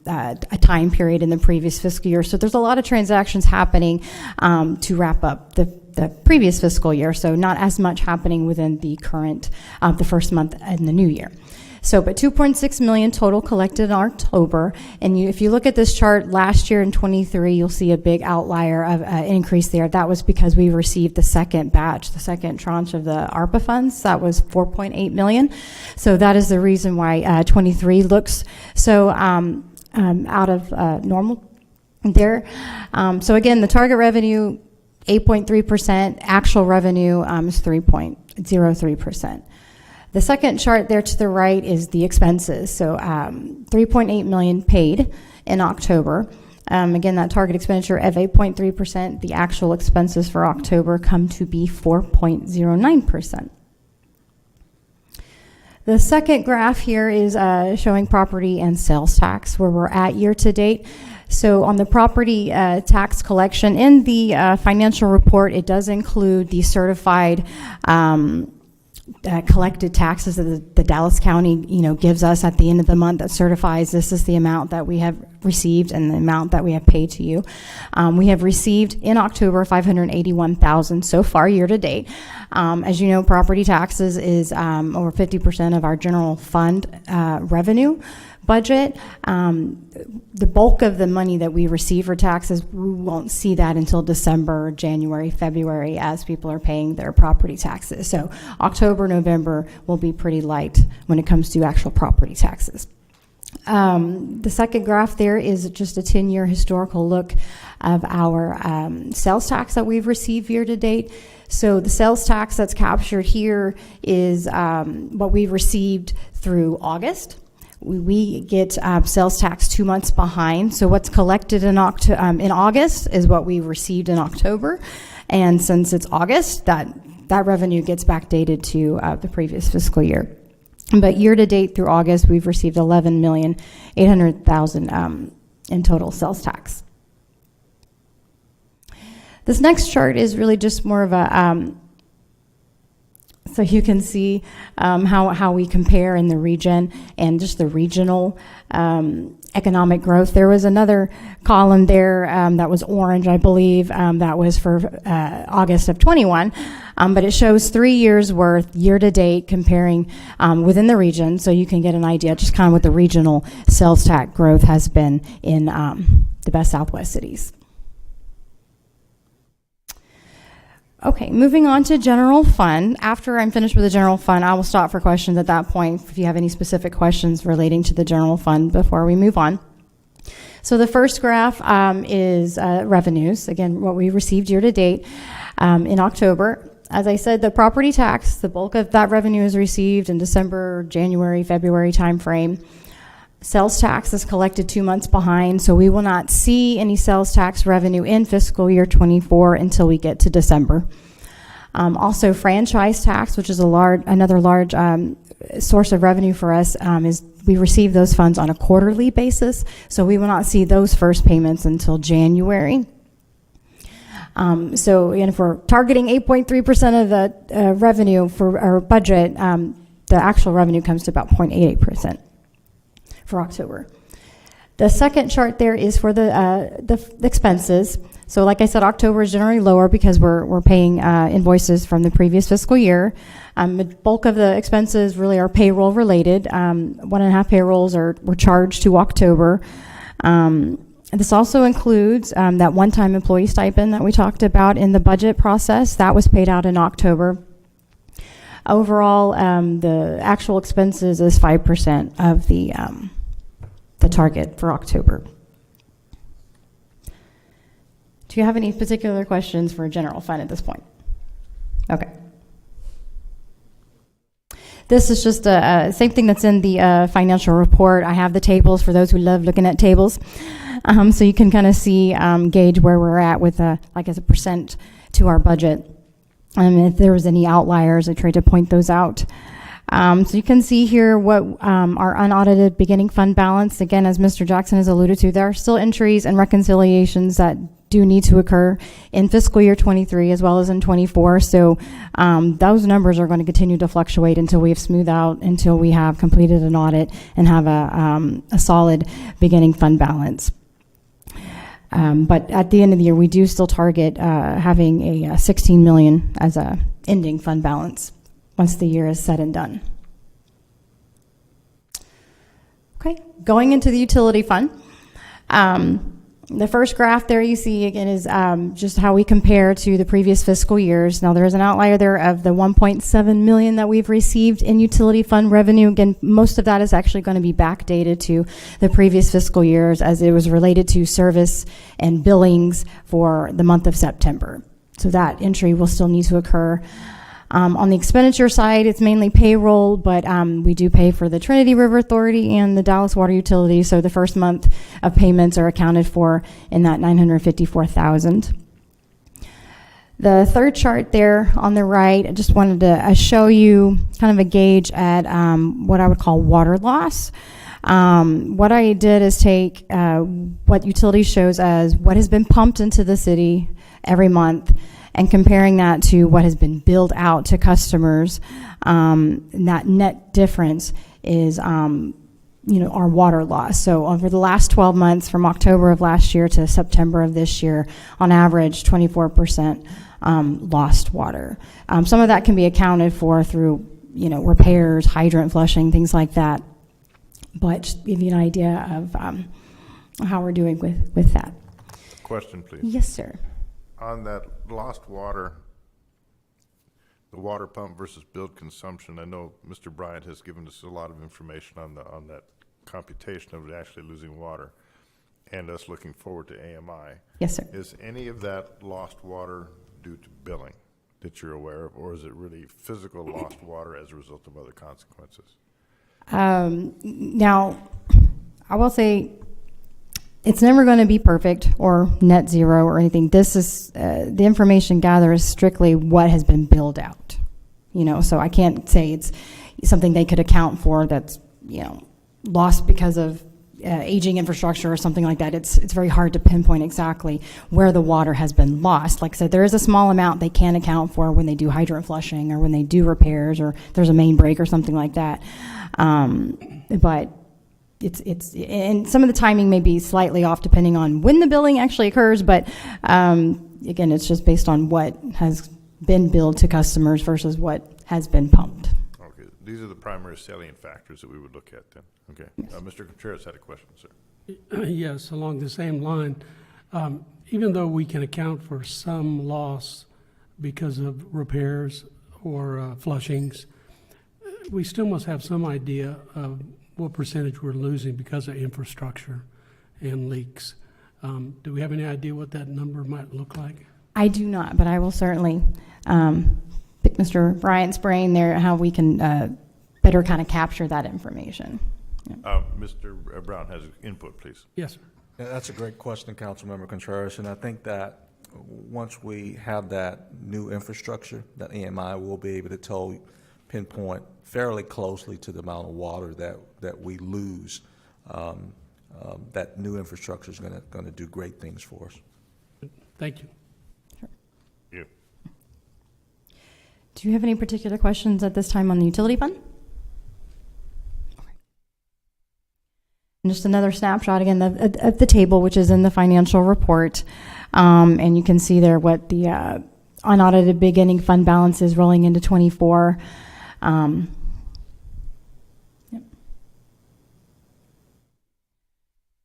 a time period in the previous fiscal year. So there's a lot of transactions happening to wrap up the previous fiscal year, so not as much happening within the current, the first month in the new year. So, but $2.6 million total collected in October. And if you look at this chart last year in 23, you'll see a big outlier of increase there. That was because we received the second batch, the second tranche of the ARPA funds. That was $4.8 million. So that is the reason why 23 looks so out of normal there. So again, the target revenue, 8.3%. Actual revenue is 3.03%. The second chart there to the right is the expenses. So $3.8 million paid in October. Again, that target expenditure of 8.3%. The actual expenses for October come to be 4.09%. The second graph here is showing property and sales tax, where we're at year to date. So on the property tax collection, in the financial report, it does include the certified collected taxes that the Dallas County, gives us at the end of the month, that certifies this is the amount that we have received and the amount that we have paid to you. We have received in October $581,000 so far year to date. As you know, property taxes is over 50% of our general fund revenue budget. The bulk of the money that we receive for taxes, we won't see that until December, January, February, as people are paying their property taxes. So October, November will be pretty light when it comes to actual property taxes. The second graph there is just a 10-year historical look of our sales tax that we've received year to date. So the sales tax that's captured here is what we received through August. We get sales tax 2 months behind. So what's collected in August is what we received in October. And since it's August, that revenue gets backdated to the previous fiscal year. But year to date through August, we've received $11,800,000 in total sales tax. This next chart is really just more of a so you can see how we compare in the region and just the regional economic growth. There was another column there that was orange, I believe, that was for August of 21, but it shows 3 years worth year to date comparing within the region, so you can get an idea just kind of what the regional sales tax growth has been in the best Southwest cities. Okay, moving on to general fund. After I'm finished with the general fund, I will stop for questions at that point if you have any specific questions relating to the general fund before we move on. So the first graph is revenues, again, what we received year to date in October. As I said, the property tax, the bulk of that revenue is received in December, January, February timeframe. Sales tax is collected 2 months behind, so we will not see any sales tax revenue in fiscal year 24 until we get to December. Also, franchise tax, which is another large source of revenue for us, is we receive those funds on a quarterly basis, so we will not see those first payments until January. So, and if we're targeting 8.3% of the revenue for our budget, the actual revenue comes to about 0.88%. For October. The second chart there is for the expenses. So like I said, October is generally lower because we're paying invoices from the previous fiscal year. The bulk of the expenses really are payroll related. 1.5 payrolls were charged to October. This also includes that one-time employee stipend that we talked about in the budget process. That was paid out in October. Overall, the actual expenses is 5% of the target for October. Do you have any particular questions for general fund at this point? Okay. This is just the same thing that's in the financial report. I have the tables for those who love looking at tables. So you can kind of see, gauge where we're at with, like as a percent to our budget. If there was any outliers, I tried to point those out. So you can see here what our unaudited beginning fund balance, again, as Mr. Jackson has alluded to, there are still entries and reconciliations that do need to occur in fiscal year 23 as well as in 24. So those numbers are going to continue to fluctuate until we have smoothed out, until we have completed an audit and have a solid beginning fund balance. But at the end of the year, we do still target having a 16 million as a ending fund balance once the year is said and done. Okay, going into the utility fund. The first graph there you see again is just how we compare to the previous fiscal years. Now there is an outlier there of the 1.7 million that we've received in utility fund revenue. Again, most of that is actually going to be backdated to the previous fiscal years as it was related to service and billings for the month of September. So that entry will still need to occur. On the expenditure side, it's mainly payroll, but we do pay for the Trinity River Authority and the Dallas Water Utility, so the first month of payments are accounted for in that $954,000. The third chart there on the right, I just wanted to show you kind of a gauge at what I would call water loss. What I did is take what utility shows as what has been pumped into the city every month, and comparing that to what has been billed out to customers. That net difference is, our water loss. So over the last 12 months, from October of last year to September of this year, on average, 24% lost water. Some of that can be accounted for through, repairs, hydrant flushing, things like that. But just give you an idea of how we're doing with that. Question, please. Yes, sir. On that lost water, the water pump versus billed consumption, I know Mr. Bryant has given us a lot of information on that computation of actually losing water and us looking forward to AMI. Yes, sir. Is any of that lost water due to billing that you're aware of, or is it really physical lost water as a result of other consequences? Now, I will say, it's never going to be perfect or net zero or anything. This is the information gathered is strictly what has been billed out. So I can't say it's something they could account for that's lost because of aging infrastructure or something like that. It's very hard to pinpoint exactly where the water has been lost. Like I said, there is a small amount they can account for when they do hydrant flushing or when they do repairs or there's a main break or something like that. But and some of the timing may be slightly off depending on when the billing actually occurs, but again, it's just based on what has been billed to customers versus what has been pumped. Okay, these are the primary salient factors that we would look at then. Okay, Yes. Mr. Contreras had a question, sir. Yes, along the same line. Even though we can account for some loss because of repairs or flushings, we still must have some idea of what percentage we're losing because of infrastructure and leaks. Do we have any idea what that number might look like? I do not, but I will certainly pick Mr. Bryant's brain there how we can better kind of capture that information. Mr. Brown has input, please. Yes, sir. Yeah, that's a great question, Councilmember Contreras, and I think that once we have that new infrastructure, that EMI will be able to pinpoint fairly closely to the amount of water that we lose. That new infrastructure is going to do great things for us. Thank you. You. Do you have any particular questions at this time on the utility fund? And just another snapshot again of the table, which is in the financial report. And you can see there what the unaudited beginning fund balance is rolling into 24. Yep.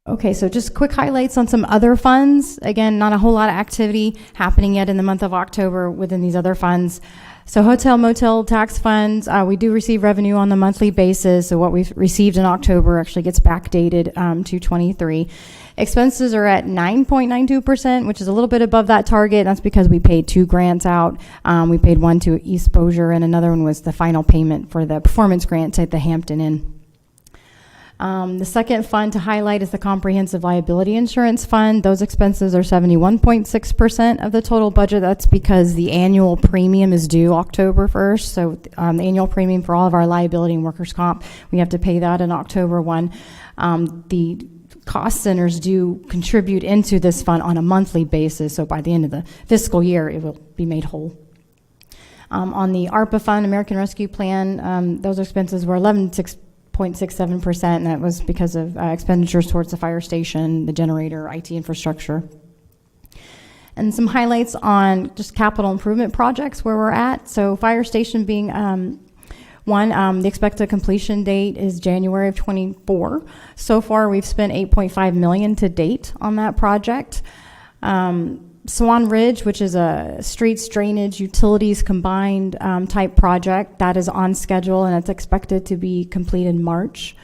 Okay, so just quick highlights on some other funds. Again, not a whole lot of activity happening yet in the month of October within these other funds. So hotel, motel tax funds, we do receive revenue on the monthly basis. So what we've received in October actually gets backdated to 23. Expenses are at 9.92%, which is a little bit above that target. That's because we paid 2 grants out. We paid one to East Bossier, and another one was the final payment for the performance grant at the Hampton Inn. The second fund to highlight is the Comprehensive Liability Insurance Fund. Those expenses are 71.6% of the total budget. That's because the annual premium is due October 1st. So the annual premium for all of our liability and workers' comp, we have to pay that in October 1. The cost centers do contribute into this fund on a monthly basis. So by the end of the fiscal year, it will be made whole. On the ARPA fund, American Rescue Plan, those expenses were 11.67%, and that was because of expenditures towards the fire station, the generator, IT infrastructure. And some highlights on just capital improvement projects where we're at. So fire station being one, the expected completion date is January of 24. So far, we've spent $8.5 million to date on that project. Swan Ridge, which is a streets, drainage, utilities combined type project, that is on schedule and it's expected to be complete in March.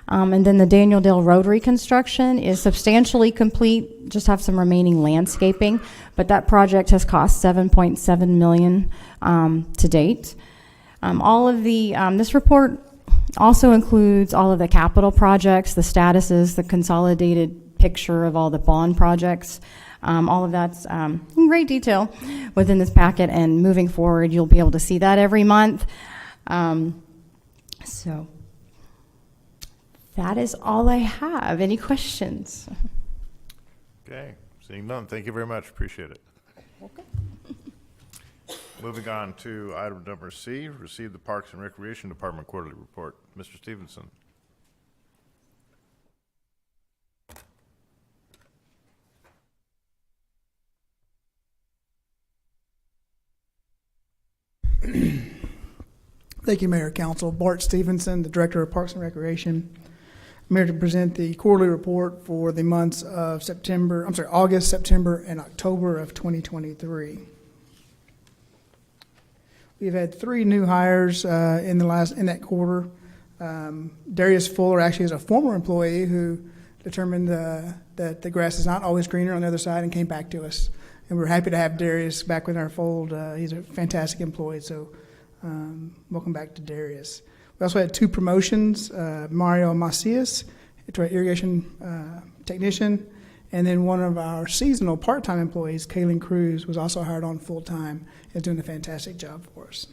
And then the Daniel Dale Road reconstruction is substantially complete, just have some remaining landscaping, but that project has cost $7.7 million to date. All of the, this report also includes all of the capital projects, the statuses, the consolidated picture of all the bond projects. All of that's in great detail within this packet, and moving forward, you'll be able to see that every month. So that is all I have. Any questions? Okay, seeing none, thank you very much, appreciate it. Okay. Moving on to item number C, receive the Parks and Recreation Department quarterly report. Mr. Stevenson. Thank you, Mayor, Council. Bart Stevenson, the Director of Parks and Recreation. I'm here to present the quarterly report for the months of August, September, and October of 2023. We've had 3 new hires in that quarter. Darius Fuller actually is a former employee who determined that the grass is not always greener on the other side and came back to us. And we're happy to have Darius back within our fold. He's a fantastic employee, so welcome back to Darius. We also had 2 promotions, Mario Macias to our irrigation technician, and then one of our seasonal part-time employees, Kaylin Cruz, was also hired on full-time, is doing a fantastic job for us.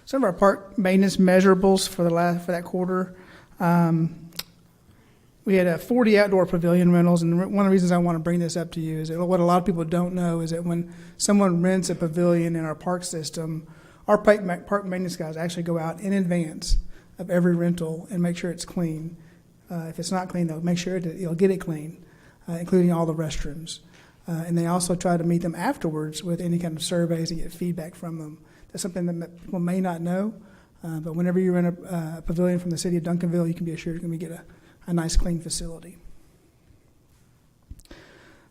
Some of our park maintenance measurables for that quarter. We had 40 outdoor pavilion rentals, and one of the reasons I want to bring this up to you is that what a lot of people don't know is that when someone rents a pavilion in our park system, our park maintenance guys actually go out in advance of every rental and make sure it's clean. If it's not clean, they'll make sure you'll get it clean, including all the restrooms. And they also try to meet them afterwards with any kind of surveys and get feedback from them. That's something that people may not know, but whenever you rent a pavilion from the city of Duncanville, you can be assured you're going to get a nice, clean facility.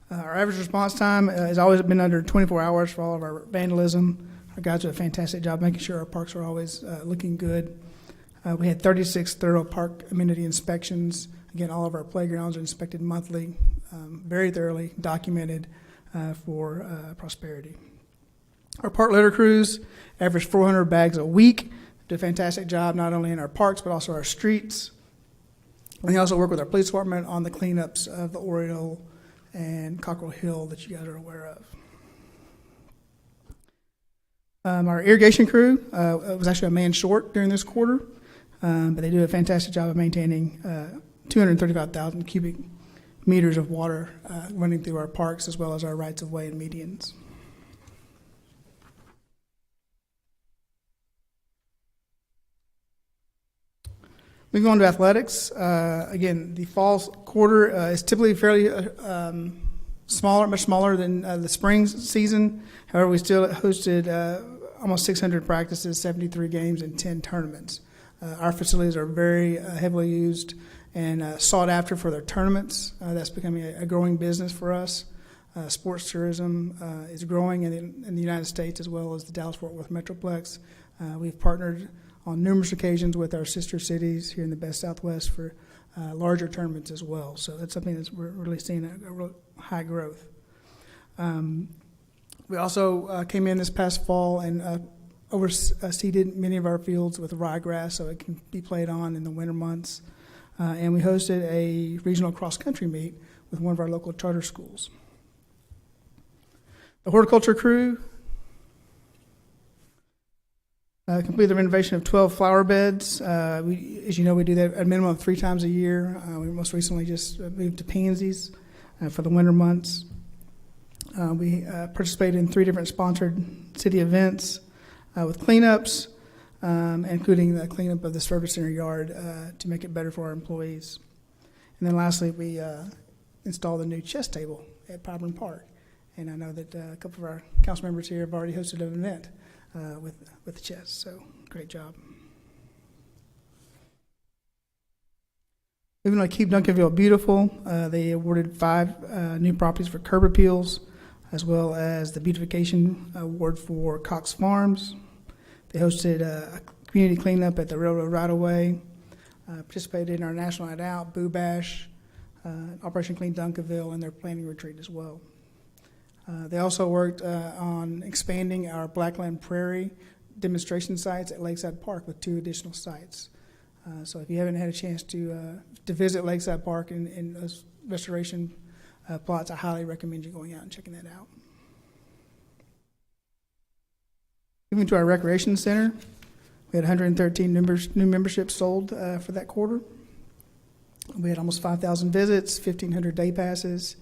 Our average response time has always been under 24 hours for all of our vandalism. Our guys do a fantastic job making sure our parks are always looking good. We had 36 thorough park amenity inspections. Again, all of our playgrounds are inspected monthly, very thoroughly documented for prosperity. Our park litter crews average 400 bags a week. Do a fantastic job not only in our parks but also our streets. And they also work with our police department on the cleanups of the Oriole and Cockrell Hill that you guys are aware of. Our irrigation crew was actually a man short during this quarter, but they do a fantastic job of maintaining 235,000 cubic meters of water running through our parks as well as our rights-of-way and medians. Moving on to athletics, again, the fall quarter is typically fairly much smaller than the spring season. However, we still hosted almost 600 practices, 73 games, and 10 tournaments. Our facilities are very heavily used and sought after for their tournaments. That's becoming a growing business for us. Sports tourism is growing in the United States as well as the Dallas-Fort Worth Metroplex. We've partnered on numerous occasions with our sister cities here in the best Southwest for larger tournaments as well. So that's something that we're really seeing a real high growth. We also came in this past fall and overseeded many of our fields with ryegrass so it can be played on in the winter months. And we hosted a regional cross-country meet with one of our local charter schools. The horticulture crew completed the renovation of 12 flower beds. As you know, we do that a minimum of 3 times a year. We most recently just moved to pansies for the winter months. We participated in 3 different sponsored city events with cleanups, including the cleanup of the service center yard to make it better for our employees. And then lastly, we installed a new chess table at Pyburn Park. And I know that a couple of our council members here have already hosted an event with the chess, so great job. Moving on to Keep Duncanville Beautiful, they awarded 5 new properties for curb appeals, as well as the beautification award for Cox Farms. They hosted a community cleanup at the railroad right-of-way, participated in our National Night Out, Boo Bash, Operation Clean Duncanville, and their planning retreat as well. They also worked on expanding our Blackland Prairie demonstration sites at Lakeside Park with 2 additional sites. So if you haven't had a chance to visit Lakeside Park in those restoration plots, I highly recommend you going out and checking that out. Moving to our recreation center, we had 113 new memberships sold for that quarter. We had almost 5,000 visits, 1,500 day passes.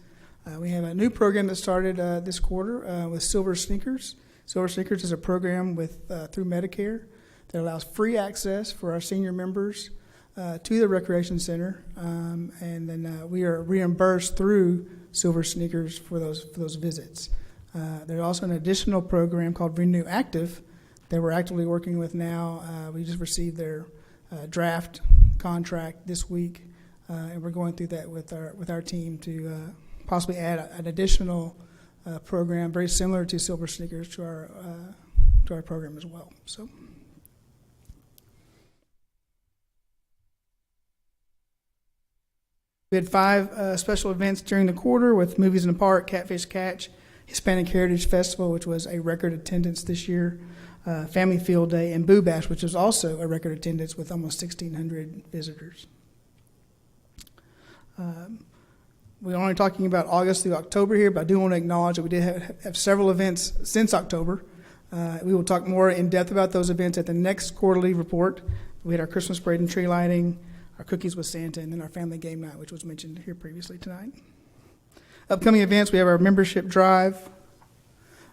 We have a new program that started this quarter with Silver Sneakers. Silver Sneakers is a program through Medicare that allows free access for our senior members to the recreation center, and then we are reimbursed through Silver Sneakers for those visits. There's also an additional program called Renew Active that we're actively working with now. We just received their draft contract this week, and we're going through that with our team to possibly add an additional program very similar to Silver Sneakers to our program as well. So. We had 5 special events during the quarter with Movies in the Park, Catfish Catch, Hispanic Heritage Festival, which was a record attendance this year, Family Field Day, and Boo Bash, which was also a record attendance with almost 1,600 visitors. We're only talking about August through October here, but I do want to acknowledge that we did have several events since October. We will talk more in depth about those events at the next quarterly report. We had our Christmas parade and tree lighting, our Cookies with Santa, and then our family game night, which was mentioned here previously tonight. Upcoming events, we have our membership drive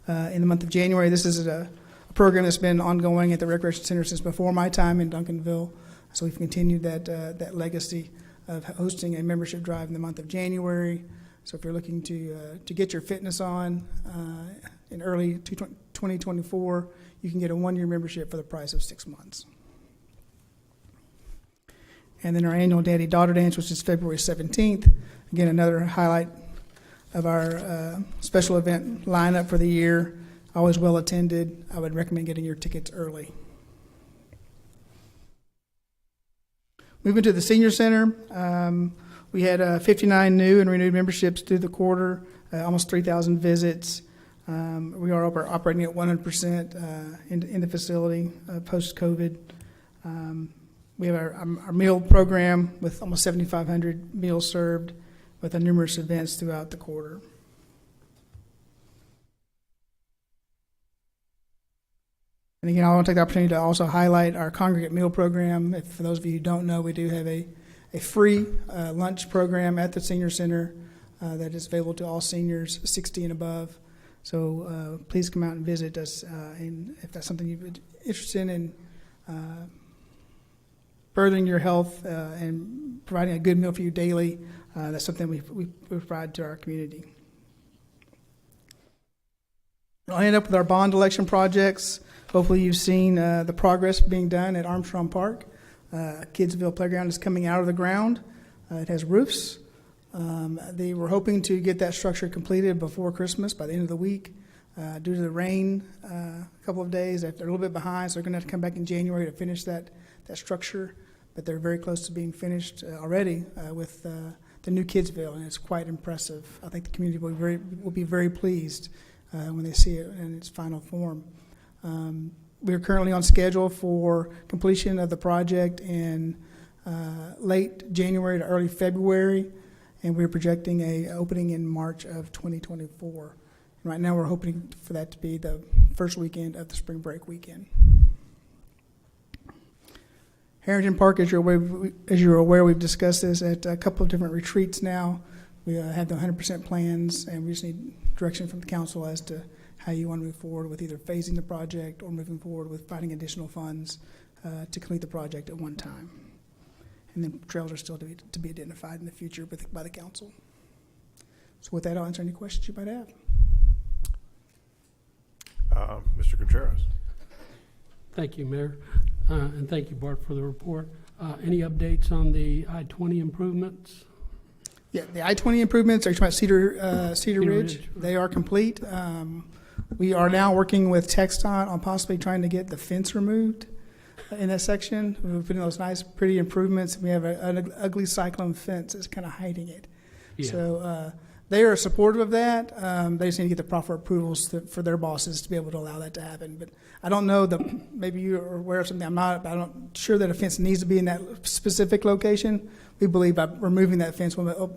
in the month of January. This is a program that's been ongoing at the Recreation Center since before my time in Duncanville. So we've continued that legacy of hosting a membership drive in the month of January. So if you're looking to get your fitness on in early 2024, you can get a 1-year membership for the price of 6 months. And then our annual Daddy-Daughter Dance, which is February 17th. Again, another highlight of our special event lineup for the year. Always well attended. I would recommend getting your tickets early. Moving to the Senior Center, we had 59 new and renewed memberships through the quarter, almost 3,000 visits. We are operating at 100% in the facility post-COVID. We have our meal program with almost 7,500 meals served with numerous events throughout the quarter. And again, I want to take the opportunity to also highlight our congregate meal program. For those of you who don't know, we do have a free lunch program at the Senior Center that is available to all seniors 60 and above. So please come out and visit us. And if that's something you're interested in furthering your health and providing a good meal for you daily, that's something we provide to our community. I'll end up with our bond election projects. Hopefully you've seen the progress being done at Armstrong Park. Kidsville Playground is coming out of the ground. It has roofs. They were hoping to get that structure completed before Christmas, by the end of the week. Due to the rain a couple of days, they're a little bit behind, so they're going to have to come back in January to finish that structure. But they're very close to being finished already with the new Kidsville, and it's quite impressive. I think the community will be very pleased when they see it in its final form. We're currently on schedule for completion of the project in late January to early February, and we're projecting an opening in March of 2024. And right now we're hoping for that to be the first weekend of the spring break weekend. Harrington Park, as you're aware, we've discussed this at a couple of different retreats now. We have the 100% plans, and we just need direction from the council as to how you want to move forward with either phasing the project or moving forward with finding additional funds to complete the project at one time. And then trails are still to be identified in the future by the council. So with that, I'll answer any questions you might have. Mr. Contreras. Thank you, Mayor, and thank you, Bart, for the report. Any updates on the I-20 improvements? Yeah, the I-20 improvements, are you talking about Cedar Ridge? They are complete. We are now working with TxDOT on possibly trying to get the fence removed in that section. We've put in those nice, pretty improvements. We have an ugly cyclone fence that's kind of hiding it. Yeah. So they are supportive of that. They just need to get the proper approvals for their bosses to be able to allow that to happen. But I don't know that maybe you are aware of something I'm not. I'm not sure that a fence needs to be in that specific location. We believe by removing that fence will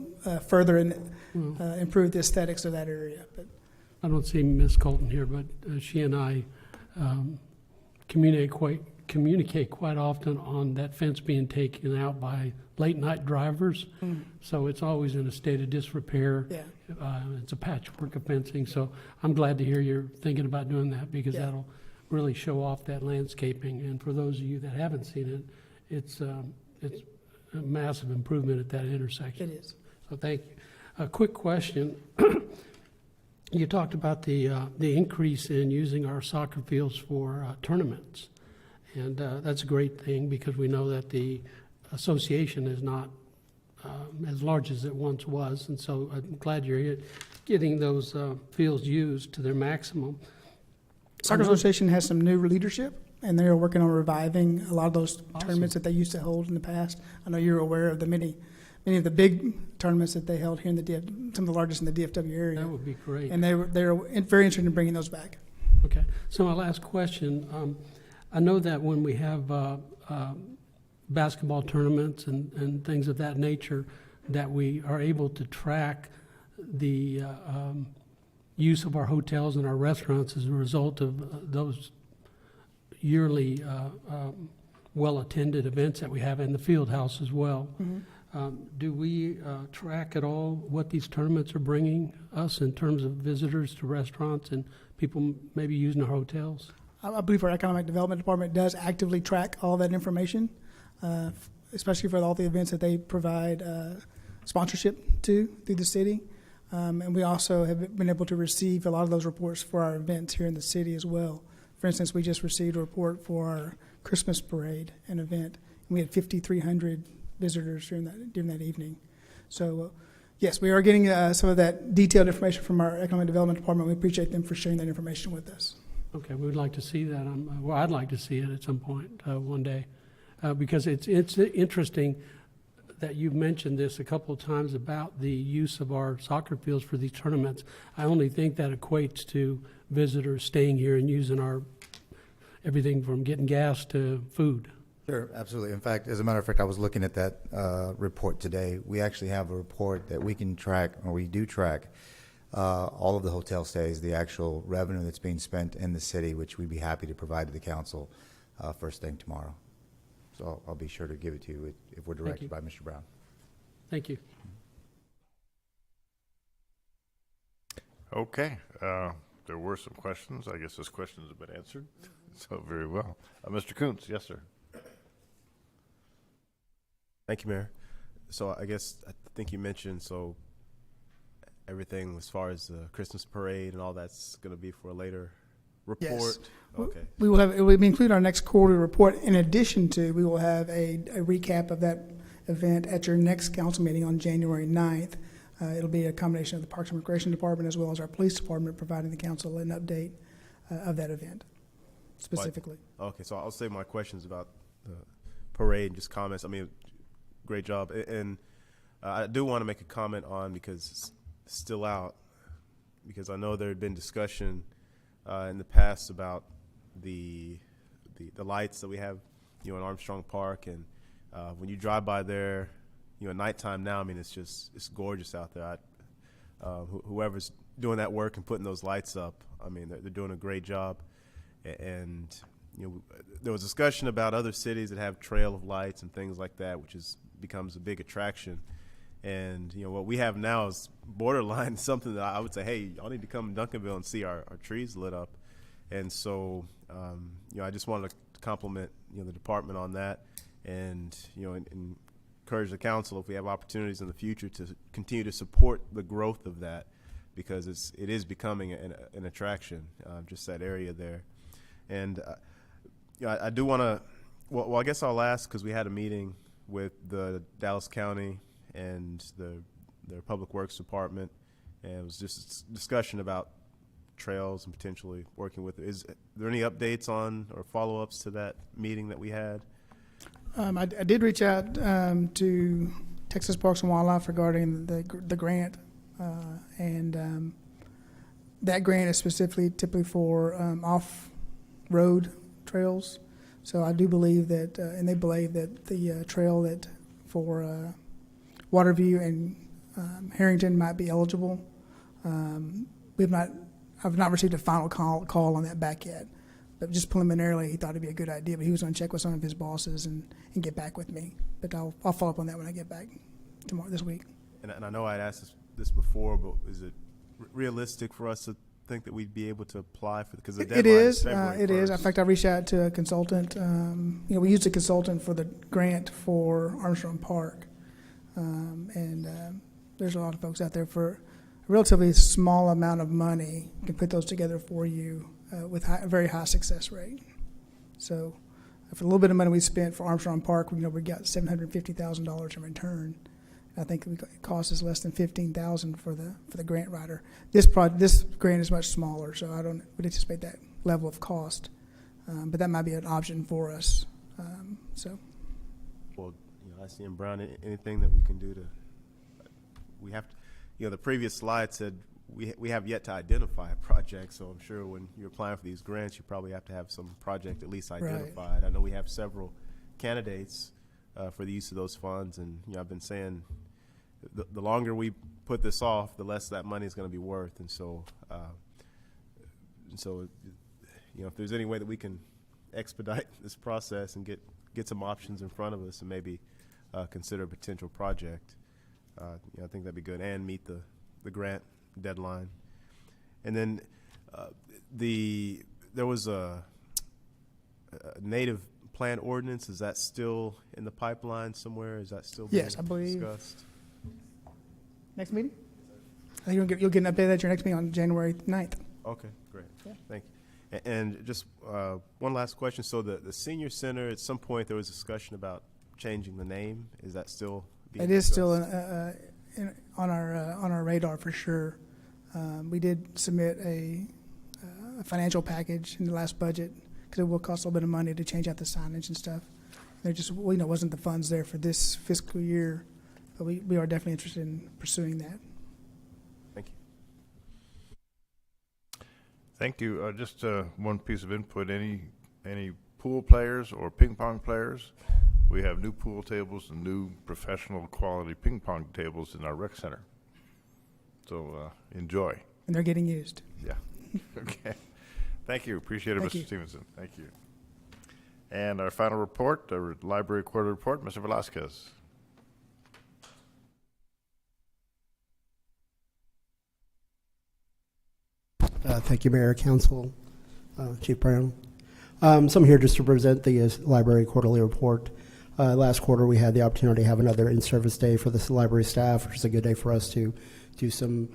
further improve the aesthetics of that area. But I don't see Ms. Colton here, but she and I communicate quite often on that fence being taken out by late night drivers. So it's always in a state of disrepair. Yeah. It's a patchwork of fencing. So I'm glad to hear you're thinking about doing that, because that'll really show off that landscaping. And for those of you that haven't seen it, it's a massive improvement at that intersection. It is. So thank you. A quick question. You talked about the increase in using our soccer fields for tournaments, and that's a great thing, because we know that the association is not as large as it once was, and so I'm glad you're getting those fields used to their maximum. Soccer Association has some new leadership, and they are working on reviving a lot of those tournaments that they used to hold in the past. I know you're aware of the many of the big tournaments that they held here in the some of the largest in the DFW area. That would be great. And they're very interested in bringing those back. Okay. So my last question, I know that when we have basketball tournaments and things of that nature, that we are able to track the use of our hotels and our restaurants as a result of those yearly well-attended events that we have in the field house as well. Mm-hmm. Do we track at all what these tournaments are bringing us in terms of visitors to restaurants and people maybe using our hotels? I believe our Economic Development Department does actively track all that information, especially for all the events that they provide sponsorship to through the city. And we also have been able to receive a lot of those reports for our events here in the city as well. For instance, we just received a report for our Christmas parade, an event, and we had 5,300 visitors during that evening. So, yes, we are getting some of that detailed information from our Economic Development Department. We appreciate them for sharing that information with us. Okay, we would like to see that. Well, I'd like to see it at some point one day, because it's interesting that you've mentioned this a couple of times about the use of our soccer fields for these tournaments. I only think that equates to visitors staying here and using our everything from getting gas to food. Sure, absolutely. In fact, as a matter of fact, I was looking at that report today. We actually have a report that we can track, or we do track, all of the hotel stays, the actual revenue that's being spent in the city, which we'd be happy to provide to the council first thing tomorrow. So I'll be sure to give it to you if we're directed by Mr. Brown. Thank you. Okay, there were some questions. I guess those questions have been answered. So very well. Mr. Kuntz, yes, sir. Thank you, Mayor. So I guess I think you mentioned everything as far as the Christmas parade and all that's going to be for a later report. Yes. Okay. We will have. It will include our next quarterly report. In addition to, we will have a recap of that event at your next council meeting on January 9th. It'll be a combination of the Parks and Recreation Department as well as our police department providing the council an update of that event specifically. Okay, so I'll save my questions about the parade and just comments. I mean, great job. And I do want to make a comment on, because it's still out, because I know there had been discussion in the past about the lights that we have, in Armstrong Park, and when you drive by there, at nighttime now, I mean, it's gorgeous out there. Whoever's doing that work and putting those lights up, I mean, they're doing a great job. And there was discussion about other cities that have trail of lights and things like that, which becomes a big attraction. And what we have now is borderline something that I would say, hey, y'all need to come to Duncanville and see our trees lit up. And so, I just wanted to compliment the department on that, and and encourage the council, if we have opportunities in the future, to continue to support the growth of that, because it is becoming an attraction, just that area there. And I do want to, well, I guess I'll ask, because we had a meeting with the Dallas County and their Public Works Department, and it was just a discussion about trails and potentially working with it. Is there any updates on or follow-ups to that meeting that we had? I did reach out to Texas Parks and Wildlife regarding the grant, and that grant is typically for off-road trails. So I do believe that, and they believe that the trail that for Waterview and Harrington might be eligible. I've not received a final call on that back yet, but just preliminarily, he thought it'd be a good idea. But he was going to check with some of his bosses and get back with me. But I'll follow up on that when I get back this week. And I know I'd asked this before, but is it realistic for us to think that we'd be able to apply for, because the deadline is February 1st? It is. In fact, I reached out to a consultant. We used a consultant for the grant for Armstrong Park, and there's a lot of folks out there for a relatively small amount of money can put those together for you with a very high success rate. So, for a little bit of money we spent for Armstrong Park, we got $750,000 in return. I think it cost us less than $15,000 for the grant writer. This grant is much smaller, so I would anticipate that level of cost. But that might be an option for us. Well, I see in Brown, anything that we can do we have to, the previous slide said we have yet to identify a project. So I'm sure when you're applying for these grants, you probably have to have some project at least identified. Right. I know we have several candidates for the use of those funds, and I've been saying, the longer we put this off, the less that money is going to be worth. And so, if there's any way that we can expedite this process and get some options in front of us and maybe consider a potential project, I think that'd be good, and meet the grant deadline. And then there was a native plant ordinance, is that still in the pipeline somewhere? Is that still being Yes, I believe. discussed? Next meeting? I think you'll get an update at your next meeting on January 9th. Okay, great. Thank you. And just one last question. So the senior center, at some point there was discussion about changing the name. Is that still being It is still discussed? on our radar for sure. We did submit a financial package in the last budget because it will cost a little bit of money to change out the signage and stuff. There just wasn't the funds there for this fiscal year, but we are definitely interested in pursuing that. Thank you. Thank you. Just one piece of input. Any pool players or ping pong players? We have new pool tables and new professional quality ping pong tables in our rec center. So enjoy. And they're getting used. Yeah. Okay. Thank you. Appreciate it, Thank Mr. you. Stevenson. Thank you. And our final report, the library quarter report, Mr. Velasquez. Thank you, Mayor, Council, Chief Brown. So I'm here just to present the library quarterly report. Last quarter, we had the opportunity to have another in-service day for the library staff, which is a good day for us to do some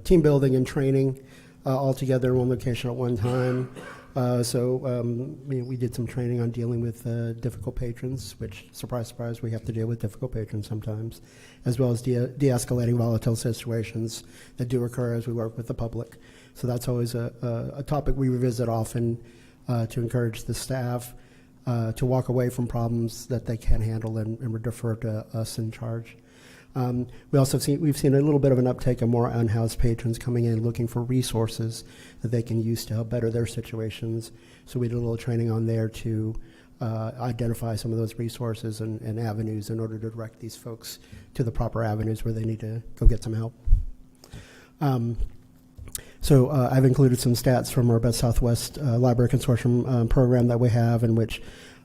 team building and training all together in one location at one time. We did some training on dealing with difficult patrons, which, surprise, surprise, we have to deal with difficult patrons sometimes, as well as de-escalating volatile situations that do occur as we work with the public. So that's always a topic we revisit often to encourage the staff to walk away from problems that they can't handle and defer to us in charge. We've seen a little bit of an uptake of more unhoused patrons coming in looking for resources that they can use to help better their situations. So we did a little training on there to identify some of those resources and avenues in order to direct these folks to the proper avenues where they need to go get some help. I've included some stats from our Best Southwest Library Consortium program that we have, in which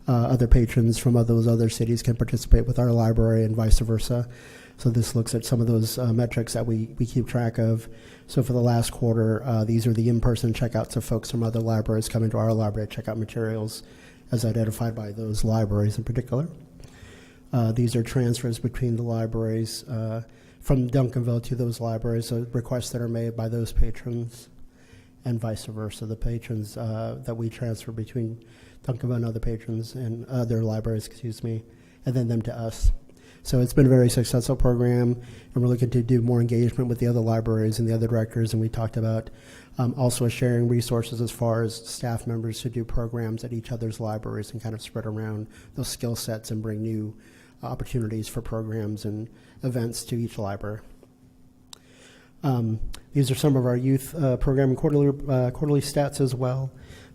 other patrons from those other cities can participate with our library and vice versa. So this looks at some of those metrics that we keep track of. So for the last quarter, these are the in-person checkouts of folks from other libraries coming to our library to check out materials as identified by those libraries in particular. These are transfers between the libraries from Duncanville to those libraries, so requests that are made by those patrons and vice versa, the patrons that we transfer between Duncanville and other patrons and other libraries, and then them to us. So it's been a very successful program, and we're looking to do more engagement with the other libraries and the other directors, and we talked about also sharing resources as far as staff members to do programs at each other's libraries and kind of spread around those skill sets and bring new opportunities for programs and events to each library. These are some of our youth program quarterly stats as well.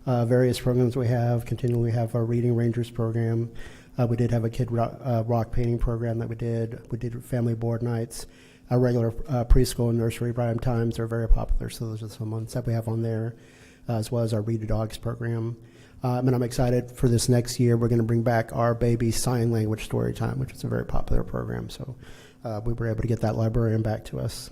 Various programs we have. Continually have our Reading Rangers program. We did have a kid rock painting program that we did. We did family board nights. Our regular preschool and nursery prime times are very popular, so those are some ones that we have on there, as well as our Read to Dogs program. And I'm excited for this next year. We're going to bring back our baby sign language story time, which is a very popular program. So we were able to get that librarian back to us.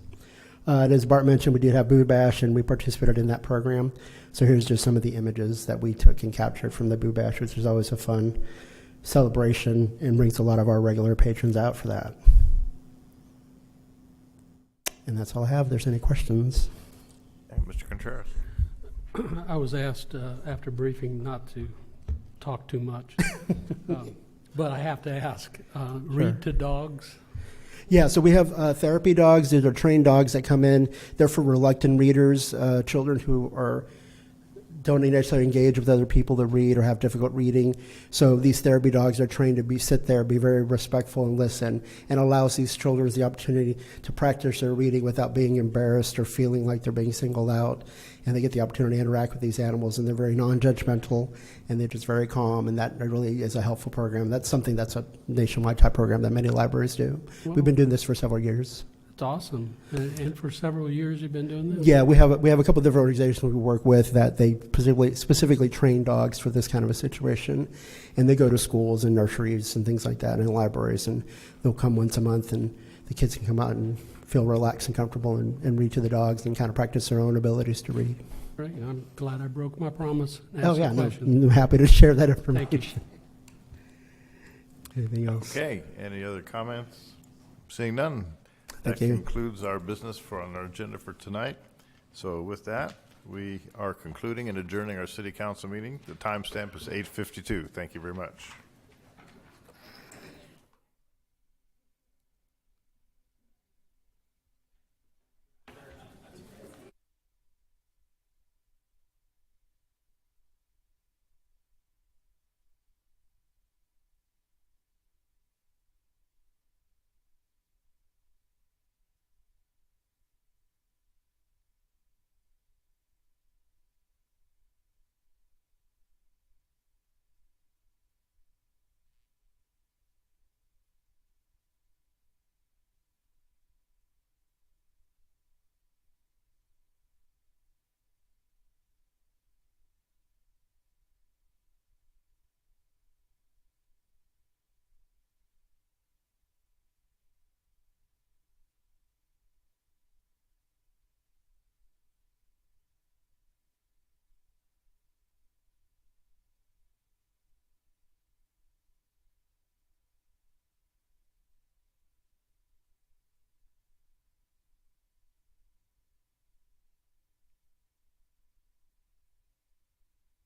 And as Bart mentioned, we did have Boo Bash, and we participated in that program. So here's just some of the images that we took and captured from the Boo Bash, which is always a fun celebration and brings a lot of our regular patrons out for that. And that's all I have. If there's any questions. Mr. Contreras. I was asked after briefing not to talk too much, but I have to ask, read to dogs? Yeah, so we have therapy dogs. These are trained dogs that come in. They're for reluctant readers, children who don't necessarily engage with other people to read or have difficult reading. So these therapy dogs are trained to sit there, be very respectful and listen, and allows these children the opportunity to practice their reading without being embarrassed or feeling like they're being singled out. And they get the opportunity to interact with these animals, and they're very non-judgmental, and they're just very calm, and that really is a helpful program. That's something that's a nationwide type program that many libraries do. Wow. We've been doing this for several years. It's awesome. And for several years you've been doing this? Yeah, we have a couple of different organizations we work with that they specifically train dogs for this kind of a situation, and they go to schools and nurseries and things like that and libraries, and they'll come once a month, and the kids can come out and feel relaxed and comfortable and read to the dogs and kind of practice their own abilities to read. Great, I'm glad I broke my promise and Oh, asked yeah, a no, question. I'm happy to share that Thank you. information. Anything else? Okay, any other comments? Seeing none. Thank That you. concludes our business on our agenda for tonight. So with that, we are concluding and adjourning our city council meeting. The timestamp is 8:52. Thank you very much.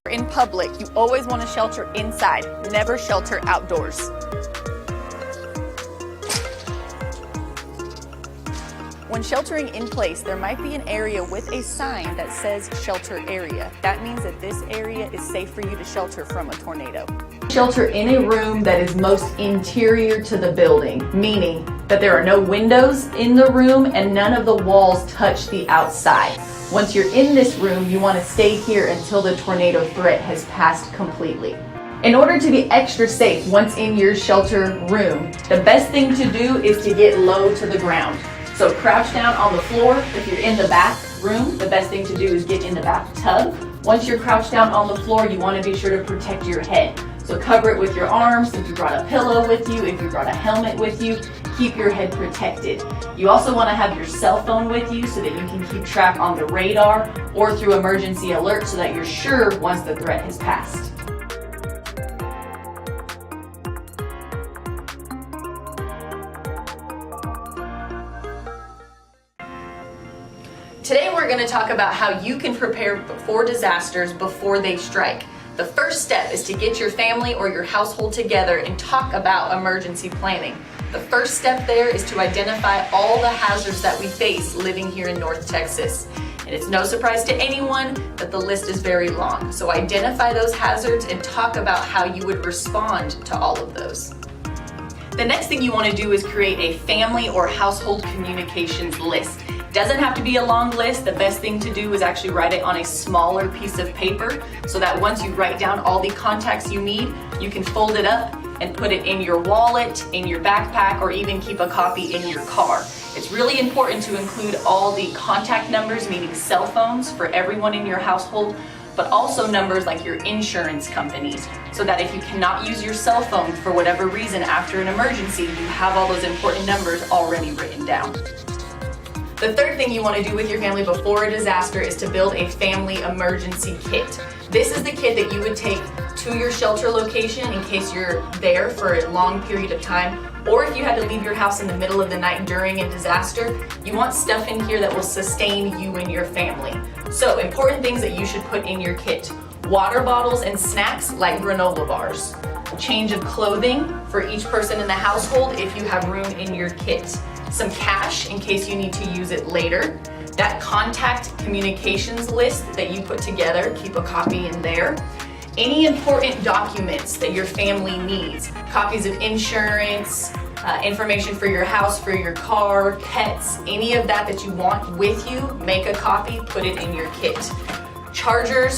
In public, you always want to shelter inside, never shelter outdoors. When sheltering in place, there might be an area with a sign that says shelter area. That means that this area is safe for you to shelter from a tornado. Shelter in a room that is most interior to the building, meaning that there are no windows in the room and none of the walls touch the outside. Once you're in this room, you want to stay here until the tornado threat has passed completely. In order to be extra safe once in your shelter room, the best thing to do is to get low to the ground. So crouch down on the floor. If you're in the bathroom, the best thing to do is get in the bathtub. Once you're crouched down on the floor, you want to be sure to protect your head. So cover it with your arms. If you brought a pillow with you, if you brought a helmet with you, keep your head protected. You also want to have your cell phone with you so that you can keep track on the radar or through emergency alert so that you're sure once the threat has passed. Today we're going to talk about how you can prepare for disasters before they strike. The first step is to get your family or your household together and talk about emergency planning. The first step there is to identify all the hazards that we face living here in North Texas. And it's no surprise to anyone that the list is very long. So identify those hazards and talk about how you would respond to all of those. The next thing you want to do is create a family or household communications list. Doesn't have to be a long list. The best thing to do is actually write it on a smaller piece of paper so that once you write down all the contacts you need, you can fold it up and put it in your wallet, in your backpack, or even keep a copy in your car. It's really important to include all the contact numbers, meaning cell phones for everyone in your household, but also numbers like your insurance companies, so that if you cannot use your cell phone for whatever reason after an emergency, you have all those important numbers already written down. The third thing you want to do with your family before a disaster is to build a family emergency kit. This is the kit that you would take to your shelter location in case you're there for a long period of time, or if you had to leave your house in the middle of the night during a disaster. You want stuff in here that will sustain you and your family. So important things that you should put in your kit: water bottles and snacks like granola bars, a change of clothing for each person in the household if you have room in your kit, some cash in case you need to use it later, that contact communications list that you put together, keep a copy in there, any important documents that your family needs, copies of insurance, information for your house, for your car, pets, any of that that you want with you, make a copy, put it in your kit. Chargers